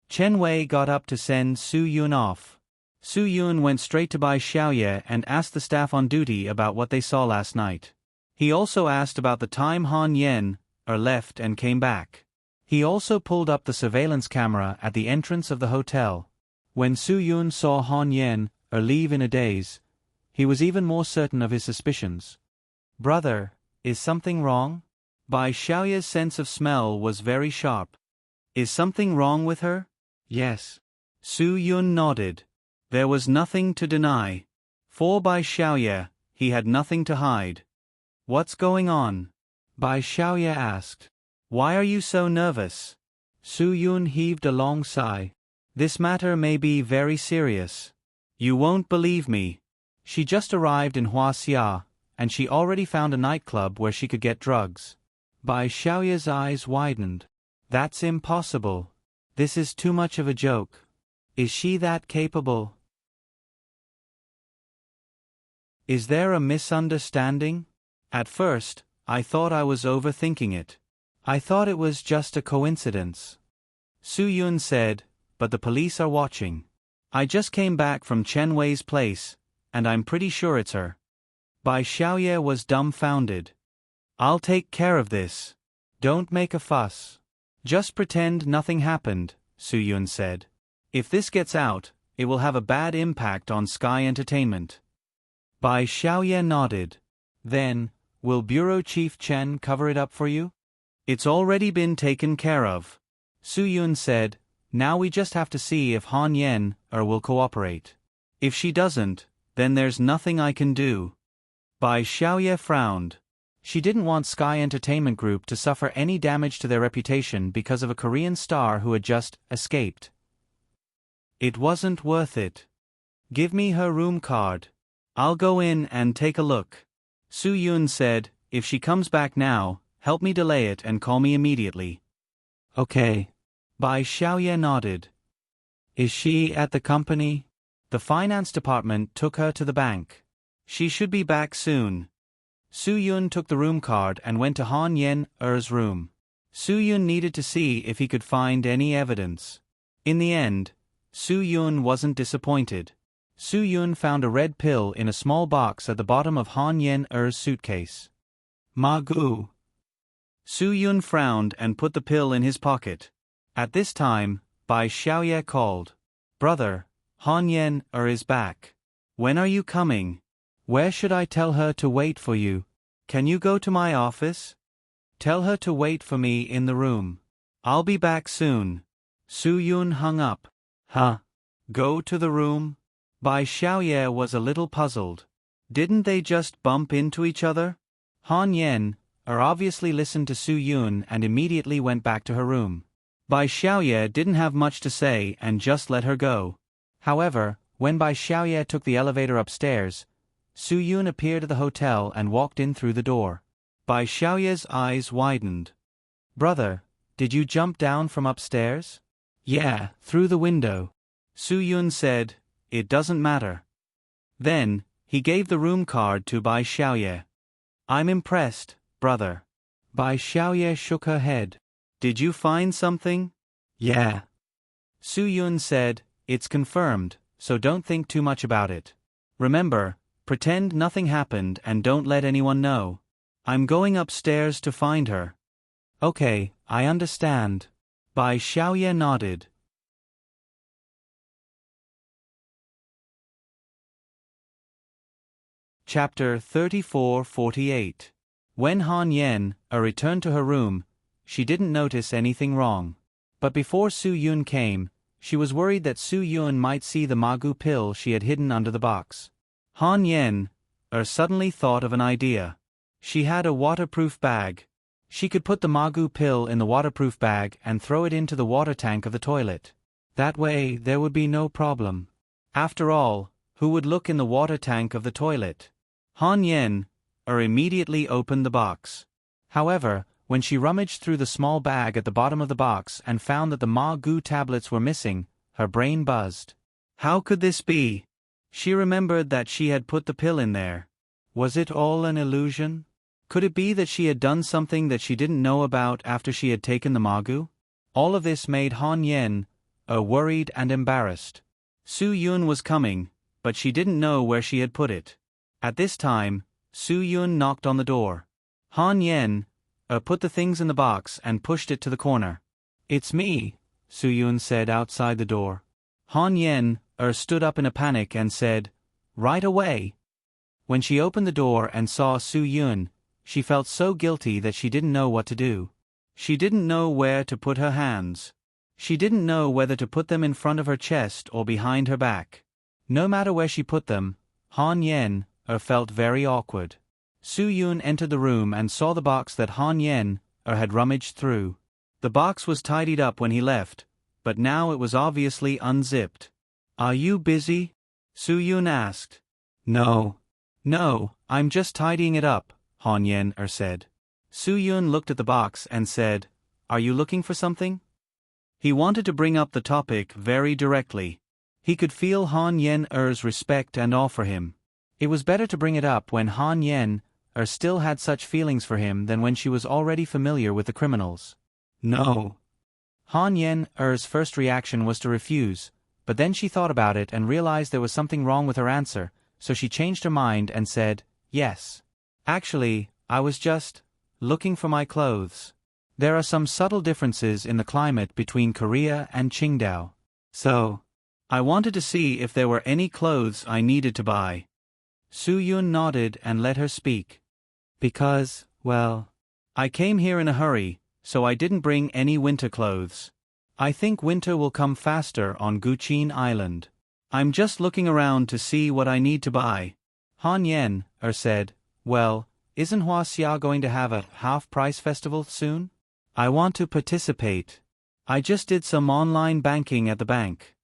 S1: Chen Wei got up to send Su Yun off. Su Yun went straight to Bai Xiaoye and asked the staff on duty about what they saw last night. He also asked about the time Han Yen left and came back. He also pulled up the surveillance camera at the entrance of the hotel. When Su Yun saw Han Yen leave in a daze, he was even more certain of his suspicions. Brother, is something wrong? Bai Xiaoye's sense of smell was very sharp. Is something wrong with her? Yes. Su Yun nodded. There was nothing to deny. For Bai Xiaoye, he had nothing to hide. What's going on? Bai Xiaoye asked. Why are you so nervous? Su Yun heaved a long sigh. This matter may be very serious. You won't believe me. She just arrived in Huaxia, and she already found a nightclub where she could get drugs. Bai Xiaoye's eyes widened. That's impossible. This is too much of a joke. Is she that capable? Is there a misunderstanding? At first, I thought I was overthinking it. I thought it was just a coincidence. Su Yun said, but the police are watching. I just came back from Chen Wei's place, and I'm pretty sure it's her. Bai Xiaoye was dumbfounded. I'll take care of this. Don't make a fuss. Just pretend nothing happened, Su Yun said. If this gets out, it will have a bad impact on Sky Entertainment. Bai Xiaoye nodded. Then, will Bureau Chief Chen cover it up for you? It's already been taken care of. Su Yun said, now we just have to see if Han Yen will cooperate. If she doesn't, then there's nothing I can do. Bai Xiaoye frowned. She didn't want Sky Entertainment Group to suffer any damage to their reputation because of a Korean star who had just escaped. It wasn't worth it. Give me her room card. I'll go in and take a look. Su Yun said, if she comes back now, help me delay it and call me immediately. Okay. Bai Xiaoye nodded. Is she at the company? The finance department took her to the bank. She should be back soon. Su Yun took the room card and went to Han Yen's room. Su Yun needed to see if he could find any evidence. In the end, Su Yun wasn't disappointed. Su Yun found a red pill in a small box at the bottom of Han Yen's suitcase. Magu. Su Yun frowned and put the pill in his pocket. At this time, Bai Xiaoye called. Brother, Han Yen is back. When are you coming? Where should I tell her to wait for you? Can you go to my office? Tell her to wait for me in the room. I'll be back soon. Su Yun hung up. Huh? Go to the room? Bai Xiaoye was a little puzzled. Didn't they just bump into each other? Han Yen obviously listened to Su Yun and immediately went back to her room. Bai Xiaoye didn't have much to say and just let her go. However, when Bai Xiaoye took the elevator upstairs, Su Yun appeared at the hotel and walked in through the door. Bai Xiaoye's eyes widened. Brother, did you jump down from upstairs? Yeah, through the window. Su Yun said, it doesn't matter. Then, he gave the room card to Bai Xiaoye. I'm impressed, brother. Bai Xiaoye shook her head. Did you find something? Yeah. Su Yun said, it's confirmed, so don't think too much about it. Remember, Pretend nothing happened and don't let anyone know. I'm going upstairs to find her. Okay, I understand. Bai Xiaoye nodded. Chapter 34-48. When Han Yen returned to her room, she didn't notice anything wrong. But before Su Yun came, she was worried that Su Yun might see the Magu pill she had hidden under the box. Han Yen suddenly thought of an idea. She had a waterproof bag. She could put the Magu pill in the waterproof bag and throw it into the water tank of the toilet. That way there would be no problem. After all, who would look in the water tank of the toilet? Han Yen immediately opened the box. However, when she rummaged through the small bag at the bottom of the box and found that the Magu tablets were missing, her brain buzzed. How could this be? She remembered that she had put the pill in there. Was it all an illusion? Could it be that she had done something that she didn't know about after she had taken the Magu? All of this made Han Yen worried and embarrassed. Su Yun was coming, but she didn't know where she had put it. At this time, Su Yun knocked on the door. Han Yen put the things in the box and pushed it to the corner. It's me, Su Yun said outside the door. Han Yen stood up in a panic and said, right away. When she opened the door and saw Su Yun, she felt so guilty that she didn't know what to do. She didn't know where to put her hands. She didn't know whether to put them in front of her chest or behind her back. No matter where she put them, Han Yen felt very awkward. Su Yun entered the room and saw the box that Han Yen had rummaged through. The box was tidied up when he left, but now it was obviously unzipped. Are you busy? Su Yun asked. No, I'm just tidying it up, Han Yen said. Su Yun looked at the box and said, are you looking for something? He wanted to bring up the topic very directly. He could feel Han Yen's respect and awe for him. It was better to bring it up when Han Yen still had such feelings for him than when she was already familiar with the criminals. No. Han Yen's first reaction was to refuse, but then she thought about it and realized there was something wrong with her answer, so she changed her mind and said, yes. Actually, I was just looking for my clothes. There are some subtle differences in the climate between Korea and Qingdao. So, I wanted to see if there were any clothes I needed to buy. Su Yun nodded and let her speak. Because, well, I came here in a hurry, so I didn't bring any winter clothes. I think winter will come faster on Guqin Island. I'm just looking around to see what I need to buy. Han Yen said, well, isn't Huaxia going to have a half-price festival soon? I want to participate. I just did some online banking at the bank.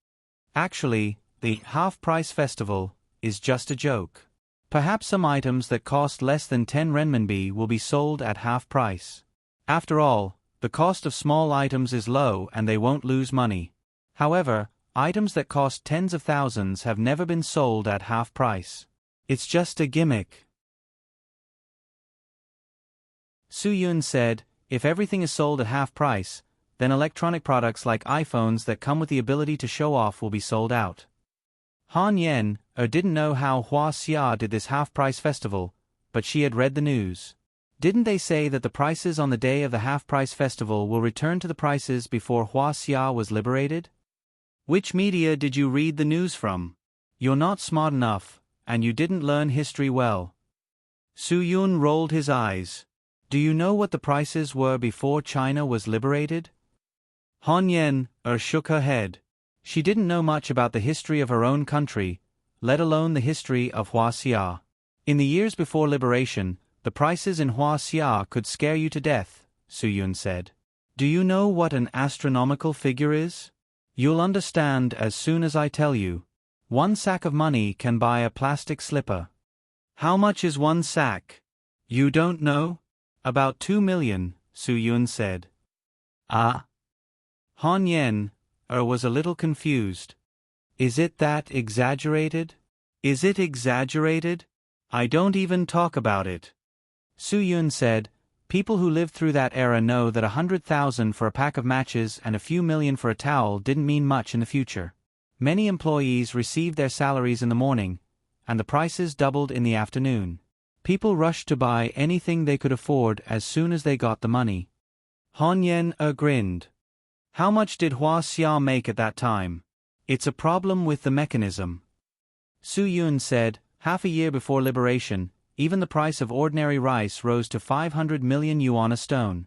S1: Actually, the half-price festival is just a joke. Perhaps some items that cost less than 10 renminbi will be sold at half price. After all, the cost of small items is low and they won't lose money. However, items that cost tens of thousands have never been sold at half price. It's just a gimmick. Su Yun said, if everything is sold at half price, then electronic products like iPhones that come with the ability to show off will be sold out. Han Yen didn't know how Huaxia did this half-price festival, but she had read the news. Didn't they say that the prices on the day of the half-price festival will return to the prices before Huaxia was liberated? Which media did you read the news from? You're not smart enough, and you didn't learn history well. Su Yun rolled his eyes. Do you know what the prices were before China was liberated? Han Yen shook her head. She didn't know much about the history of her own country, let alone the history of Huaxia. In the years before liberation, the prices in Huaxia could scare you to death, Su Yun said. Do you know what an astronomical figure is? You'll understand as soon as I tell you. 1 sack of money can buy a plastic slipper. How much is 1 sack? You don't know? About 2 million, Su Yun said. Ah. Han Yen was a little confused. Is it that exaggerated? Is it exaggerated? I don't even talk about it. Su Yun said, people who lived through that era know that 100,000 for a pack of matches and a few million for a towel didn't mean much in the future. Many employees received their salaries in the morning, and the prices doubled in the afternoon. People rushed to buy anything they could afford as soon as they got the money. Han Yen grinned. How much did Hua Xia make at that time? It's a problem with the mechanism. Su Yun said, half a year before liberation, even the price of ordinary rice rose to 500 million yuan a stone.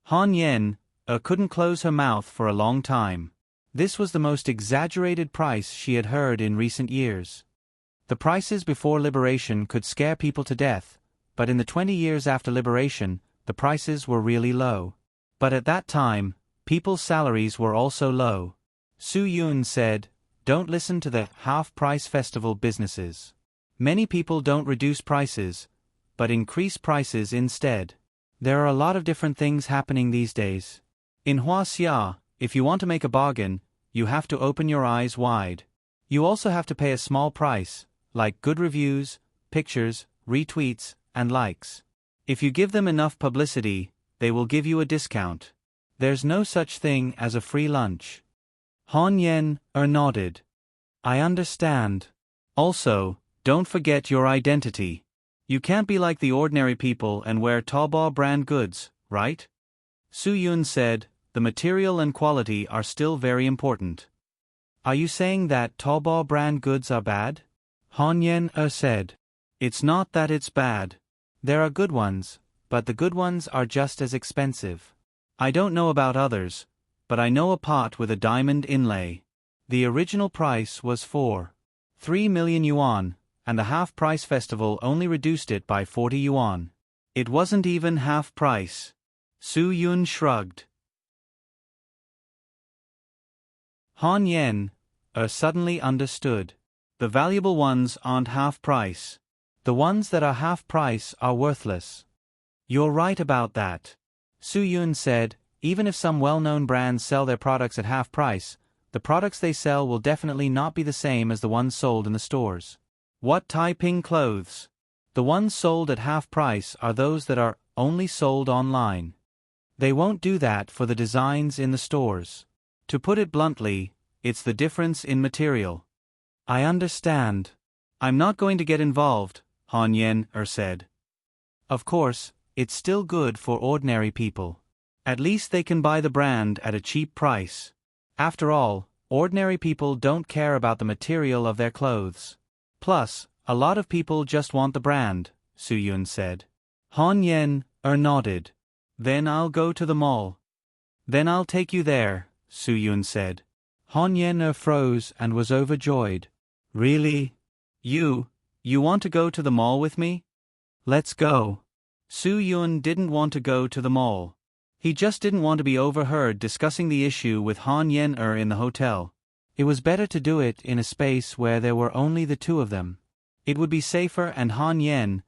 S1: Han Yen couldn't close her mouth for a long time. This was the most exaggerated price she had heard in recent years. The prices before liberation could scare people to death, but in the 20 years after liberation, the prices were really low. But at that time, people's salaries were also low. Su Yun said, "Don't listen to the half-price festival businesses. Many people don't reduce prices, but increase prices instead. There are a lot of different things happening these days. In Huaxia, if you want to make a bargain, you have to open your eyes wide. You also have to pay a small price, like good reviews, pictures, retweets, and likes. If you give them enough publicity, they will give you a discount. There's no such thing as a free lunch." Han Yen nodded. "I understand. Also, don't forget your identity. You can't be like the ordinary people and wear Taobao brand goods, right?" Su Yun said, "The material and quality are still very important." "Are you saying that Taobao brand goods are bad?" Han Yen said. "It's not that it's bad. There are good ones, but the good ones are just as expensive. I don't know about others, but I know a pot with a diamond inlay. The original price was 3 million yuan, and the half-price festival only reduced it by 40 yuan. It wasn't even half price." Su Yun shrugged. Han Yen suddenly understood. The valuable ones aren't half price. The ones that are half price are worthless. "You're right about that," Su Yun said. "Even if some well-known brands sell their products at half price, the products they sell will definitely not be the same as the ones sold in the stores. What Taiping clothes? The ones sold at half price are those that are only sold online. They won't do that for the designs in the stores. To put it bluntly, it's the difference in material." "I understand. I'm not going to get involved," Han Yen said. "Of course, it's still good for ordinary people. At least they can buy the brand at a cheap price. After all, ordinary people don't care about the material of their clothes. Plus, a lot of people just want the brand," Su Yun said. Han Yen nodded. "Then I'll go to the mall." "Then I'll take you there," Su Yun said. Han Yen froze and was overjoyed. "Really? You want to go to the mall with me? Let's go." Su Yun didn't want to go to the mall. He just didn't want to be overheard discussing the issue with Han Yen in the hotel. It was better to do it in a space where there were only the two of them. It would be safer and Han Yen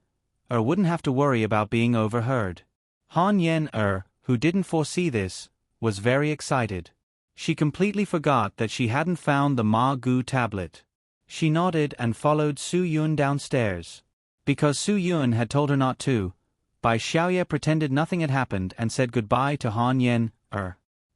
S1: wouldn't have to worry about being overheard. Han Yen who didn't foresee this, was very excited. She completely forgot that she hadn't found the Ma Gu tablet. She nodded and followed Su Yun downstairs. Because Su Yun had told her not to, Bai Xiaoye pretended nothing had happened and said goodbye to Han Yen.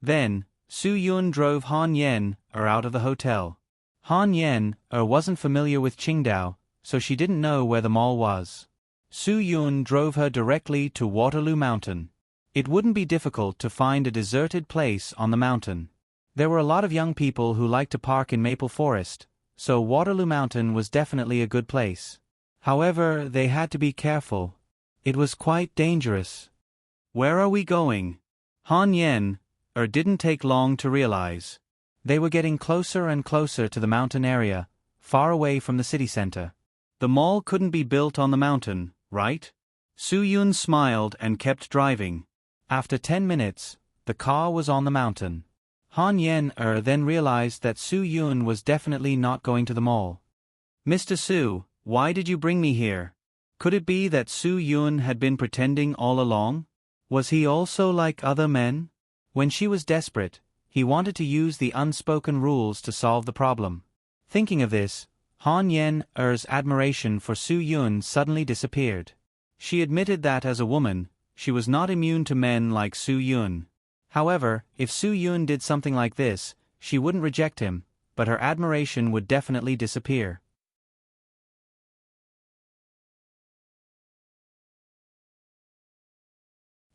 S1: Then, Su Yun drove Han Yen out of the hotel. Han Yen wasn't familiar with Qingdao, so she didn't know where the mall was. Su Yun drove her directly to Waterloo Mountain. It wouldn't be difficult to find a deserted place on the mountain. There were a lot of young people who liked to park in Maple Forest, so Waterloo Mountain was definitely a good place. However, they had to be careful. It was quite dangerous. "Where are we going?" Han Yen didn't take long to realize. They were getting closer and closer to the mountain area, far away from the city center. The mall couldn't be built on the mountain, right? Su Yun smiled and kept driving. After 10 minutes, the car was on the mountain. Han Yen then realized that Su Yun was definitely not going to the mall. "Mr. Su, why did you bring me here?" Could it be that Su Yun had been pretending all along? Was he also like other men? When she was desperate, he wanted to use the unspoken rules to solve the problem. Thinking of this, Han Yen's admiration for Su Yun suddenly disappeared. She admitted that as a woman, she was not immune to men like Su Yun. However, if Su Yun did something like this, she wouldn't reject him, but her admiration would definitely disappear.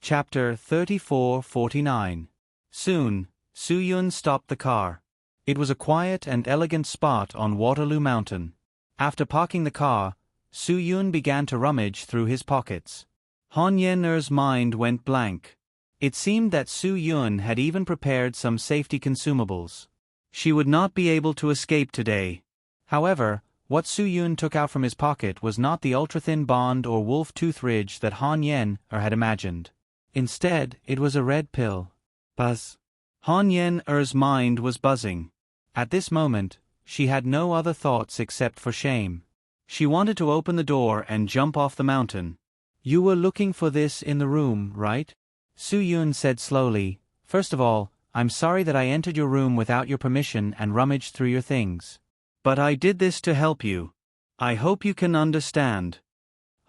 S1: Chapter 34-49. Soon, Su-yun stopped the car. It was a quiet and elegant spot on Waterloo Mountain. After parking the car, Su-yun began to rummage through his pockets. Han Yen-er's mind went blank. It seemed that Su-yun had even prepared some safety consumables. She would not be able to escape today. However, what Su-yun took out from his pocket was not the ultra-thin bond or wolf tooth ridge that Han Yen-er had imagined. Instead, it was a red pill. Buzz. Han Yen-er's mind was buzzing. At this moment, she had no other thoughts except for shame. She wanted to open the door and jump off the mountain. "You were looking for this in the room, right?" Su-yun said slowly. "First of all, I'm sorry that I entered your room without your permission and rummaged through your things. But I did this to help you. I hope you can understand."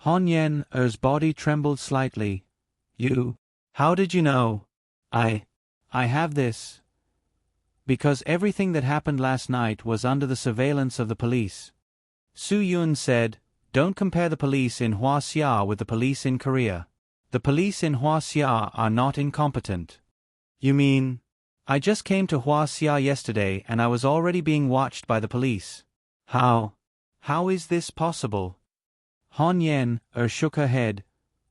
S1: Han Yen-er's body trembled slightly. "You? How did you know?" I have this. Because everything that happened last night was under the surveillance of the police." Su-yun said, "Don't compare the police in Hwaseong with the police in Korea. The police in Hwaseong are not incompetent." "You mean?" "I just came to Hwaseong yesterday and I was already being watched by the police." "How? How is this possible?" Han Yen-er shook her head.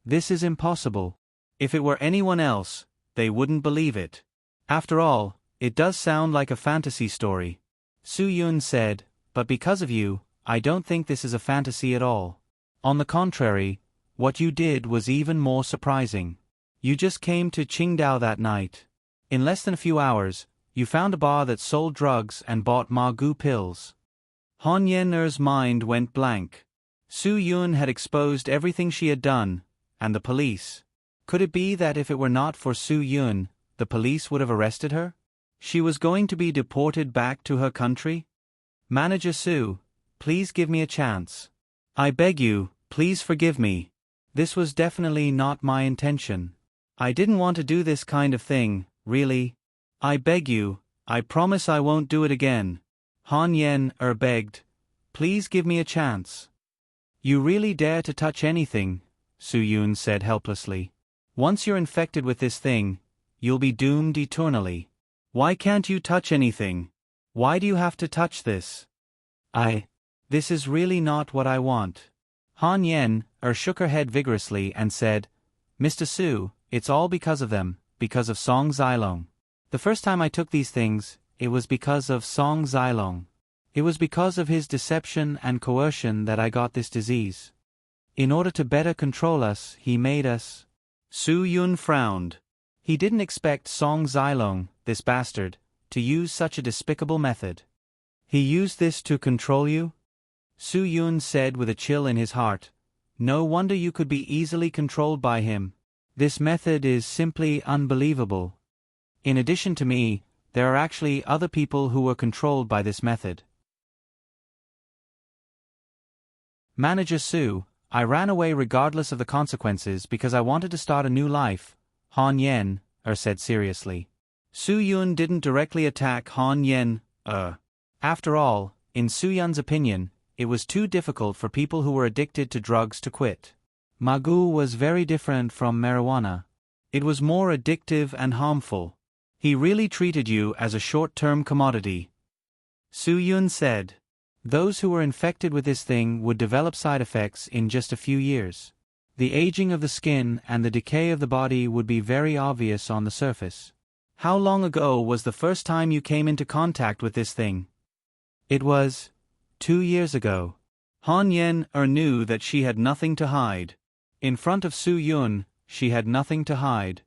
S1: "This is impossible. If it were anyone else, they wouldn't believe it. After all, it does sound like a fantasy story." Su-yun said, "But because of you, I don't think this is a fantasy at all. On the contrary, what you did was even more surprising. You just came to Qingdao that night. In less than a few hours, you found a bar that sold drugs and bought Magu pills." Han Yen-er's mind went blank. Su-yun had exposed everything she had done, and the police. Could it be that if it were not for Su-yun, the police would have arrested her? She was going to be deported back to her country? "Manager Su, please give me a chance. I beg you, please forgive me. This was definitely not my intention. I didn't want to do this kind of thing, really. I beg you, I promise I won't do it again." Han Yen-er begged. "Please give me a chance." "You really dare to touch anything," Su-yun said helplessly. "Once you're infected with this thing, you'll be doomed eternally. Why can't you touch anything? Why do you have to touch this?" This is really not what I want." Han Yen-er shook her head vigorously and said, "Mr. Su, it's all because of them, because of Song Zilong. The first time I took these things, it was because of Song Zilong. It was because of his deception and coercion that I got this disease. In order to better control us, he made us." Su-yun frowned. He didn't expect Song Zilong, this bastard, to use such a despicable method. "He used this to control you?" Su-yun said with a chill in his heart. "No wonder you could be easily controlled by him. This method is simply unbelievable. In addition to me, there are actually other people who were controlled by this method." "Manager Su, I ran away regardless of the consequences because I wanted to start a new life," Han Yen-er said seriously. Su-yun didn't directly attack Han Yen-er. After all, in Su-yun's opinion, it was too difficult for people who were addicted to drugs to quit. Magu was very different from marijuana. It was more addictive and harmful. "He really treated you as a short-term commodity," Su-yun said. "Those who were infected with this thing would develop side effects in just a few years. The aging of the skin and the decay of the body would be very obvious on the surface." "How long ago was the first time you came into contact with this thing?" "It was 2 years ago." Han Yen-er knew that she had nothing to hide. In front of Su-yun, she had nothing to hide.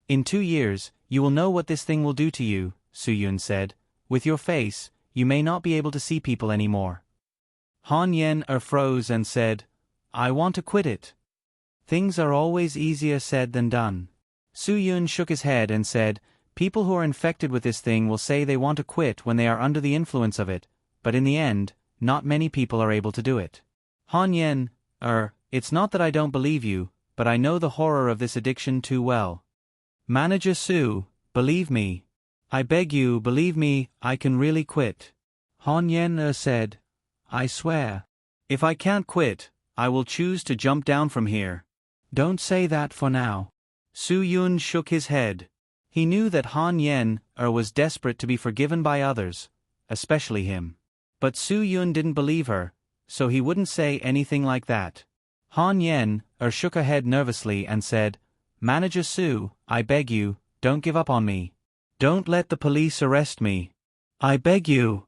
S1: "In 2 years, you will know what this thing will do to you," Su-yun said. "With your face, you may not be able to see people anymore." Han Yen-er froze and said, "I want to quit it." "Things are always easier said than done." Su-yun shook his head and said, "People who are infected with this thing will say they want to quit when they are under the influence of it, but in the end, not many people are able to do it." Han Yen-er, "It's not that I don't believe you, but I know the horror of this addiction too well. Manager Su, believe me. I beg you, believe me, I can really quit." Han Yen-er said, "I swear. If I can't quit, I will choose to jump down from here." "Don't say that for now. Su Yun shook his head. He knew that Han Yen-er was desperate to be forgiven by others, especially him. But Su Yun didn't believe her, so he wouldn't say anything like that. Han Yen-er shook her head nervously and said, "Manager Su, I beg you, don't give up on me. Don't let the police arrest me. I beg you."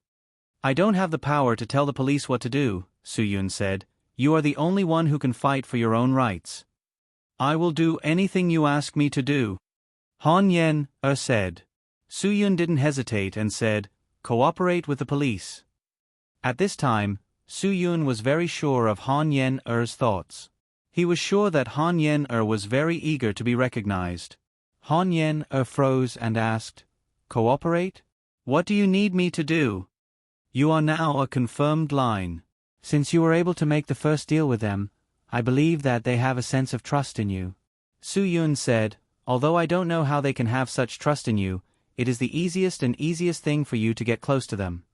S1: "I don't have the power to tell the police what to do," Su Yun said. "You are the only one who can fight for your own rights." "I will do anything you ask me to do," Han Yen-er said. Su Yun didn't hesitate and said, "Cooperate with the police." At this time, Su Yun was very sure of Han Yen-er's thoughts. He was sure that Han Yen-er was very eager to be recognized. Han Yen-er froze and asked, "Cooperate? What do you need me to do?" "You are now a confirmed line. Since you were able to make the first deal with them, I believe that they have a sense of trust in you." Su Yun said, "Although I don't know how they can have such trust in you, it is the easiest thing for you to get close to them."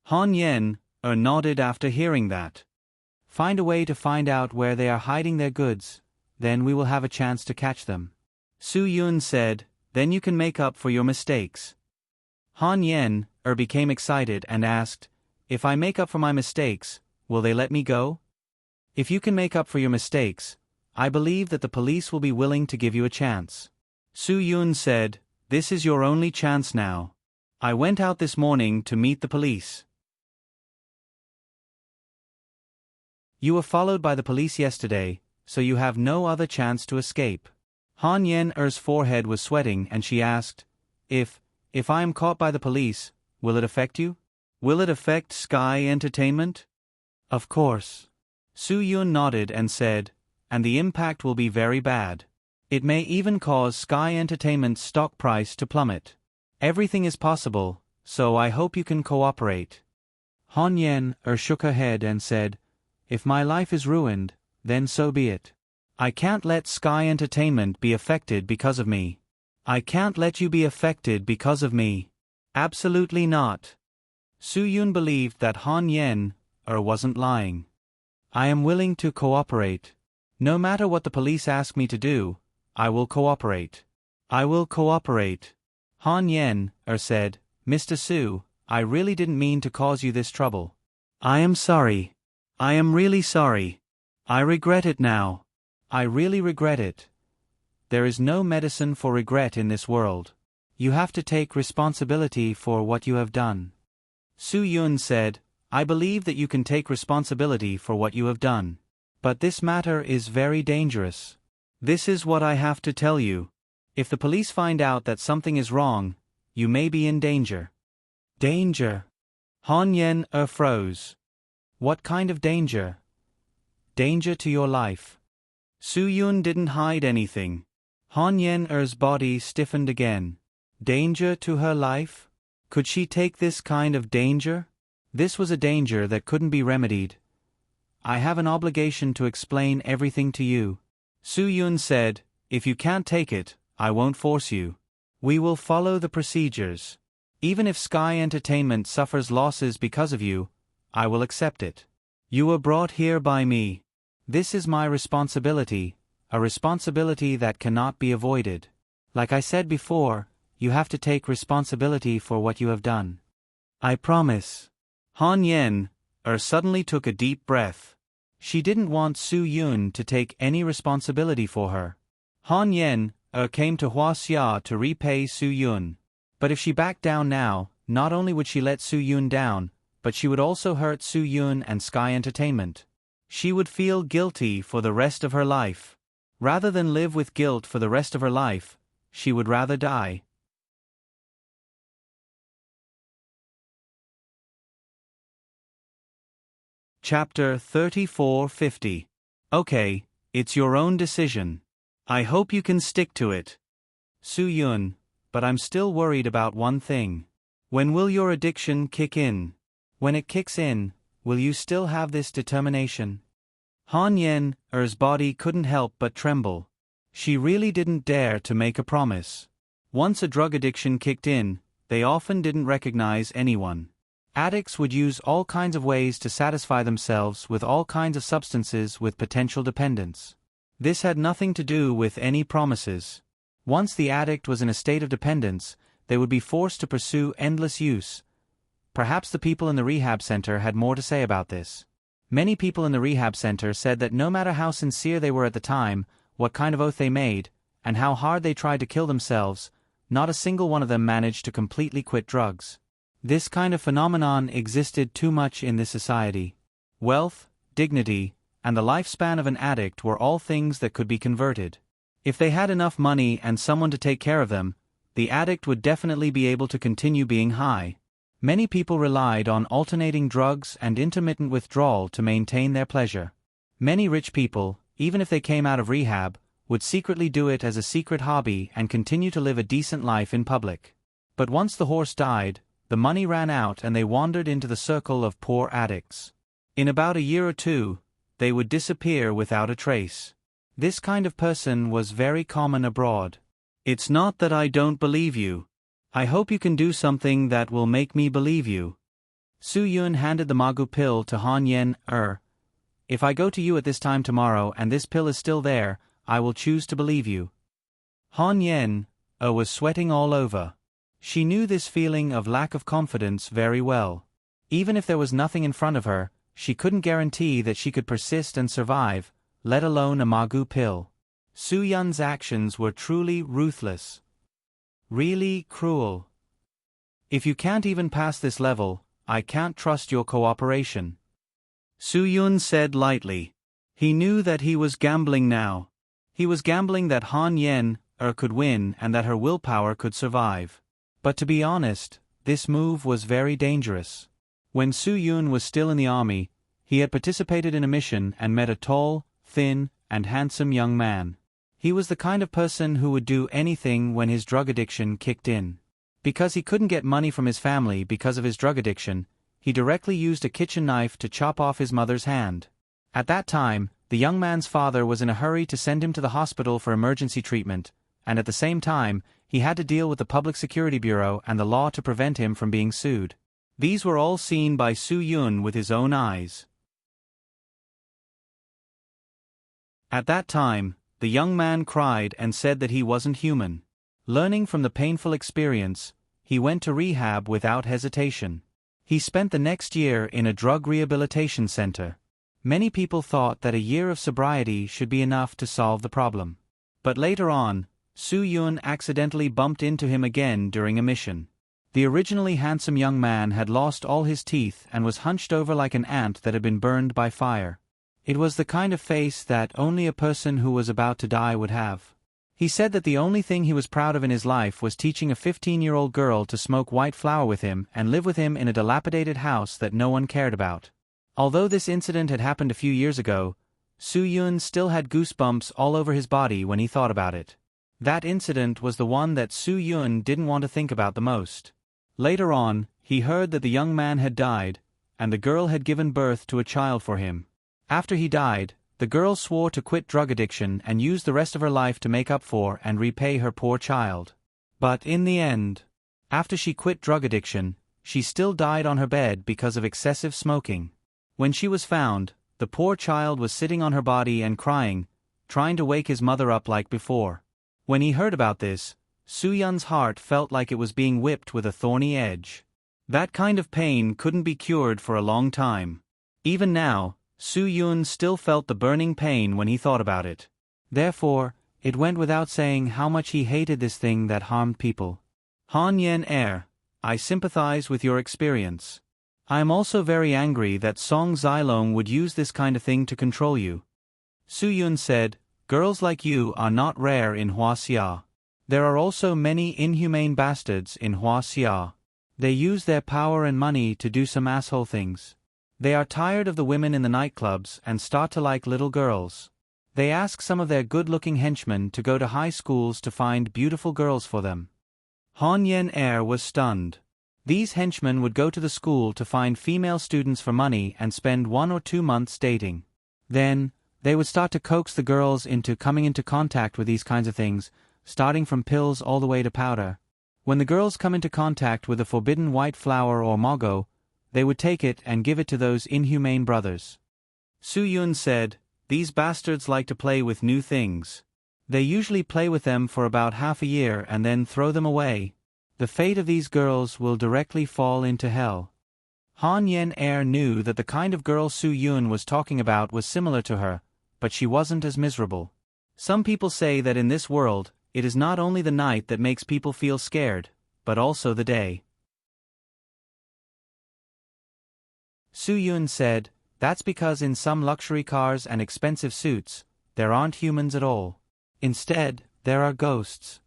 S1: Han Yen-er nodded after hearing that. "Find a way to find out where they are hiding their goods, then we will have a chance to catch them." Su Yun said, "Then you can make up for your mistakes." Han Yen-er became excited and asked, "If I make up for my mistakes, will they let me go?" "If you can make up for your mistakes, I believe that the police will be willing to give you a chance." Su Yun said, "This is your only chance now. I went out this morning to meet the police." "You were followed by the police yesterday, so you have no other chance to escape." Han Yen-er's forehead was sweating and she asked, If I am caught by the police, will it affect you? Will it affect Sky Entertainment?" "Of course." Su Yun nodded and said, "And the impact will be very bad. It may even cause Sky Entertainment's stock price to plummet. Everything is possible, so I hope you can cooperate." Han Yen-er shook her head and said, "If my life is ruined, then so be it. I can't let Sky Entertainment be affected because of me. I can't let you be affected because of me. Absolutely not." Su Yun believed that Han Yen-er wasn't lying. "I am willing to cooperate. No matter what the police ask me to do, I will cooperate. I will cooperate." Han Yen-er said, "Mr. Su, I really didn't mean to cause you this trouble. I am sorry. I am really sorry. I regret it now. I really regret it. There is no medicine for regret in this world. You have to take responsibility for what you have done." Su Yun said, "I believe that you can take responsibility for what you have done. But this matter is very dangerous. This is what I have to tell you. If the police find out that something is wrong, you may be in danger." "Danger?" Han Yen-er froze. "What kind of danger?" "Danger to your life." Su Yun didn't hide anything. Han Yen-er's body stiffened again. Danger to her life? Could she take this kind of danger? This was a danger that couldn't be remedied. "I have an obligation to explain everything to you." Su Yun said, "If you can't take it, I won't force you. We will follow the procedures. Even if Sky Entertainment suffers losses because of you, I will accept it. You were brought here by me. This is my responsibility, a responsibility that cannot be avoided. Like I said before, you have to take responsibility for what you have done." "I promise." Han Yen-er suddenly took a deep breath. She didn't want Su Yun to take any responsibility for her. Han Yen-er came to Huaxia to repay Su Yun. But if she backed down now, not only would she let Su Yun down, but she would also hurt Su Yun and Sky Entertainment. She would feel guilty for the rest of her life. Rather than live with guilt for the rest of her life, she would rather die. Chapter 3450. Okay, it's your own decision. I hope you can stick to it. Su Yun, but I'm still worried about one thing. When will your addiction kick in? When it kicks in, will you still have this determination? Han Yen-er's body couldn't help but tremble. She really didn't dare to make a promise. Once a drug addiction kicked in, they often didn't recognize anyone. Addicts would use all kinds of ways to satisfy themselves with all kinds of substances with potential dependence. This had nothing to do with any promises. Once the addict was in a state of dependence, they would be forced to pursue endless use. Perhaps the people in the rehab center had more to say about this. Many people in the rehab center said that no matter how sincere they were at the time, what kind of oath they made, and how hard they tried to kill themselves, not a single one of them managed to completely quit drugs. This kind of phenomenon existed too much in this society. Wealth, dignity, and the lifespan of an addict were all things that could be converted. If they had enough money and someone to take care of them, the addict would definitely be able to continue being high. Many people relied on alternating drugs and intermittent withdrawal to maintain their pleasure. Many rich people, even if they came out of rehab, would secretly do it as a secret hobby and continue to live a decent life in public. But once the horse died, the money ran out and they wandered into the circle of poor addicts. In about a year or two, they would disappear without a trace. This kind of person was very common abroad. It's not that I don't believe you. I hope you can do something that will make me believe you. Su Yun handed the Magu pill to Han Yen. If I go to you at this time tomorrow and this pill is still there, I will choose to believe you. Han Yen was sweating all over. She knew this feeling of lack of confidence very well. Even if there was nothing in front of her, she couldn't guarantee that she could persist and survive, let alone a Magu pill. Su Yun's actions were truly ruthless. Really cruel. If you can't even pass this level, I can't trust your cooperation. Su Yun said lightly. He knew that he was gambling now. He was gambling that Han Yen could win and that her willpower could survive. But to be honest, this move was very dangerous. When Su Yun was still in the army, he had participated in a mission and met a tall, thin, and handsome young man. He was the kind of person who would do anything when his drug addiction kicked in. Because he couldn't get money from his family because of his drug addiction, he directly used a kitchen knife to chop off his mother's hand. At that time, the young man's father was in a hurry to send him to the hospital for emergency treatment, and at the same time, he had to deal with the Public Security Bureau and the law to prevent him from being sued. These were all seen by Su Yun with his own eyes. At that time, the young man cried and said that he wasn't human. Learning from the painful experience, he went to rehab without hesitation. He spent the next year in a drug rehabilitation center. Many people thought that a year of sobriety should be enough to solve the problem. But later on, Su Yun accidentally bumped into him again during a mission. The originally handsome young man had lost all his teeth and was hunched over like an ant that had been burned by fire. It was the kind of face that only a person who was about to die would have. He said that the only thing he was proud of in his life was teaching a 15-year-old girl to smoke white flower with him and live with him in a dilapidated house that no one cared about. Although this incident had happened a few years ago, Su Yun still had goosebumps all over his body when he thought about it. That incident was the one that Su Yun didn't want to think about the most. Later on, he heard that the young man had died, and the girl had given birth to a child for him. After he died, the girl swore to quit drug addiction and use the rest of her life to make up for and repay her poor child. But in the end, after she quit drug addiction, she still died on her bed because of excessive smoking. When she was found, the poor child was sitting on her body and crying, trying to wake his mother up like before. When he heard about this, Su Yun's heart felt like it was being whipped with a thorny edge. That kind of pain couldn't be cured for a long time. Even now, Su Yun still felt the burning pain when he thought about it. Therefore, it went without saying how much he hated this thing that harmed people. Han Yen I sympathize with your experience. I am also very angry that Song Zilong would use this kind of thing to control you. Su Yun said, girls like you are not rare in Huaxia. There are also many inhumane bastards in Huaxia. They use their power and money to do some asshole things. They are tired of the women in the nightclubs and start to like little girls. They ask some of their good-looking henchmen to go to high schools to find beautiful girls for them. Han Yen was stunned. These henchmen would go to the school to find female students for money and spend 1 or 2 months dating. Then, they would start to coax the girls into coming into contact with these kinds of things, starting from pills all the way to powder. When the girls come into contact with the forbidden white flower or mago, they would take it and give it to those inhumane brothers. Su Yun said, these bastards like to play with new things. They usually play with them for about half a year and then throw them away. The fate of these girls will directly fall into hell. Han Yen-er knew that the kind of girl Su Yun was talking about was similar to her, but she wasn't as miserable. Some people say that in this world, it is not only the night that makes people feel scared, but also the day. Su Yun said, "That's because in some luxury cars and expensive suits, there aren't humans at all. Instead, there are ghosts."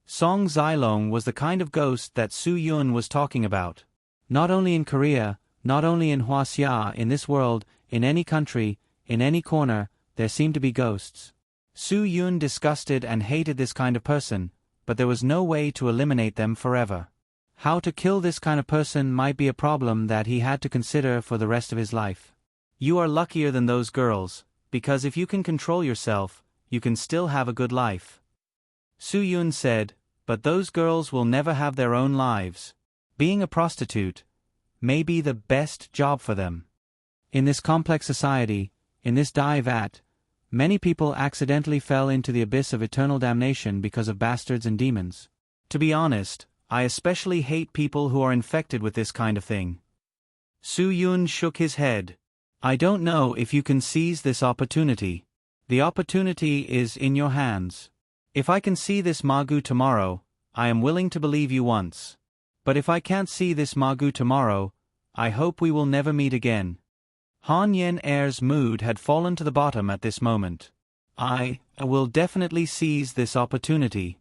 S1: Song Zilong was the kind of ghost that Su Yun was talking about. Not only in Korea, not only in Huaxia, in this world, in any country, in any corner, there seem to be ghosts. Su Yun disgusted and hated this kind of person, but there was no way to eliminate them forever. How to kill this kind of person might be a problem that he had to consider for the rest of his life. You are luckier than those girls, because if you can control yourself, you can still have a good life. Su Yun said, "But those girls will never have their own lives. Being a prostitute may be the best job for them." In this complex society, in this divat, many people accidentally fell into the abyss of eternal damnation because of bastards and demons. To be honest, I especially hate people who are infected with this kind of thing. Su Yun shook his head. "I don't know if you can seize this opportunity. The opportunity is in your hands. If I can see this Magu tomorrow, I am willing to believe you once. But if I can't see this Magu tomorrow, I hope we will never meet again." Han Yen-er's mood had fallen to the bottom at this moment. I will definitely seize this opportunity."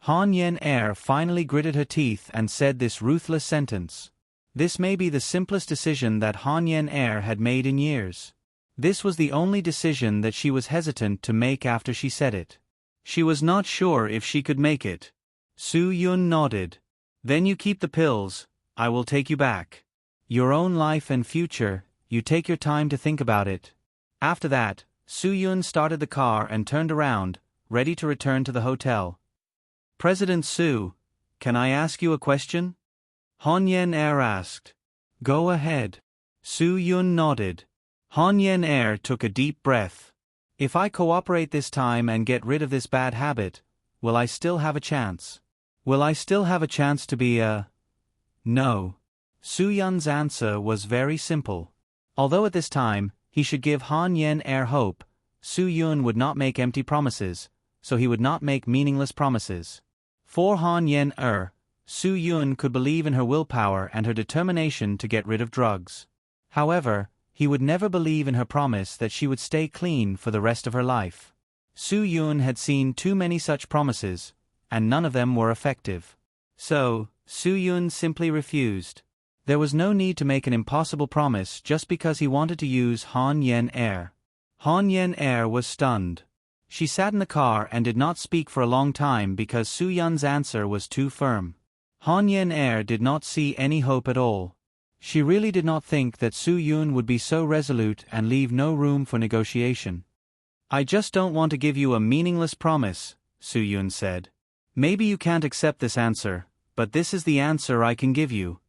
S1: Han Yen-er finally gritted her teeth and said this ruthless sentence. This may be the simplest decision that Han Yen-er had made in years. This was the only decision that she was hesitant to make after she said it. She was not sure if she could make it. Su Yun nodded. "Then you keep the pills, I will take you back. Your own life and future, you take your time to think about it." After that, Su Yun started the car and turned around, ready to return to the hotel. "President Su, can I ask you a question?" Han Yen-er asked. "Go ahead." Su Yun nodded. Han Yen-er took a deep breath. "If I cooperate this time and get rid of this bad habit, will I still have a chance? Will I still have a chance to be a... No." Su Yun's answer was very simple. Although at this time, he should give Han Yen-er hope, Su Yun would not make empty promises, so he would not make meaningless promises. For Han Yen-er, Su Yun could believe in her willpower and her determination to get rid of drugs. However, he would never believe in her promise that she would stay clean for the rest of her life. Su Yun had seen too many such promises, and none of them were effective. So, Su Yun simply refused. There was no need to make an impossible promise just because he wanted to use Han Yen-er. Han Yen-er was stunned. She sat in the car and did not speak for a long time because Su Yun's answer was too firm. Han Yen-er did not see any hope at all. She really did not think that Su Yun would be so resolute and leave no room for negotiation. "I just don't want to give you a meaningless promise," Su Yun said. "Maybe you can't accept this answer, but this is the answer I can give you."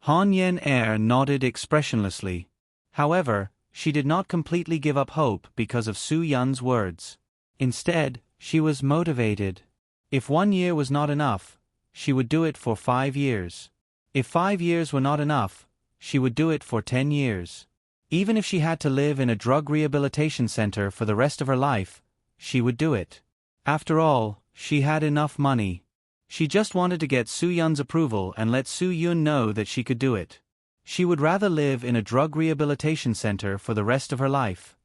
S1: Han Yen-er nodded expressionlessly. However, she did not completely give up hope because of Su Yun's words. Instead, she was motivated. If 1 year was not enough, she would do it for 5 years. If 5 years were not enough, she would do it for 10 years. Even if she had to live in a drug rehabilitation center for the rest of her life, she would do it. After all, she had enough money. She just wanted to get Su Yun's approval and let Su Yun know that she could do it. She would rather live in a drug rehabilitation center for the rest of her life.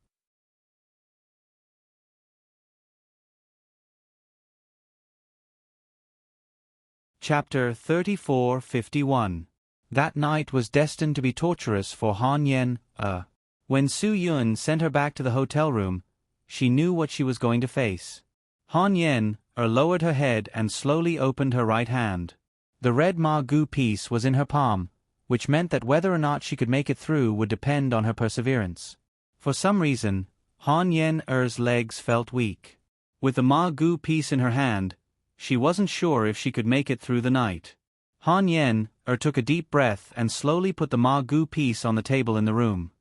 S1: Chapter 34:51. That night was destined to be torturous for Han Yen-er. When Su Yun sent her back to the hotel room, she knew what she was going to face. Han Yen-er lowered her head and slowly opened her right hand. The red Ma-gu piece was in her palm, which meant that whether or not she could make it through would depend on her perseverance. For some reason, Han Yen-er's legs felt weak. With the Ma-gu piece in her hand, she wasn't sure if she could make it through the night. Han Yen-er took a deep breath and slowly put the Ma-gu piece on the table in the room.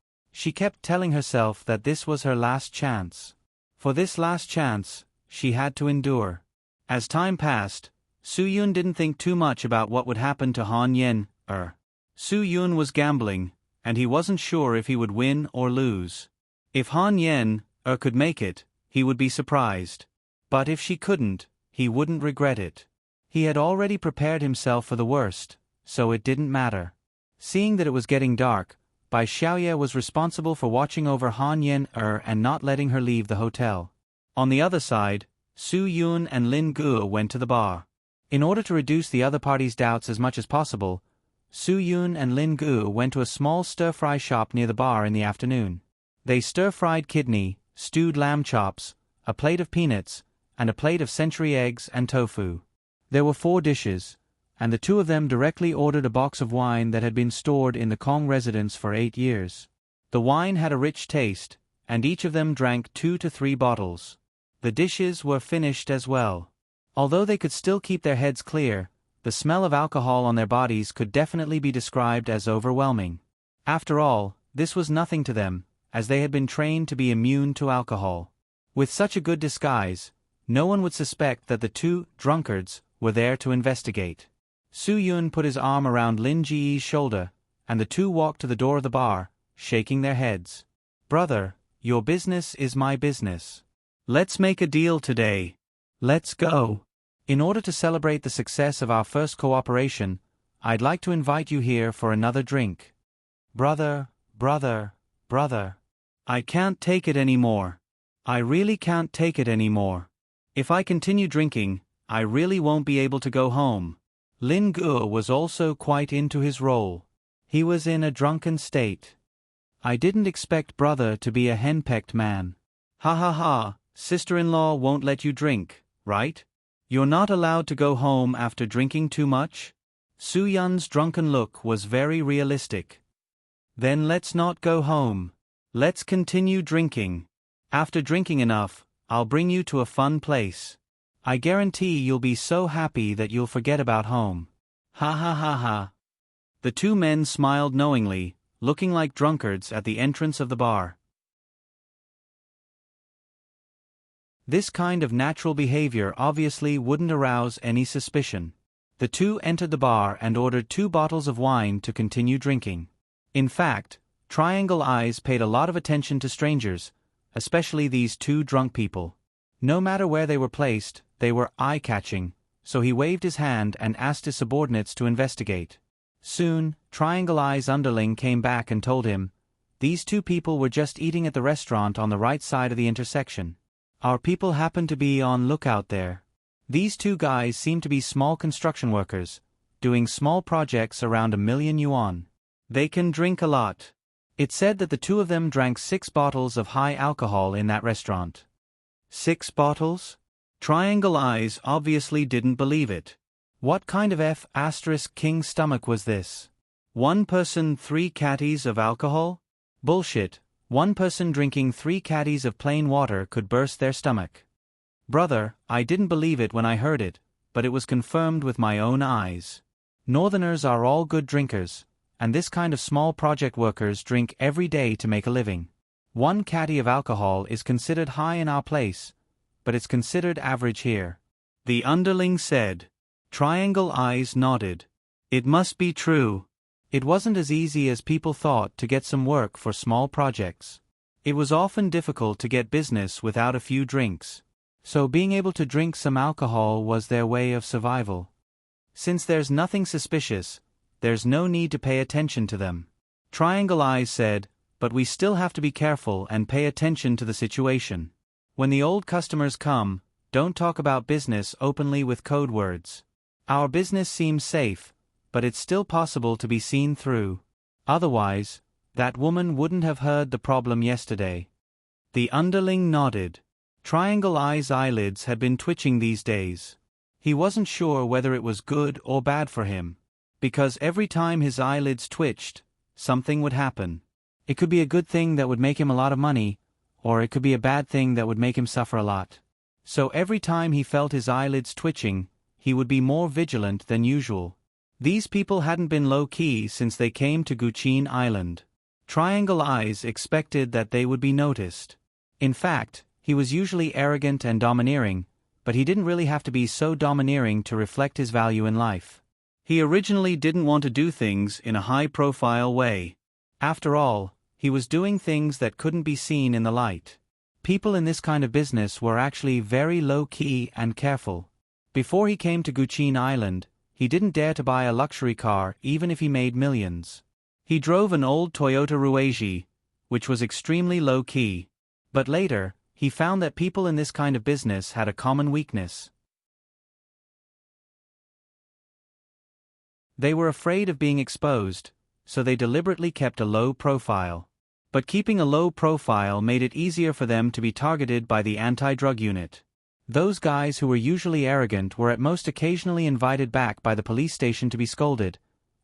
S1: She kept telling herself that this was her last chance. For this last chance, she had to endure. As time passed, Su-yun didn't think too much about what would happen to Han Yen-er. Su-yun was gambling, and he wasn't sure if he would win or lose. If Han Yen-er could make it, he would be surprised. But if she couldn't, he wouldn't regret it. He had already prepared himself for the worst, so it didn't matter. Seeing that it was getting dark, Bai Xiaoye was responsible for watching over Han Yen-er and not letting her leave the hotel. On the other side, Su-yun and Lin Guo went to the bar. In order to reduce the other party's doubts as much as possible, Su-yun and Lin Guo went to a small stir-fry shop near the bar in the afternoon. They stir-fried kidney, stewed lamb chops, a plate of peanuts, and a plate of century eggs and tofu. There were 4 dishes, and the two of them directly ordered a box of wine that had been stored in the Kong residence for 8 years. The wine had a rich taste, and each of them drank 2 to 3 bottles. The dishes were finished as well. Although they could still keep their heads clear, the smell of alcohol on their bodies could definitely be described as overwhelming. After all, this was nothing to them, as they had been trained to be immune to alcohol. With such a good disguise, no one would suspect that the 2 drunkards were there to investigate. Su-yun put his arm around Lin Ji's shoulder, and the 2 walked to the door of the bar, shaking their heads. "Brother, your business is my business. Let's make a deal today. Let's go. In order to celebrate the success of our first cooperation, I'd like to invite you here for another drink." "Brother, brother, brother. I can't take it anymore. I really can't take it anymore. If I continue drinking, I really won't be able to go home." Lin Guo was also quite into his role. He was in a drunken state. "I didn't expect brother to be a henpecked man. Ha ha ha, sister-in-law won't let you drink, right? You're not allowed to go home after drinking too much?" Su-yun's drunken look was very realistic. "Then let's not go home. Let's continue drinking. After drinking enough, I'll bring you to a fun place. I guarantee you'll be so happy that you'll forget about home." Ha ha ha ha. The 2 men smiled knowingly, looking like drunkards at the entrance of the bar. This kind of natural behavior obviously wouldn't arouse any suspicion. The 2 entered the bar and ordered 2 bottles of wine to continue drinking. In fact, Triangle Eyes paid a lot of attention to strangers, especially these 2 drunk people. No matter where they were placed, they were eye-catching, so he waved his hand and asked his subordinates to investigate. Soon, Triangle Eye's underling came back and told him, "These 2 people were just eating at the restaurant on the right side of the intersection. Our people happened to be on lookout there. These 2 guys seem to be small construction workers, doing small projects around 1,000,000 yuan. They can drink a lot." It said that the 2 of them drank 6 bottles of high alcohol in that restaurant. 6 bottles? Triangle Eyes obviously didn't believe it. What kind of F***king stomach was this? 1 person 3 caddies of alcohol? Bullshit, 1 person drinking 3 caddies of plain water could burst their stomach. "Brother, I didn't believe it when I heard it, but it was confirmed with my own eyes. Northerners are all good drinkers, and this kind of small project workers drink every day to make a living. 1 caddy of alcohol is considered high in our place, but it's considered average here," the underling said. Triangle Eyes nodded. It must be true. It wasn't as easy as people thought to get some work for small projects. It was often difficult to get business without a few drinks. So being able to drink some alcohol was their way of survival. Since there's nothing suspicious, there's no need to pay attention to them. Triangle Eyes said, "But we still have to be careful and pay attention to the situation. When the old customers come, don't talk about business openly with code words. Our business seems safe, but it's still possible to be seen through. Otherwise, that woman wouldn't have heard the problem yesterday." The underling nodded. Triangle Eye's eyelids had been twitching these days. He wasn't sure whether it was good or bad for him, because every time his eyelids twitched, something would happen. It could be a good thing that would make him a lot of money, or it could be a bad thing that would make him suffer a lot. So every time he felt his eyelids twitching, he would be more vigilant than usual. These people hadn't been low-key since they came to Guqin Island. Triangle Eyes expected that they would be noticed. In fact, he was usually arrogant and domineering, but he didn't really have to be so domineering to reflect his value in life. He originally didn't want to do things in a high-profile way. After all, he was doing things that couldn't be seen in the light. People in this kind of business were actually very low-key and careful. Before he came to Guchin Island, he didn't dare to buy a luxury car even if he made millions. He drove an old Toyota Rueiji, which was extremely low-key. But later, he found that people in this kind of business had a common weakness. They were afraid of being exposed, so they deliberately kept a low profile. But keeping a low profile made it easier for them to be targeted by the anti-drug unit. Those guys who were usually arrogant were at most occasionally invited back by the police station to be scolded,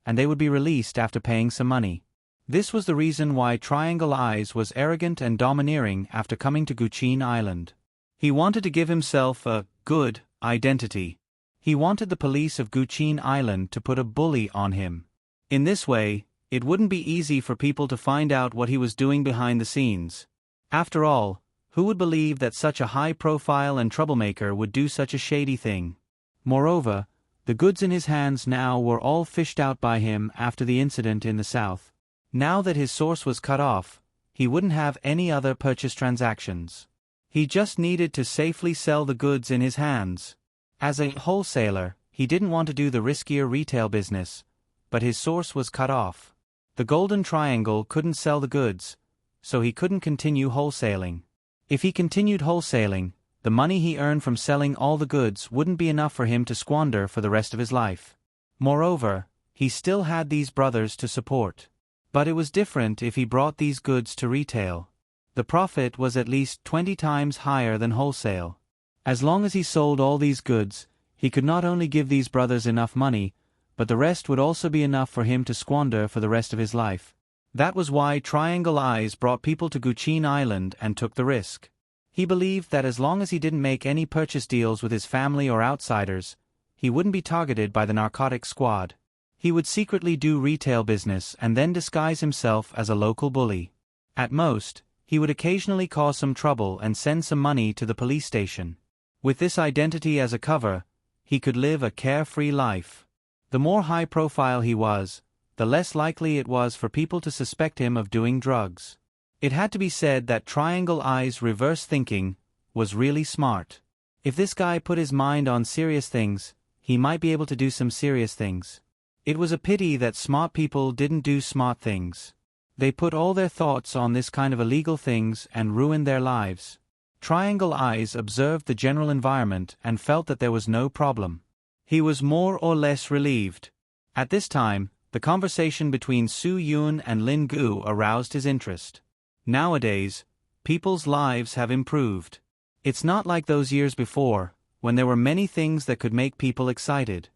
S1: and they would be released after paying some money. This was the reason why Triangle Eyes was arrogant and domineering after coming to Guchin Island. He wanted to give himself a good identity. He wanted the police of Guchin Island to put a bully on him. In this way, it wouldn't be easy for people to find out what he was doing behind the scenes. After all, who would believe that such a high-profile and troublemaker would do such a shady thing? Moreover, the goods in his hands now were all fished out by him after the incident in the south. Now that his source was cut off, he wouldn't have any other purchase transactions. He just needed to safely sell the goods in his hands. As a wholesaler, he didn't want to do the riskier retail business, but his source was cut off. The Golden Triangle couldn't sell the goods, so he couldn't continue wholesaling. If he continued wholesaling, the money he earned from selling all the goods wouldn't be enough for him to squander for the rest of his life. Moreover, he still had these brothers to support. But it was different if he brought these goods to retail. The profit was at least 20 times higher than wholesale. As long as he sold all these goods, he could not only give these brothers enough money, but the rest would also be enough for him to squander for the rest of his life. That was why Triangle Eyes brought people to Guchin Island and took the risk. He believed that as long as he didn't make any purchase deals with his family or outsiders, he wouldn't be targeted by the narcotics squad. He would secretly do retail business and then disguise himself as a local bully. At most, he would occasionally cause some trouble and send some money to the police station. With this identity as a cover, he could live a carefree life. The more high-profile he was, the less likely it was for people to suspect him of doing drugs. It had to be said that Triangle Eyes' reverse thinking was really smart. If this guy put his mind on serious things, he might be able to do some serious things. It was a pity that smart people didn't do smart things. They put all their thoughts on this kind of illegal things and ruined their lives. Triangle Eyes observed the general environment and felt that there was no problem. He was more or less relieved. At this time, the conversation between Su Yun and Lin Gu aroused his interest. Nowadays, people's lives have improved. It's not like those years before, when there were many things that could make people excited.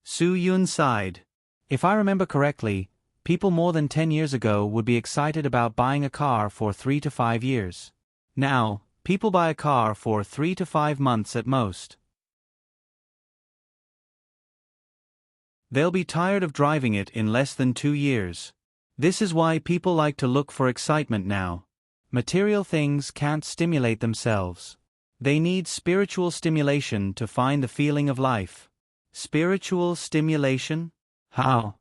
S1: Su Yun sighed. If I remember correctly, people more than 10 years ago would be excited about buying a car for 3 to 5 years. Now, people buy a car for 3 to 5 months at most. They'll be tired of driving it in less than 2 years. This is why people like to look for excitement now. Material things can't stimulate themselves. They need spiritual stimulation to find the feeling of life. Spiritual stimulation? How?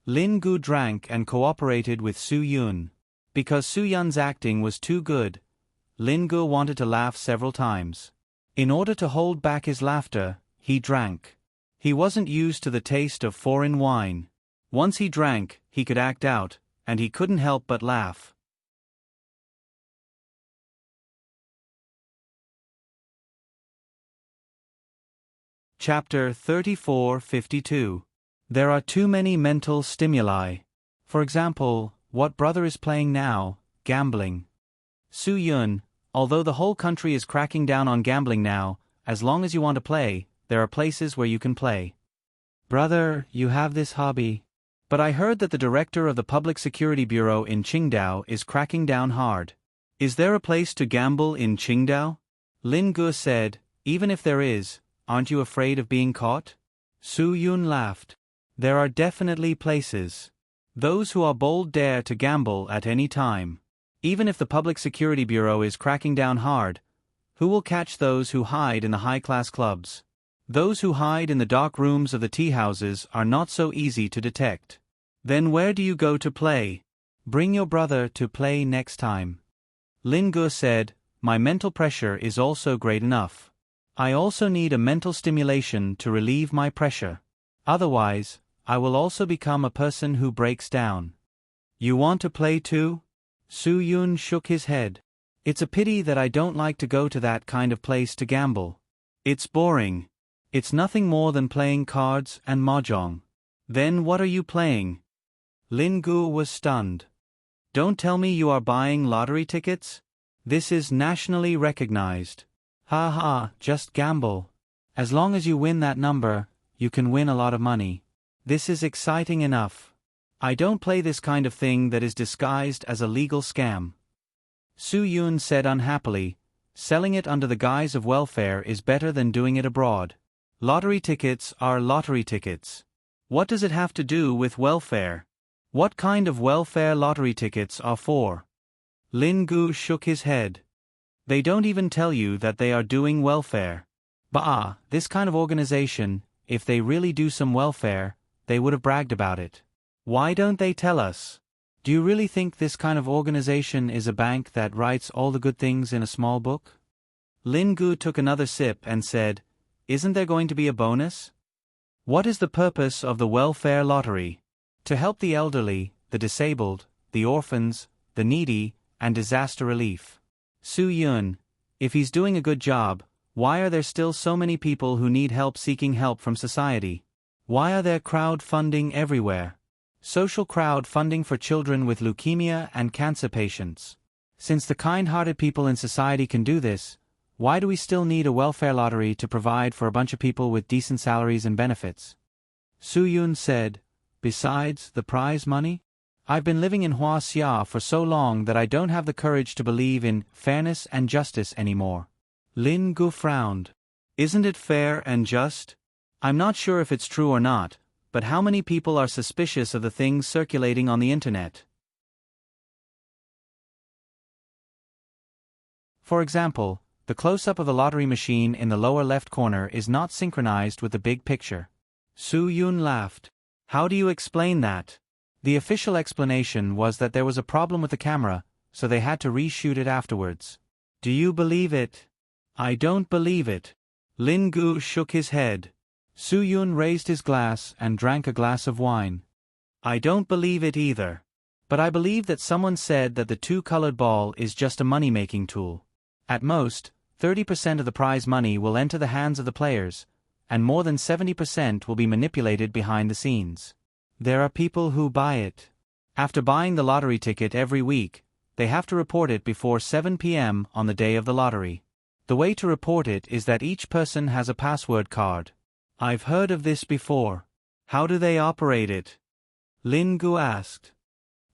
S1: Lin Gu drank and cooperated with Su Yun. Because Su Yun's acting was too good, Lin Gu wanted to laugh several times. In order to hold back his laughter, he drank. He wasn't used to the taste of foreign wine. Once he drank, he could act out, and he couldn't help but laugh. Chapter 34:52. There are too many mental stimuli. For example, what brother is playing now? Gambling. Su Yun, although the whole country is cracking down on gambling now, as long as you want to play, there are places where you can play. Brother, you have this hobby. But I heard that the director of the Public Security Bureau in Qingdao is cracking down hard. Is there a place to gamble in Qingdao? Lin Gu said, even if there is, aren't you afraid of being caught? Su Yun laughed. There are definitely places. Those who are bold dare to gamble at any time. Even if the Public Security Bureau is cracking down hard, who will catch those who hide in the high-class clubs? Those who hide in the dark rooms of the tea houses are not so easy to detect. Then where do you go to play? Bring your brother to play next time. Lin Gu said, my mental pressure is also great enough. I also need a mental stimulation to relieve my pressure. Otherwise, I will also become a person who breaks down. You want to play too? Su Yun shook his head. It's a pity that I don't like to go to that kind of place to gamble. It's boring. It's nothing more than playing cards and mahjong. Then what are you playing? Lin Gu was stunned. Don't tell me you are buying lottery tickets? This is nationally recognized. Ha ha, just gamble. As long as you win that number, you can win a lot of money. This is exciting enough. I don't play this kind of thing that is disguised as a legal scam. Su Yun said unhappily, selling it under the guise of welfare is better than doing it abroad. Lottery tickets are lottery tickets. What does it have to do with welfare? What kind of welfare lottery tickets are for? Lin Gu shook his head. They don't even tell you that they are doing welfare. Bah, this kind of organization, if they really do some welfare, they would have bragged about it. Why don't they tell us? Do you really think this kind of organization is a bank that writes all the good things in a small book? Lin Gu took another sip and said, isn't there going to be a bonus? What is the purpose of the welfare lottery? To help the elderly, the disabled, the orphans, the needy, and disaster relief. Su Yun, if he's doing a good job, why are there still so many people who need help seeking help from society? Why are there crowdfunding everywhere? Social crowdfunding for children with leukemia and cancer patients. Since the kind-hearted people in society can do this, why do we still need a welfare lottery to provide for a bunch of people with decent salaries and benefits? Su Yun said, besides the prize money? I've been living in Huaxia for so long that I don't have the courage to believe in fairness and justice anymore. Lin Gu frowned. Isn't it fair and just? I'm not sure if it's true or not, but how many people are suspicious of the things circulating on the internet? For example, the close-up of the lottery machine in the lower left corner is not synchronized with the big picture. Su Yun laughed. How do you explain that? The official explanation was that there was a problem with the camera, so they had to reshoot it afterwards. Do you believe it? I don't believe it. Lin Gu shook his head. Su Yun raised his glass and drank a glass of wine. I don't believe it either. But I believe that someone said that the two-colored ball is just a money-making tool. At most, 30% of the prize money will enter the hands of the players, and more than 70% will be manipulated behind the scenes. There are people who buy it. After buying the lottery ticket every week, they have to report it before 7 p.m. on the day of the lottery. The way to report it is that each person has a password card. I've heard of this before. How do they operate it? Lin Gu asked.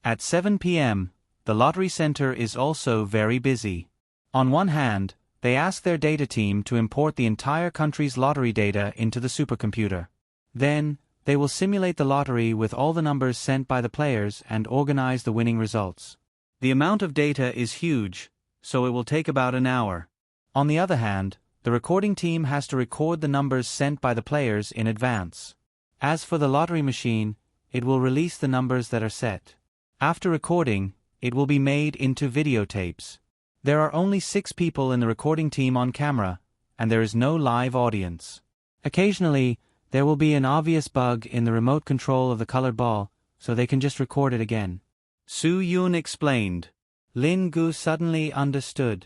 S1: At 7 p.m., the lottery center is also very busy. On one hand, they ask their data team to import the entire country's lottery data into the supercomputer. Then, they will simulate the lottery with all the numbers sent by the players and organize the winning results. The amount of data is huge, so it will take about an hour. On the other hand, the recording team has to record the numbers sent by the players in advance. As for the lottery machine, it will release the numbers that are set. After recording, it will be made into videotapes. There are only 6 people in the recording team on camera, and there is no live audience. Occasionally, there will be an obvious bug in the remote control of the colored ball, so they can just record it again. Su Yun explained. Lin Gu suddenly understood.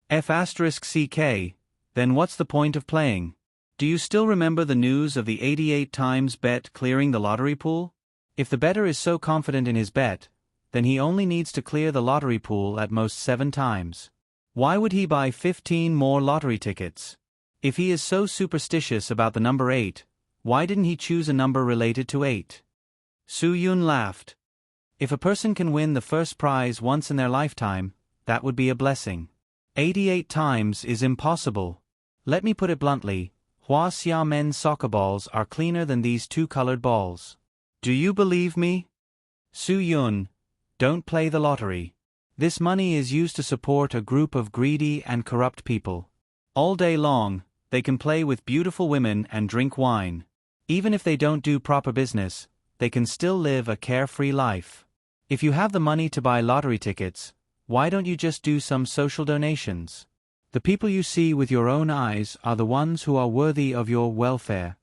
S1: F*CK, then what's the point of playing? Do you still remember the news of the 88 times bet clearing the lottery pool? If the bettor is so confident in his bet, then he only needs to clear the lottery pool at most 7 times. Why would he buy 15 more lottery tickets? If he is so superstitious about the number 8, why didn't he choose a number related to 8? Su Yun laughed. If a person can win the first prize once in their lifetime, that would be a blessing. 88 times is impossible. Let me put it bluntly, Huaxia men's soccer balls are cleaner than these two-colored balls. Do you believe me? Su Yun, don't play the lottery. This money is used to support a group of greedy and corrupt people. All day long, they can play with beautiful women and drink wine. Even if they don't do proper business, they can still live a carefree life. If you have the money to buy lottery tickets, why don't you just do some social donations? The people you see with your own eyes are the ones who are worthy of your welfare.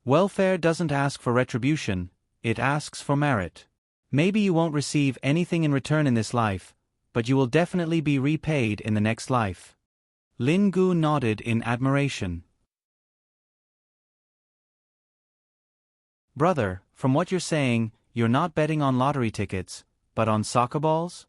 S1: Welfare doesn't ask for retribution, it asks for merit. Maybe you won't receive anything in return in this life, but you will definitely be repaid in the next life. Lin Gu nodded in admiration. Brother, from what you're saying, you're not betting on lottery tickets, but on soccer balls?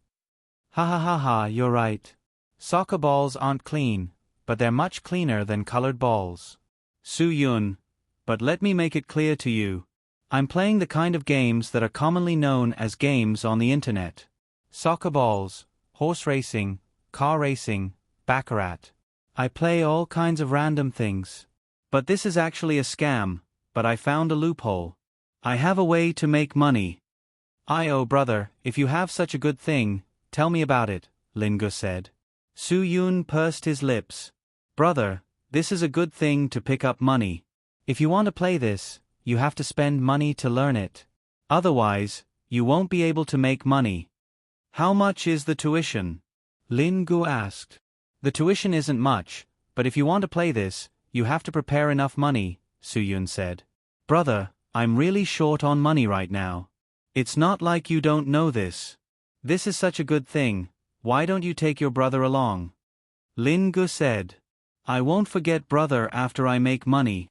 S1: Ha ha ha ha, you're right. Soccer balls aren't clean, but they're much cleaner than colored balls. Su Yun, but let me make it clear to you. I'm playing the kind of games that are commonly known as games on the internet. Soccer balls, horse racing, car racing, baccarat. I play all kinds of random things. But this is actually a scam, but I found a loophole. I have a way to make money. Oh brother, if you have such a good thing, tell me about it, Lin Gu said. Su Yun pursed his lips. Brother, this is a good thing to pick up money. If you want to play this, you have to spend money to learn it. Otherwise, you won't be able to make money. How much is the tuition? Lin Gu asked. The tuition isn't much, but if you want to play this, you have to prepare enough money, Su Yun said. Brother, I'm really short on money right now. It's not like you don't know this. This is such a good thing, why don't you take your brother along? Lin Gu said. I won't forget brother after I make money.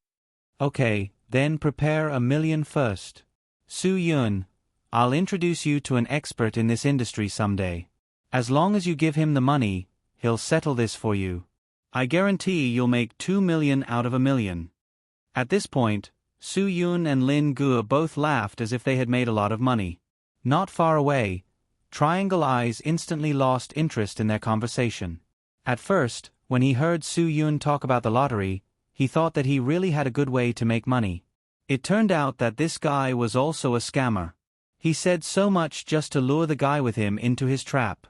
S1: Okay, then prepare $1 million first. Su Yun, I'll introduce you to an expert in this industry someday. As long as you give him the money, he'll settle this for you. I guarantee you'll make 2 million out of 1 million. At this point, Su Yun and Lin Gu both laughed as if they had made a lot of money. Not far away, Triangle Eyes instantly lost interest in their conversation. At first, when he heard Su Yun talk about the lottery, he thought that he really had a good way to make money. It turned out that this guy was also a scammer. He said so much just to lure the guy with him into his trap.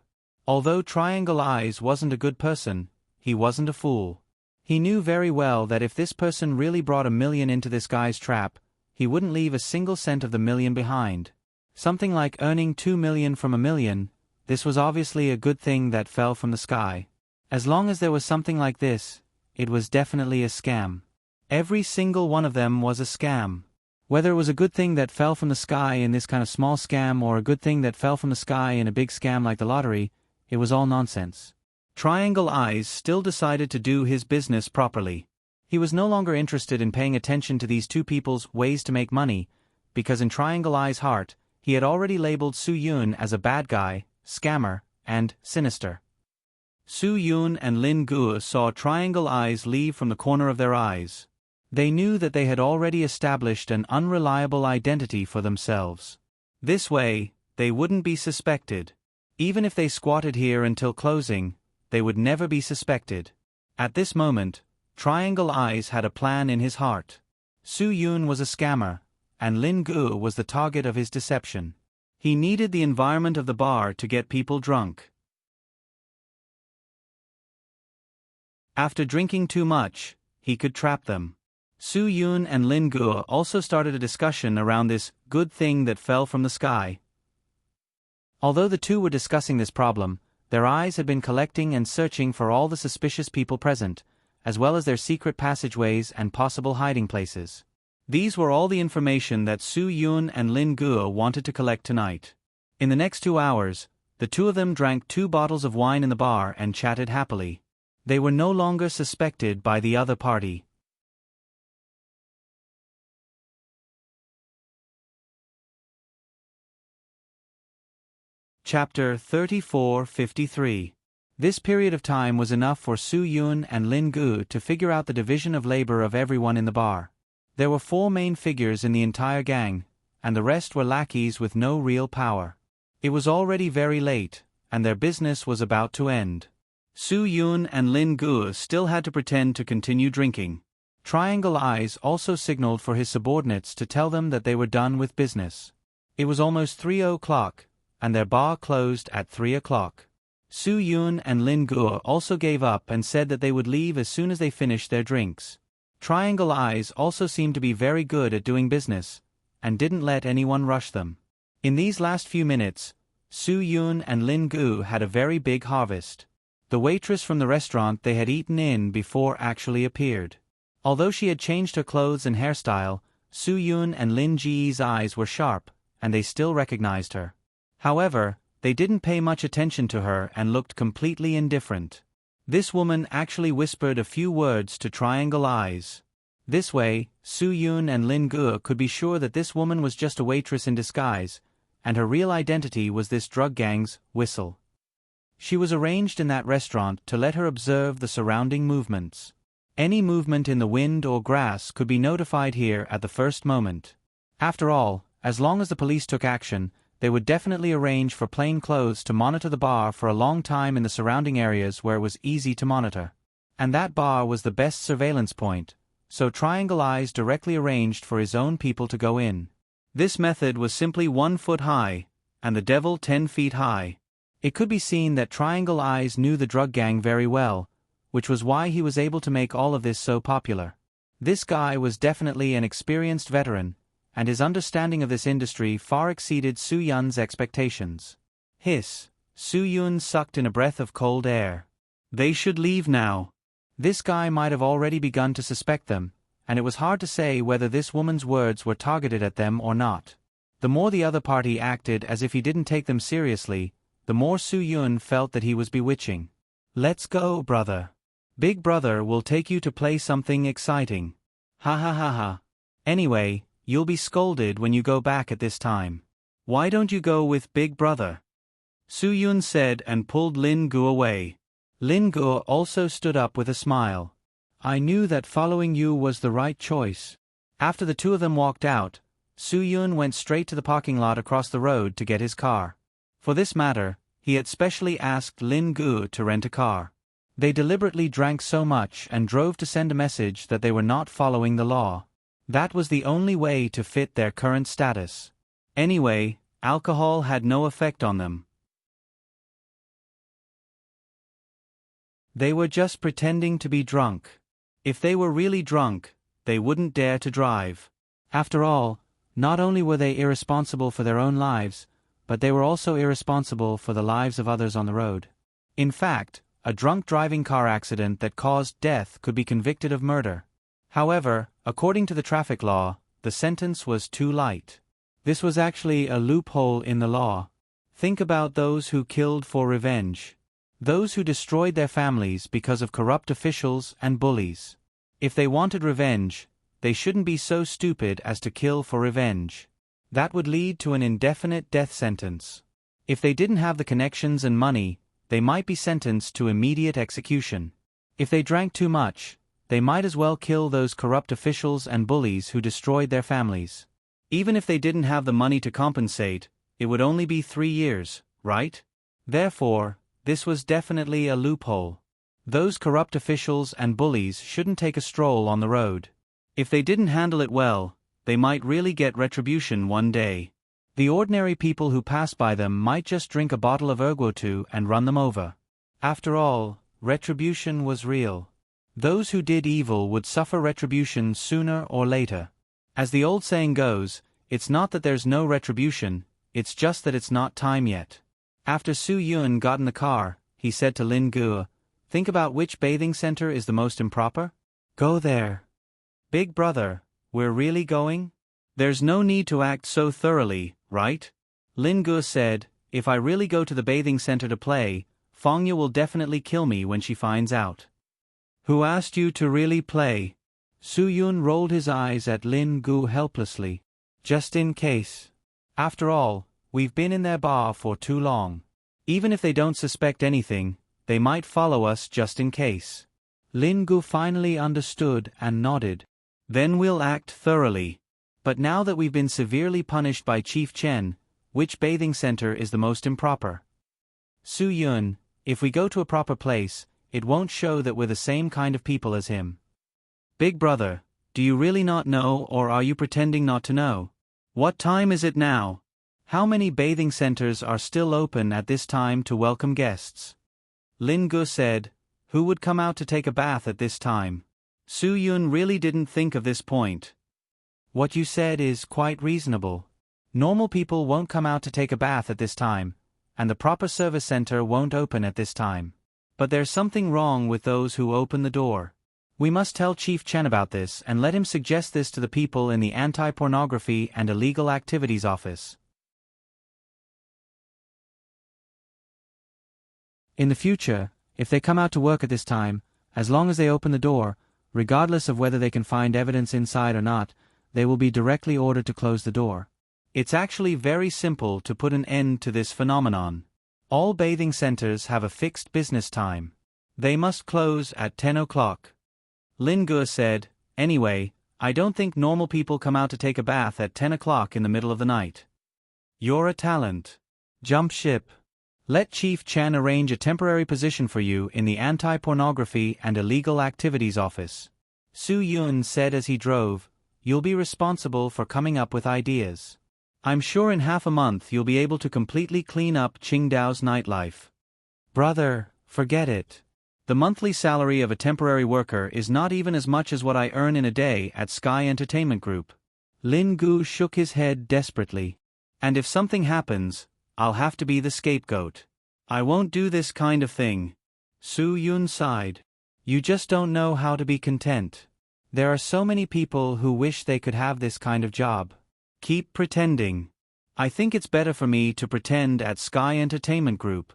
S1: Although Triangle Eyes wasn't a good person, he wasn't a fool. He knew very well that if this person really brought $1 million into this guy's trap, he wouldn't leave a single cent of the $1 million behind. Something like earning 2 million from $1 million, this was obviously a good thing that fell from the sky. As long as there was something like this, it was definitely a scam. Every single one of them was a scam. Whether it was a good thing that fell from the sky in this kind of small scam or a good thing that fell from the sky in a big scam like the lottery, it was all nonsense. Triangle Eyes still decided to do his business properly. He was no longer interested in paying attention to these two people's ways to make money, because in Triangle Eyes' heart, he had already labeled Su Yun as a bad guy, scammer, and sinister. Su Yun and Lin Gu saw Triangle Eyes leave from the corner of their eyes. They knew that they had already established an unreliable identity for themselves. This way, they wouldn't be suspected. Even if they squatted here until closing, they would never be suspected. At this moment, Triangle Eyes had a plan in his heart. Su Yun was a scammer, and Lin Gu was the target of his deception. He needed the environment of the bar to get people drunk. After drinking too much, he could trap them. Su Yun and Lin Gu also started a discussion around this good thing that fell from the sky. Although the two were discussing this problem, their eyes had been collecting and searching for all the suspicious people present, as well as their secret passageways and possible hiding places. These were all the information that Su Yun and Lin Gu wanted to collect tonight. In the next 2 hours, the two of them drank 2 bottles of wine in the bar and chatted happily. They were no longer suspected by the other party. Chapter 34:53. This period of time was enough for Su Yun and Lin Gu to figure out the division of labor of everyone in the bar. There were 4 main figures in the entire gang, and the rest were lackeys with no real power. It was already very late, and their business was about to end. Su Yun and Lin Gu still had to pretend to continue drinking. Triangle Eyes also signaled for his subordinates to tell them that they were done with business. It was almost 3 o'clock, and their bar closed at 3 o'clock. Su Yun and Lin Guo also gave up and said that they would leave as soon as they finished their drinks. Triangle Eyes also seemed to be very good at doing business, and didn't let anyone rush them. In these last few minutes, Su Yun and Lin Guo had a very big harvest. The waitress from the restaurant they had eaten in before actually appeared. Although she had changed her clothes and hairstyle, Su Yun and Lin Ji's eyes were sharp, and they still recognized her. However, they didn't pay much attention to her and looked completely indifferent. This woman actually whispered a few words to Triangle Eyes. This way, Su Yun and Lin Guo could be sure that this woman was just a waitress in disguise, and her real identity was this drug gang's whistle. She was arranged in that restaurant to let her observe the surrounding movements. Any movement in the wind or grass could be notified here at the first moment. After all, as long as the police took action, they would definitely arrange for plain clothes to monitor the bar for a long time in the surrounding areas where it was easy to monitor. And that bar was the best surveillance point, so Triangle Eyes directly arranged for his own people to go in. This method was simply 1 foot high, and the devil 10 feet high. It could be seen that Triangle Eyes knew the drug gang very well, which was why he was able to make all of this so popular. This guy was definitely an experienced veteran, and his understanding of this industry far exceeded Su Yun's expectations. Hiss! Su Yun sucked in a breath of cold air. They should leave now. This guy might have already begun to suspect them, and it was hard to say whether this woman's words were targeted at them or not. The more the other party acted as if he didn't take them seriously, the more Su Yun felt that he was bewitching. Let's go, brother. Big brother will take you to play something exciting. Ha ha ha ha. Anyway, you'll be scolded when you go back at this time. Why don't you go with Big Brother? Su Yun said and pulled Lin Guo away. Lin Guo also stood up with a smile. I knew that following you was the right choice. After the two of them walked out, Su Yun went straight to the parking lot across the road to get his car. For this matter, he had specially asked Lin Guo to rent a car. They deliberately drank so much and drove to send a message that they were not following the law. That was the only way to fit their current status. Anyway, alcohol had no effect on them. They were just pretending to be drunk. If they were really drunk, they wouldn't dare to drive. After all, not only were they irresponsible for their own lives, but they were also irresponsible for the lives of others on the road. In fact, a drunk driving car accident that caused death could be convicted of murder. However, according to the traffic law, the sentence was too light. This was actually a loophole in the law. Think about those who killed for revenge. Those who destroyed their families because of corrupt officials and bullies. If they wanted revenge, they shouldn't be so stupid as to kill for revenge. That would lead to an indefinite death sentence. If they didn't have the connections and money, they might be sentenced to immediate execution. If they drank too much, they might as well kill those corrupt officials and bullies who destroyed their families. Even if they didn't have the money to compensate, it would only be 3 years, right? Therefore, this was definitely a loophole. Those corrupt officials and bullies shouldn't take a stroll on the road. If they didn't handle it well, they might really get retribution one day. The ordinary people who pass by them might just drink a bottle of erguotu and run them over. After all, retribution was real. Those who did evil would suffer retribution sooner or later. As the old saying goes, it's not that there's no retribution, it's just that it's not time yet. After Su Yun got in the car, he said to Lin Guo, think about which bathing center is the most improper? Go there. Big brother, we're really going? There's no need to act so thoroughly, right? Lin Guo said, if I really go to the bathing center to play, Fangya will definitely kill me when she finds out. Who asked you to really play? Su Yun rolled his eyes at Lin Guo helplessly. Just in case. After all, we've been in their bar for too long. Even if they don't suspect anything, they might follow us just in case. Lin Guo finally understood and nodded. Then we'll act thoroughly. But now that we've been severely punished by Chief Chen, which bathing center is the most improper? Su Yun, if we go to a proper place, it won't show that we're the same kind of people as him. Big brother, do you really not know or are you pretending not to know? What time is it now? How many bathing centers are still open at this time to welcome guests? Lin Gu said, who would come out to take a bath at this time? Su Yun really didn't think of this point. What you said is quite reasonable. Normal people won't come out to take a bath at this time, and the proper service center won't open at this time. But there's something wrong with those who open the door. We must tell Chief Chen about this and let him suggest this to the people in the Anti-Pornography and Illegal Activities Office. In the future, if they come out to work at this time, as long as they open the door, regardless of whether they can find evidence inside or not, they will be directly ordered to close the door. It's actually very simple to put an end to this phenomenon. All bathing centers have a fixed business time. They must close at 10 o'clock. Lin Gu said, anyway, I don't think normal people come out to take a bath at 10 o'clock in the middle of the night. You're a talent. Jump ship. Let Chief Chen arrange a temporary position for you in the Anti-Pornography and Illegal Activities Office. Su Yun said as he drove, you'll be responsible for coming up with ideas. I'm sure in half a month you'll be able to completely clean up Qingdao's nightlife. Brother, forget it. The monthly salary of a temporary worker is not even as much as what I earn in a day at Sky Entertainment Group. Lin Gu shook his head desperately. And if something happens, I'll have to be the scapegoat. I won't do this kind of thing. Su Yun sighed. You just don't know how to be content. There are so many people who wish they could have this kind of job. Keep pretending. I think it's better for me to pretend at Sky Entertainment Group.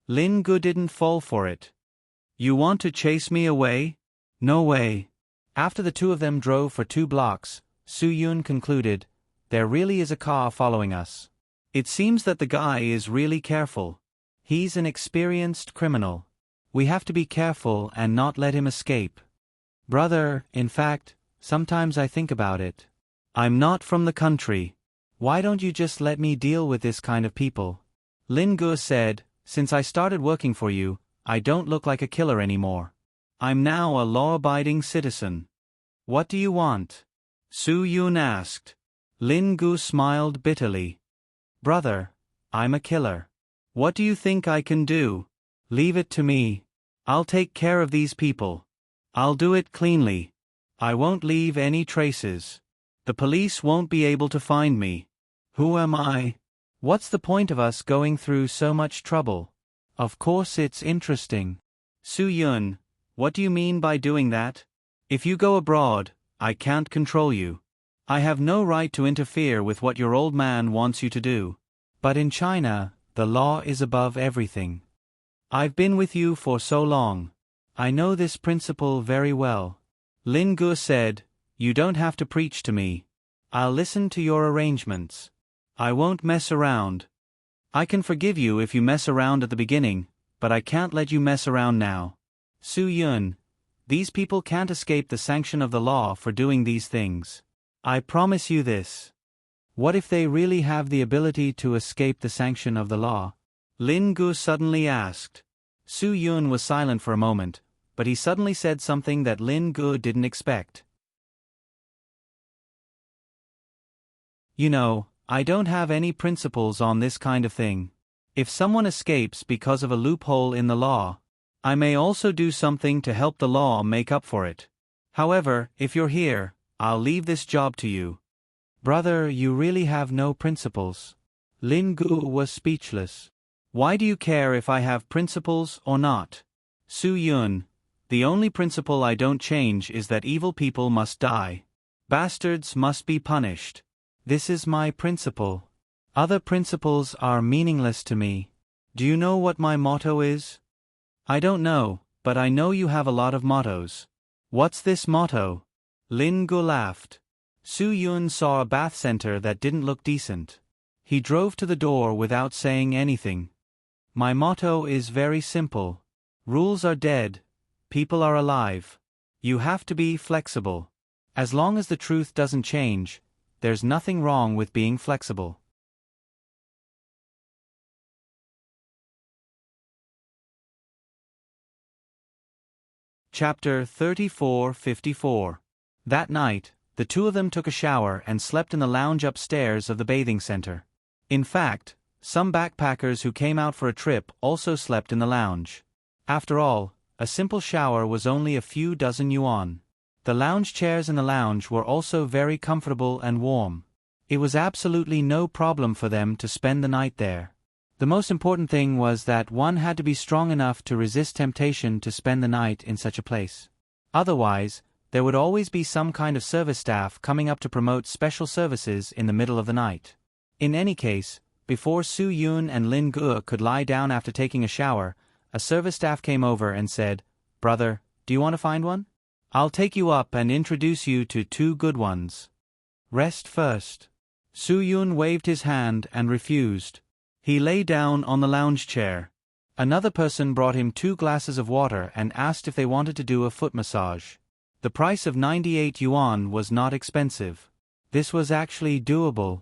S1: Lin Gu didn't fall for it. You want to chase me away? No way. After the two of them drove for 2 blocks, Su Yun concluded, there really is a car following us. It seems that the guy is really careful. He's an experienced criminal. We have to be careful and not let him escape. Brother, in fact, sometimes I think about it. I'm not from the country. Why don't you just let me deal with this kind of people? Lin Gu said, since I started working for you, I don't look like a killer anymore. I'm now a law-abiding citizen. What do you want? Su Yun asked. Lin Gu smiled bitterly. Brother, I'm a killer. What do you think I can do? Leave it to me. I'll take care of these people. I'll do it cleanly. I won't leave any traces. The police won't be able to find me. Who am I? What's the point of us going through so much trouble? Of course it's interesting. Su Yun, what do you mean by doing that? If you go abroad, I can't control you. I have no right to interfere with what your old man wants you to do. But in China, the law is above everything. I've been with you for so long. I know this principle very well. Lin Gu said, you don't have to preach to me. I'll listen to your arrangements. I won't mess around. I can forgive you if you mess around at the beginning, but I can't let you mess around now. Su Yun, these people can't escape the sanction of the law for doing these things. I promise you this. What if they really have the ability to escape the sanction of the law? Lin Gu suddenly asked. Su Yun was silent for a moment, but he suddenly said something that Lin Gu didn't expect. You know, I don't have any principles on this kind of thing. If someone escapes because of a loophole in the law, I may also do something to help the law make up for it. However, if you're here, I'll leave this job to you. Brother, you really have no principles. Lin Gu was speechless. Why do you care if I have principles or not? Su Yun, the only principle I don't change is that evil people must die. Bastards must be punished. This is my principle. Other principles are meaningless to me. Do you know what my motto is? I don't know, but I know you have a lot of mottos. What's this motto? Lin Gu laughed. Su Yun saw a bath center that didn't look decent. He drove to the door without saying anything. My motto is very simple. Rules are dead. People are alive. You have to be flexible. As long as the truth doesn't change, there's nothing wrong with being flexible. Chapter 3454. That night, the two of them took a shower and slept in the lounge upstairs of the bathing center. In fact, some backpackers who came out for a trip also slept in the lounge. After all, a simple shower was only a few dozen yuan. The lounge chairs in the lounge were also very comfortable and warm. It was absolutely no problem for them to spend the night there. The most important thing was that one had to be strong enough to resist temptation to spend the night in such a place. Otherwise, there would always be some kind of service staff coming up to promote special services in the middle of the night. In any case, before Su Yun and Lin Ge could lie down after taking a shower, a service staff came over and said, "Brother, do you want to find one? I'll take you up and introduce you to 2 good ones. Rest first." Su Yun waved his hand and refused. He lay down on the lounge chair. Another person brought him 2 glasses of water and asked if they wanted to do a foot massage. The price of 98 yuan was not expensive. This was actually doable.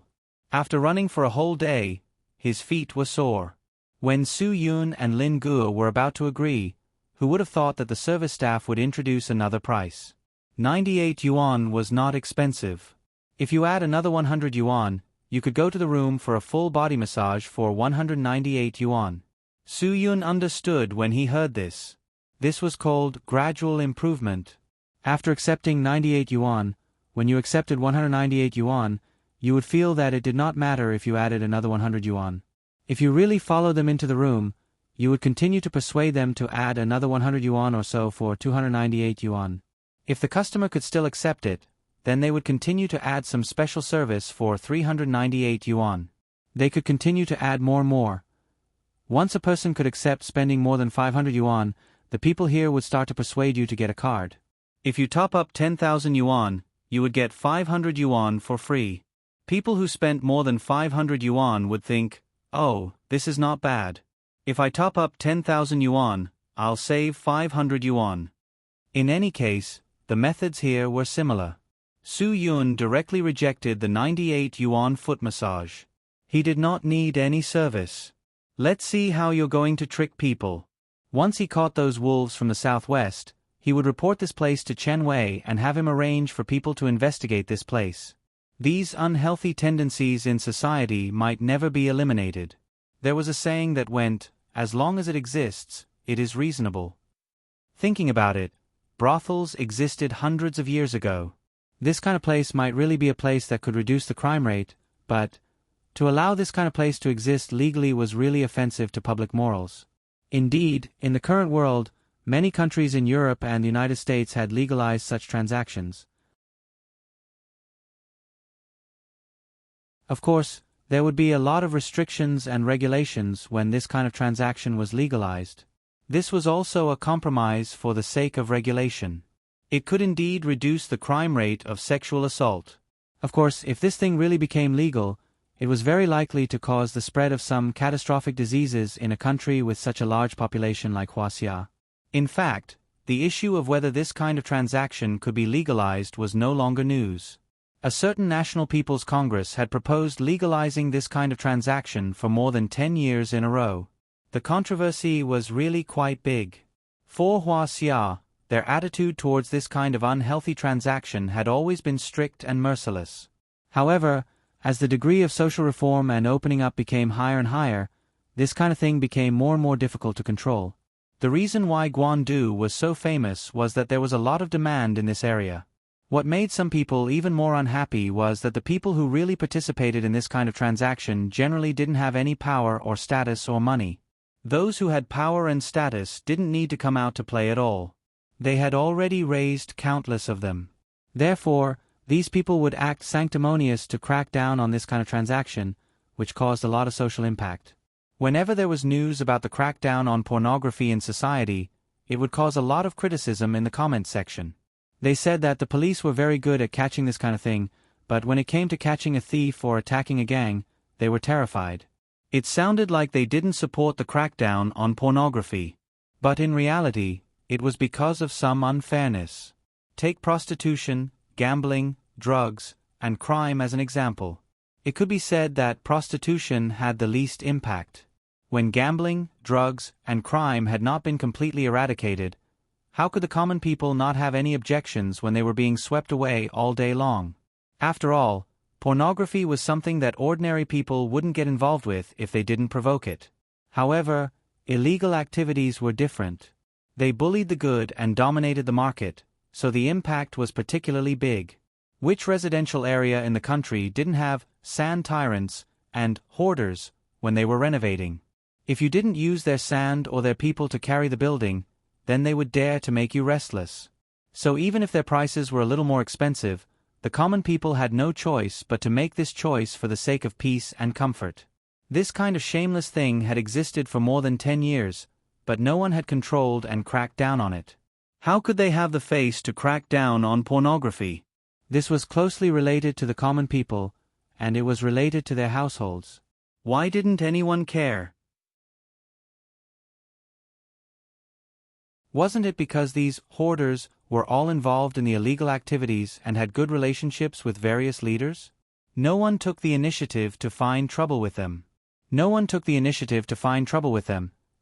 S1: After running for a whole day, his feet were sore. When Su Yun and Lin Ge were about to agree, who would have thought that the service staff would introduce another price? 98 yuan was not expensive. If you add another 100 yuan, you could go to the room for a full body massage for 198 yuan. Su Yun understood when he heard this. This was called gradual improvement. After accepting 98 yuan, when you accepted 198 yuan, you would feel that it did not matter if you added another 100 yuan. If you really followed them into the room, you would continue to persuade them to add another 100 yuan or so for 298 yuan. If the customer could still accept it, then they would continue to add some special service for 398 yuan. They could continue to add more and more. Once a person could accept spending more than 500 yuan, the people here would start to persuade you to get a card. If you top up 10,000 yuan, you would get 500 yuan for free. People who spent more than 500 yuan would think, "Oh, this is not bad. If I top up 10,000 yuan, I'll save 500 yuan." In any case, the methods here were similar. Su Yun directly rejected the 98 yuan foot massage. He did not need any service. Let's see how you're going to trick people. Once he caught those wolves from the southwest, he would report this place to Chen Wei and have him arrange for people to investigate this place. These unhealthy tendencies in society might never be eliminated. There was a saying that went, "As long as it exists, it is reasonable." Thinking about it, brothels existed hundreds of years ago. This kind of place might really be a place that could reduce the crime rate, but to allow this kind of place to exist legally was really offensive to public morals. Indeed, in the current world, many countries in Europe and the United States had legalized such transactions. Of course, there would be a lot of restrictions and regulations when this kind of transaction was legalized. This was also a compromise for the sake of regulation. It could indeed reduce the crime rate of sexual assault. Of course, if this thing really became legal, it was very likely to cause the spread of some catastrophic diseases in a country with such a large population like Huaxia. In fact, the issue of whether this kind of transaction could be legalized was no longer news. A certain National People's Congress had proposed legalizing this kind of transaction for more than 10 years in a row. The controversy was really quite big. For Huaxia, their attitude towards this kind of unhealthy transaction had always been strict and merciless. However, as the degree of social reform and opening up became higher and higher, this kind of thing became more and more difficult to control. The reason why Guandu was so famous was that there was a lot of demand in this area. What made some people even more unhappy was that the people who really participated in this kind of transaction generally didn't have any power or status or money. Those who had power and status didn't need to come out to play at all. They had already raised countless of them. Therefore, these people would act sanctimonious to crack down on this kind of transaction, which caused a lot of social impact. Whenever there was news about the crackdown on pornography in society, it would cause a lot of criticism in the comments section. They said that the police were very good at catching this kind of thing, but when it came to catching a thief or attacking a gang, they were terrified. It sounded like they didn't support the crackdown on pornography. But in reality, it was because of some unfairness. Take prostitution, gambling, drugs, and crime as an example. It could be said that prostitution had the least impact. When gambling, drugs, and crime had not been completely eradicated, how could the common people not have any objections when they were being swept away all day long? After all, Pornography was something that ordinary people wouldn't get involved with if they didn't provoke it. However, illegal activities were different. They bullied the good and dominated the market, so the impact was particularly big. Which residential area in the country didn't have sand tyrants and hoarders when they were renovating? If you didn't use their sand or their people to carry the building, then they would dare to make you restless. So even if their prices were a little more expensive, the common people had no choice but to make this choice for the sake of peace and comfort. This kind of shameless thing had existed for more than 10 years, but no one had controlled and cracked down on it. How could they have the face to crack down on pornography? This was closely related to the common people, and it was related to their households. Why didn't anyone care? Wasn't it because these hoarders were all involved in the illegal activities and had good relationships with various leaders? No one took the initiative to find trouble with them.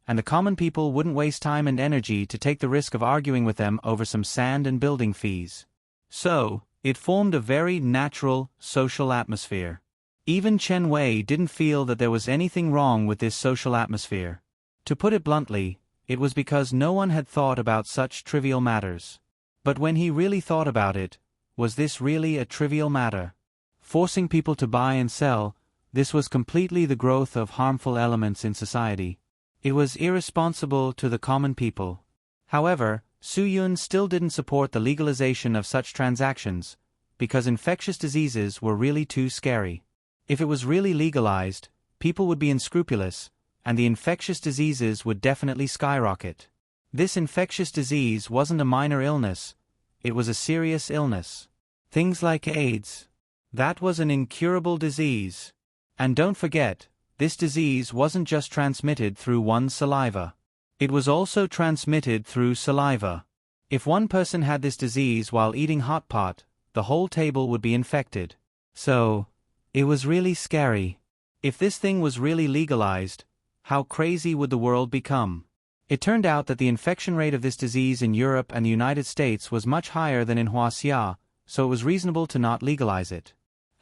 S1: And the common people wouldn't waste time and energy to take the risk of arguing with them over some sand and building fees. So, it formed a very natural, social atmosphere. Even Chen Wei didn't feel that there was anything wrong with this social atmosphere. To put it bluntly, it was because no one had thought about such trivial matters. But when he really thought about it, was this really a trivial matter? Forcing people to buy and sell, this was completely the growth of harmful elements in society. It was irresponsible to the common people. However, Su Yun still didn't support the legalization of such transactions, because infectious diseases were really too scary. If it was really legalized, people would be unscrupulous, and the infectious diseases would definitely skyrocket. This infectious disease wasn't a minor illness, it was a serious illness. Things like AIDS. That was an incurable disease. And don't forget, this disease wasn't just transmitted through one's saliva. It was also transmitted through saliva. If one person had this disease while eating hot pot, the whole table would be infected. So, it was really scary. If this thing was really legalized, how crazy would the world become? It turned out that the infection rate of this disease in Europe and the United States was much higher than in Huaxia, so it was reasonable to not legalize it.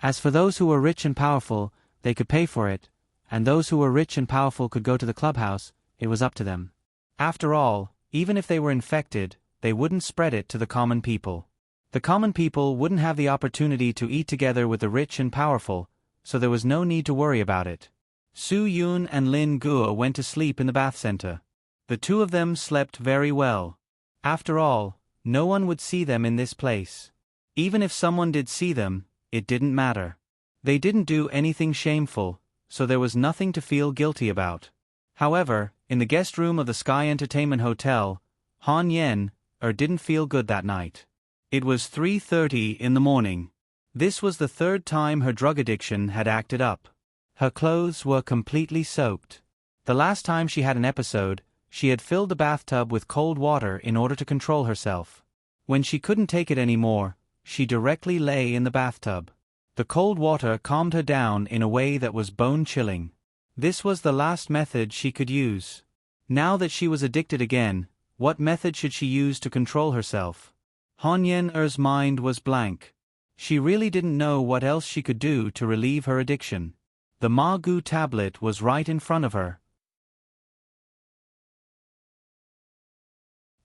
S1: As for those who were rich and powerful, they could pay for it, and those who were rich and powerful could go to the clubhouse, it was up to them. After all, even if they were infected, they wouldn't spread it to the common people. The common people wouldn't have the opportunity to eat together with the rich and powerful, so there was no need to worry about it. Su Yun and Lin Guo went to sleep in the bath center. The two of them slept very well. After all, no one would see them in this place. Even if someone did see them, it didn't matter. They didn't do anything shameful, so there was nothing to feel guilty about. However, in the guest room of the Sky Entertainment Hotel, Han Yen didn't feel good that night. It was 3:30 in the morning. This was the third time her drug addiction had acted up. Her clothes were completely soaked. The last time she had an episode, she had filled the bathtub with cold water in order to control herself. When she couldn't take it anymore, she directly lay in the bathtub. The cold water calmed her down in a way that was bone-chilling. This was the last method she could use. Now that she was addicted again, what method should she use to control herself? Han Yen-er's mind was blank. She really didn't know what else she could do to relieve her addiction. The Ma Gu tablet was right in front of her.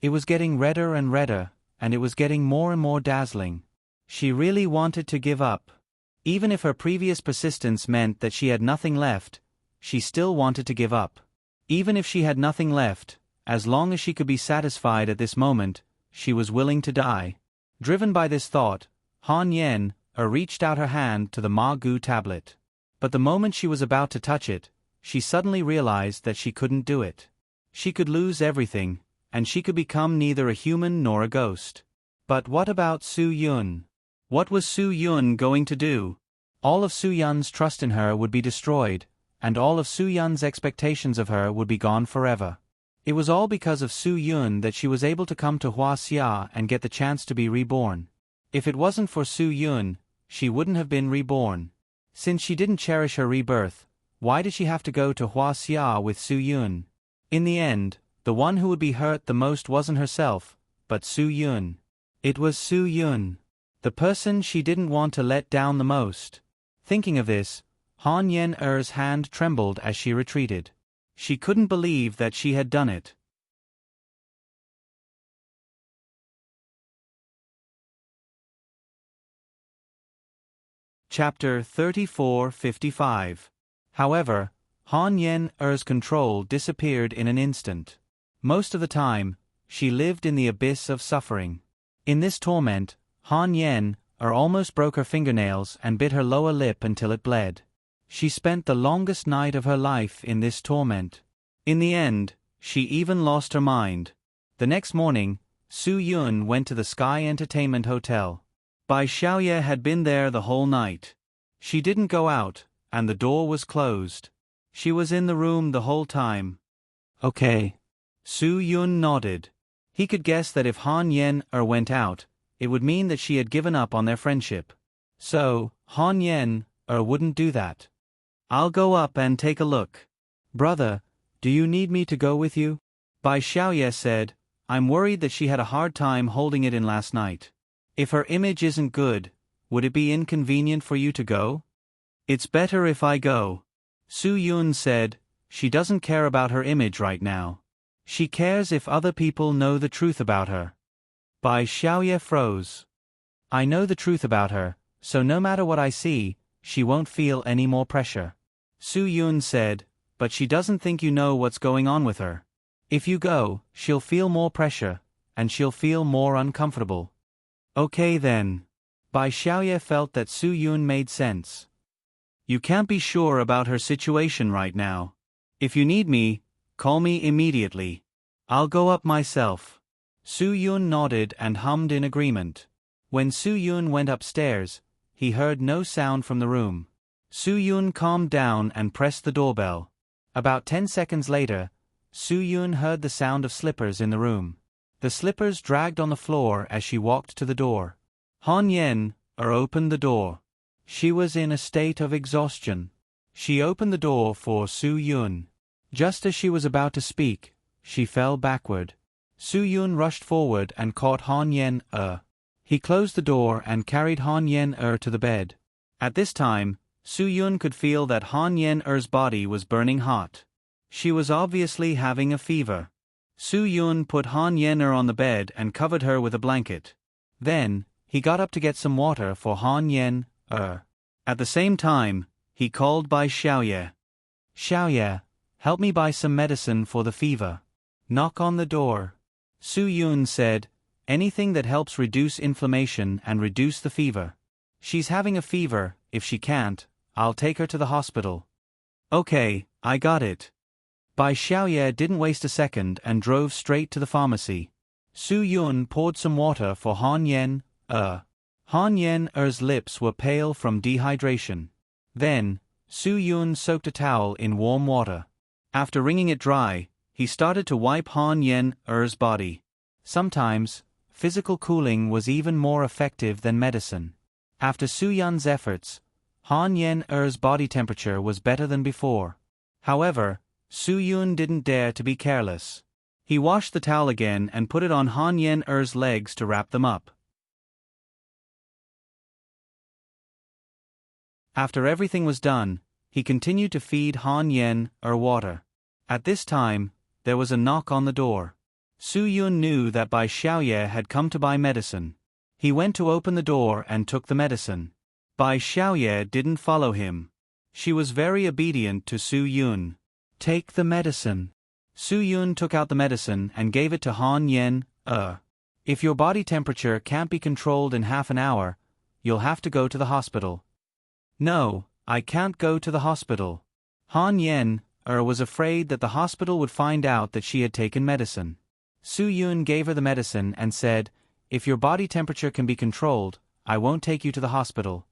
S1: It was getting redder and redder, and it was getting more and more dazzling. She really wanted to give up. Even if her previous persistence meant that she had nothing left, she still wanted to give up. Even if she had nothing left, as long as she could be satisfied at this moment, she was willing to die. Driven by this thought, Han Yen reached out her hand to the Ma Gu tablet. But the moment she was about to touch it, she suddenly realized that she couldn't do it. She could lose everything, and she could become neither a human nor a ghost. But what about Su Yun? What was Su Yun going to do? All of Su Yun's trust in her would be destroyed, and all of Su Yun's expectations of her would be gone forever. It was all because of Su Yun that she was able to come to Huaxia and get the chance to be reborn. If it wasn't for Su Yun, she wouldn't have been reborn. Since she didn't cherish her rebirth, why did she have to go to Huaxia with Su Yun? In the end, the one who would be hurt the most wasn't herself, but Su Yun. It was Su Yun. The person she didn't want to let down the most. Thinking of this, Han Yen-er's hand trembled as she retreated. She couldn't believe that she had done it. Chapter 34:55. However, Han Yen-er's control disappeared in an instant. Most of the time, she lived in the abyss of suffering. In this torment, Han Yen-er almost broke her fingernails and bit her lower lip until it bled. She spent the longest night of her life in this torment. In the end, she even lost her mind. The next morning, Su Yun went to the Sky Entertainment Hotel. Bai Xiaoye had been there the whole night. She didn't go out, and the door was closed. She was in the room the whole time. Okay. Su Yun nodded. He could guess that if Han Yen-er went out, it would mean that she had given up on their friendship. So, Han Yen-er wouldn't do that. I'll go up and take a look. Brother, do you need me to go with you? Bai Xiaoye said, I'm worried that she had a hard time holding it in last night. If her image isn't good, would it be inconvenient for you to go? It's better if I go. Su Yun said, she doesn't care about her image right now. She cares if other people know the truth about her. Bai Xiaoye froze. I know the truth about her, so no matter what I see, she won't feel any more pressure. Su Yun said, but she doesn't think you know what's going on with her. If you go, she'll feel more pressure, and she'll feel more uncomfortable. Okay then. Bai Xiaoye felt that Su Yun made sense. You can't be sure about her situation right now. If you need me, call me immediately. I'll go up myself. Su Yun nodded and hummed in agreement. When Su Yun went upstairs, he heard no sound from the room. Su Yun calmed down and pressed the doorbell. About 10 seconds later, Su Yun heard the sound of slippers in the room. The slippers dragged on the floor as she walked to the door. Han Yen-er opened the door. She was in a state of exhaustion. She opened the door for Su Yun. Just as she was about to speak, she fell backward. Su Yun rushed forward and caught Han Yen-er. He closed the door and carried Han Yen-er to the bed. At this time, Su Yun could feel that Han Yen-er's body was burning hot. She was obviously having a fever. Su Yun put Han Yen-er on the bed and covered her with a blanket. Then, he got up to get some water for Han Yen-er. At the same time, he called Bai Xiaoye. Xiaoye, help me buy some medicine for the fever. Knock on the door. Su Yun said, anything that helps reduce inflammation and reduce the fever. She's having a fever, if she can't, I'll take her to the hospital. Okay, I got it. Bai Xiaoye didn't waste a second and drove straight to the pharmacy. Su Yun poured some water for Han Yen-er. Han Yen-er's lips were pale from dehydration. Then, Su Yun soaked a towel in warm water. After wringing it dry, he started to wipe Han Yen-er's body. Sometimes, physical cooling was even more effective than medicine. After Su Yun's efforts, Han Yen-er's body temperature was better than before. However, Su Yun didn't dare to be careless. He washed the towel again and put it on Han Yen-er's legs to wrap them up. After everything was done, he continued to feed Han Yen-er water. At this time, there was a knock on the door. Su Yun knew that Bai Xiaoye had come to buy medicine. He went to open the door and took the medicine. Bai Xiaoye didn't follow him. She was very obedient to Su Yun. Take the medicine. Su Yun took out the medicine and gave it to Han Yen-er. If your body temperature can't be controlled in half an hour, you'll have to go to the hospital. No, I can't go to the hospital. Han Yen-er was afraid that the hospital would find out that she had taken medicine. Su Yun gave her the medicine and said, if your body temperature can be controlled, I won't take you to the hospital.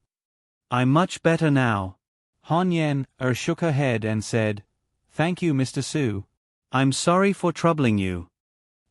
S1: I'm much better now. Han Yen-er shook her head and said, thank you, Mr. Su. I'm sorry for troubling you.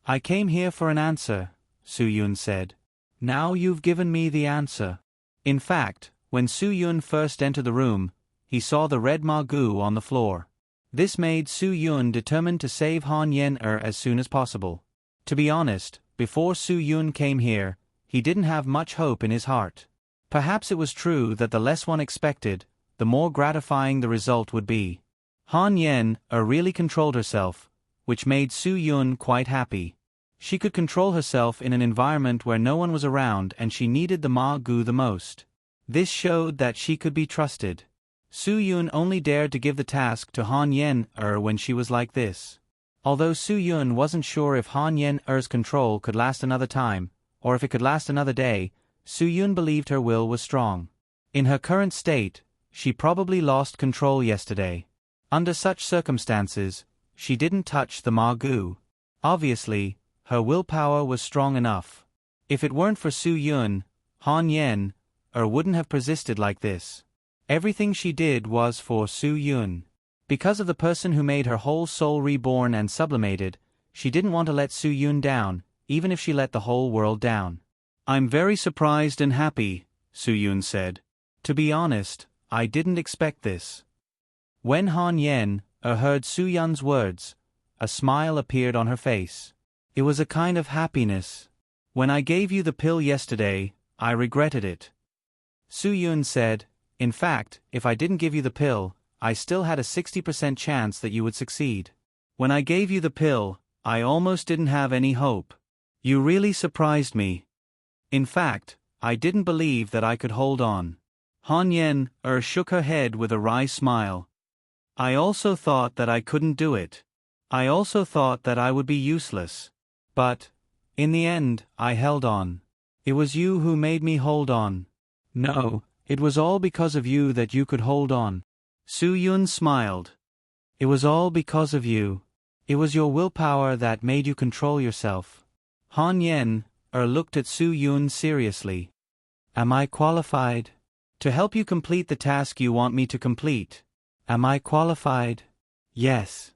S1: I came here for an answer, Su Yun said. Now you've given me the answer. In fact, when Su Yun first entered the room, he saw the red magoo on the floor. This made Su Yun determined to save Han Yen-er as soon as possible. To be honest, before Su Yun came here, he didn't have much hope in his heart. Perhaps it was true that the less one expected, the more gratifying the result would be. Han Yen really controlled herself, which made Su Yun quite happy. She could control herself in an environment where no one was around and she needed the Ma Gu the most. This showed that she could be trusted. Su Yun only dared to give the task to Han Yen when she was like this. Although Su Yun wasn't sure if Han Yen-er's control could last another time, or if it could last another day, Su Yun believed her will was strong. In her current state, she probably lost control yesterday. Under such circumstances, she didn't touch the Ma Gu. Obviously, her willpower was strong enough. If it weren't for Su Yun, Han Yen-er wouldn't have persisted like this. Everything she did was for Su Yun. Because of the person who made her whole soul reborn and sublimated, she didn't want to let Su Yun down, even if she let the whole world down. "I'm very surprised and happy," Su Yun said. "To be honest, I didn't expect this." When Han Yen-er heard Su Yun's words, a smile appeared on her face. It was a kind of happiness. "When I gave you the pill yesterday, I regretted it," Su Yun said. "In fact, if I didn't give you the pill, I still had a 60% chance that you would succeed. When I gave you the pill, I almost didn't have any hope. You really surprised me. In fact, I didn't believe that I could hold on." Han Yen-er shook her head with a wry smile. "I also thought that I couldn't do it. I also thought that I would be useless. But, in the end, I held on. It was you who made me hold on." "No, it was all because of you that you could hold on." Su Yun smiled. "It was all because of you. It was your willpower that made you control yourself." Han Yen-er looked at Su Yun seriously. "Am I qualified to help you complete the task you want me to complete? Am I qualified?" "Yes."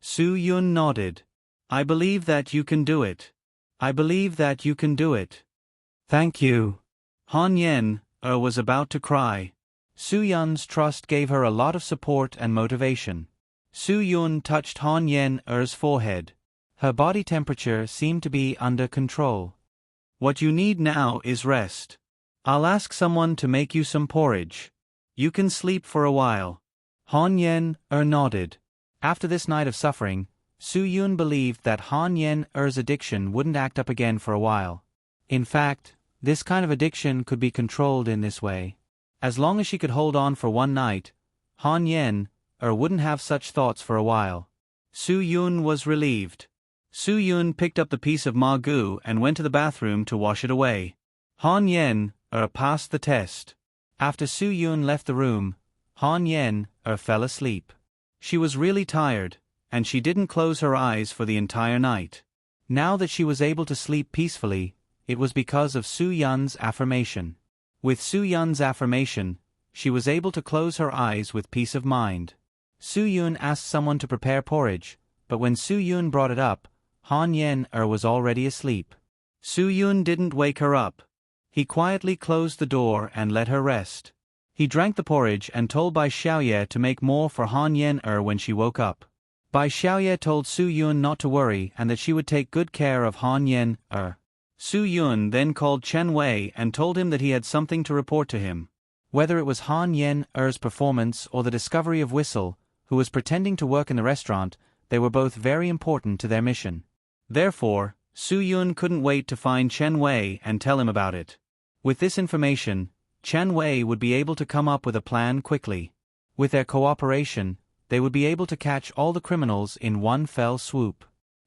S1: Su Yun nodded. "I believe that you can do it. I believe that you can do it." "Thank you." Han Yen-er was about to cry. Su Yun's trust gave her a lot of support and motivation. Su Yun touched Han Yen-er's forehead. Her body temperature seemed to be under control. "What you need now is rest. I'll ask someone to make you some porridge. You can sleep for a while." Han Yen-er nodded. After this night of suffering, Su Yun believed that Han Yen-er's addiction wouldn't act up again for a while. In fact, this kind of addiction could be controlled in this way. As long as she could hold on for one night, Han Yen-er wouldn't have such thoughts for a while. Su Yun was relieved. Su Yun picked up the piece of Ma Gu and went to the bathroom to wash it away. Han Yen-er passed the test. After Su Yun left the room, Han Yen-er fell asleep. She was really tired, and she didn't close her eyes for the entire night. Now that she was able to sleep peacefully, it was because of Su Yun's affirmation. With Su Yun's affirmation, she was able to close her eyes with peace of mind. Su Yun asked someone to prepare porridge, but when Su Yun brought it up, Han Yen-er was already asleep. Su Yun didn't wake her up. He quietly closed the door and let her rest. He drank the porridge and told Bai Xiaoye to make more for Han Yen-er when she woke up. Bai Xiaoye told Su Yun not to worry and that she would take good care of Han Yen-er. Su Yun then called Chen Wei and told him that he had something to report to him. Whether it was Han Yen-er's performance or the discovery of Whistle, who was pretending to work in the restaurant, they were both very important to their mission. Therefore, Su Yun couldn't wait to find Chen Wei and tell him about it. With this information, Chen Wei would be able to come up with a plan quickly. With their cooperation, they would be able to catch all the criminals in one fell swoop.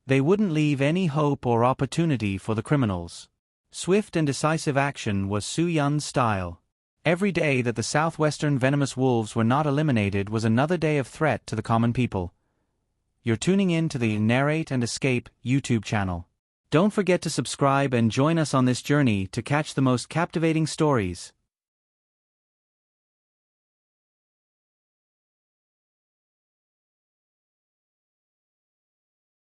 S1: They wouldn't leave any hope or opportunity for the criminals. Swift and decisive action was Su Yun's style. Every day that the southwestern venomous wolves were not eliminated was another day of threat to the common people. You're tuning in to the Narrate and Escape YouTube channel. Don't forget to subscribe and join us on this journey to catch the most captivating stories.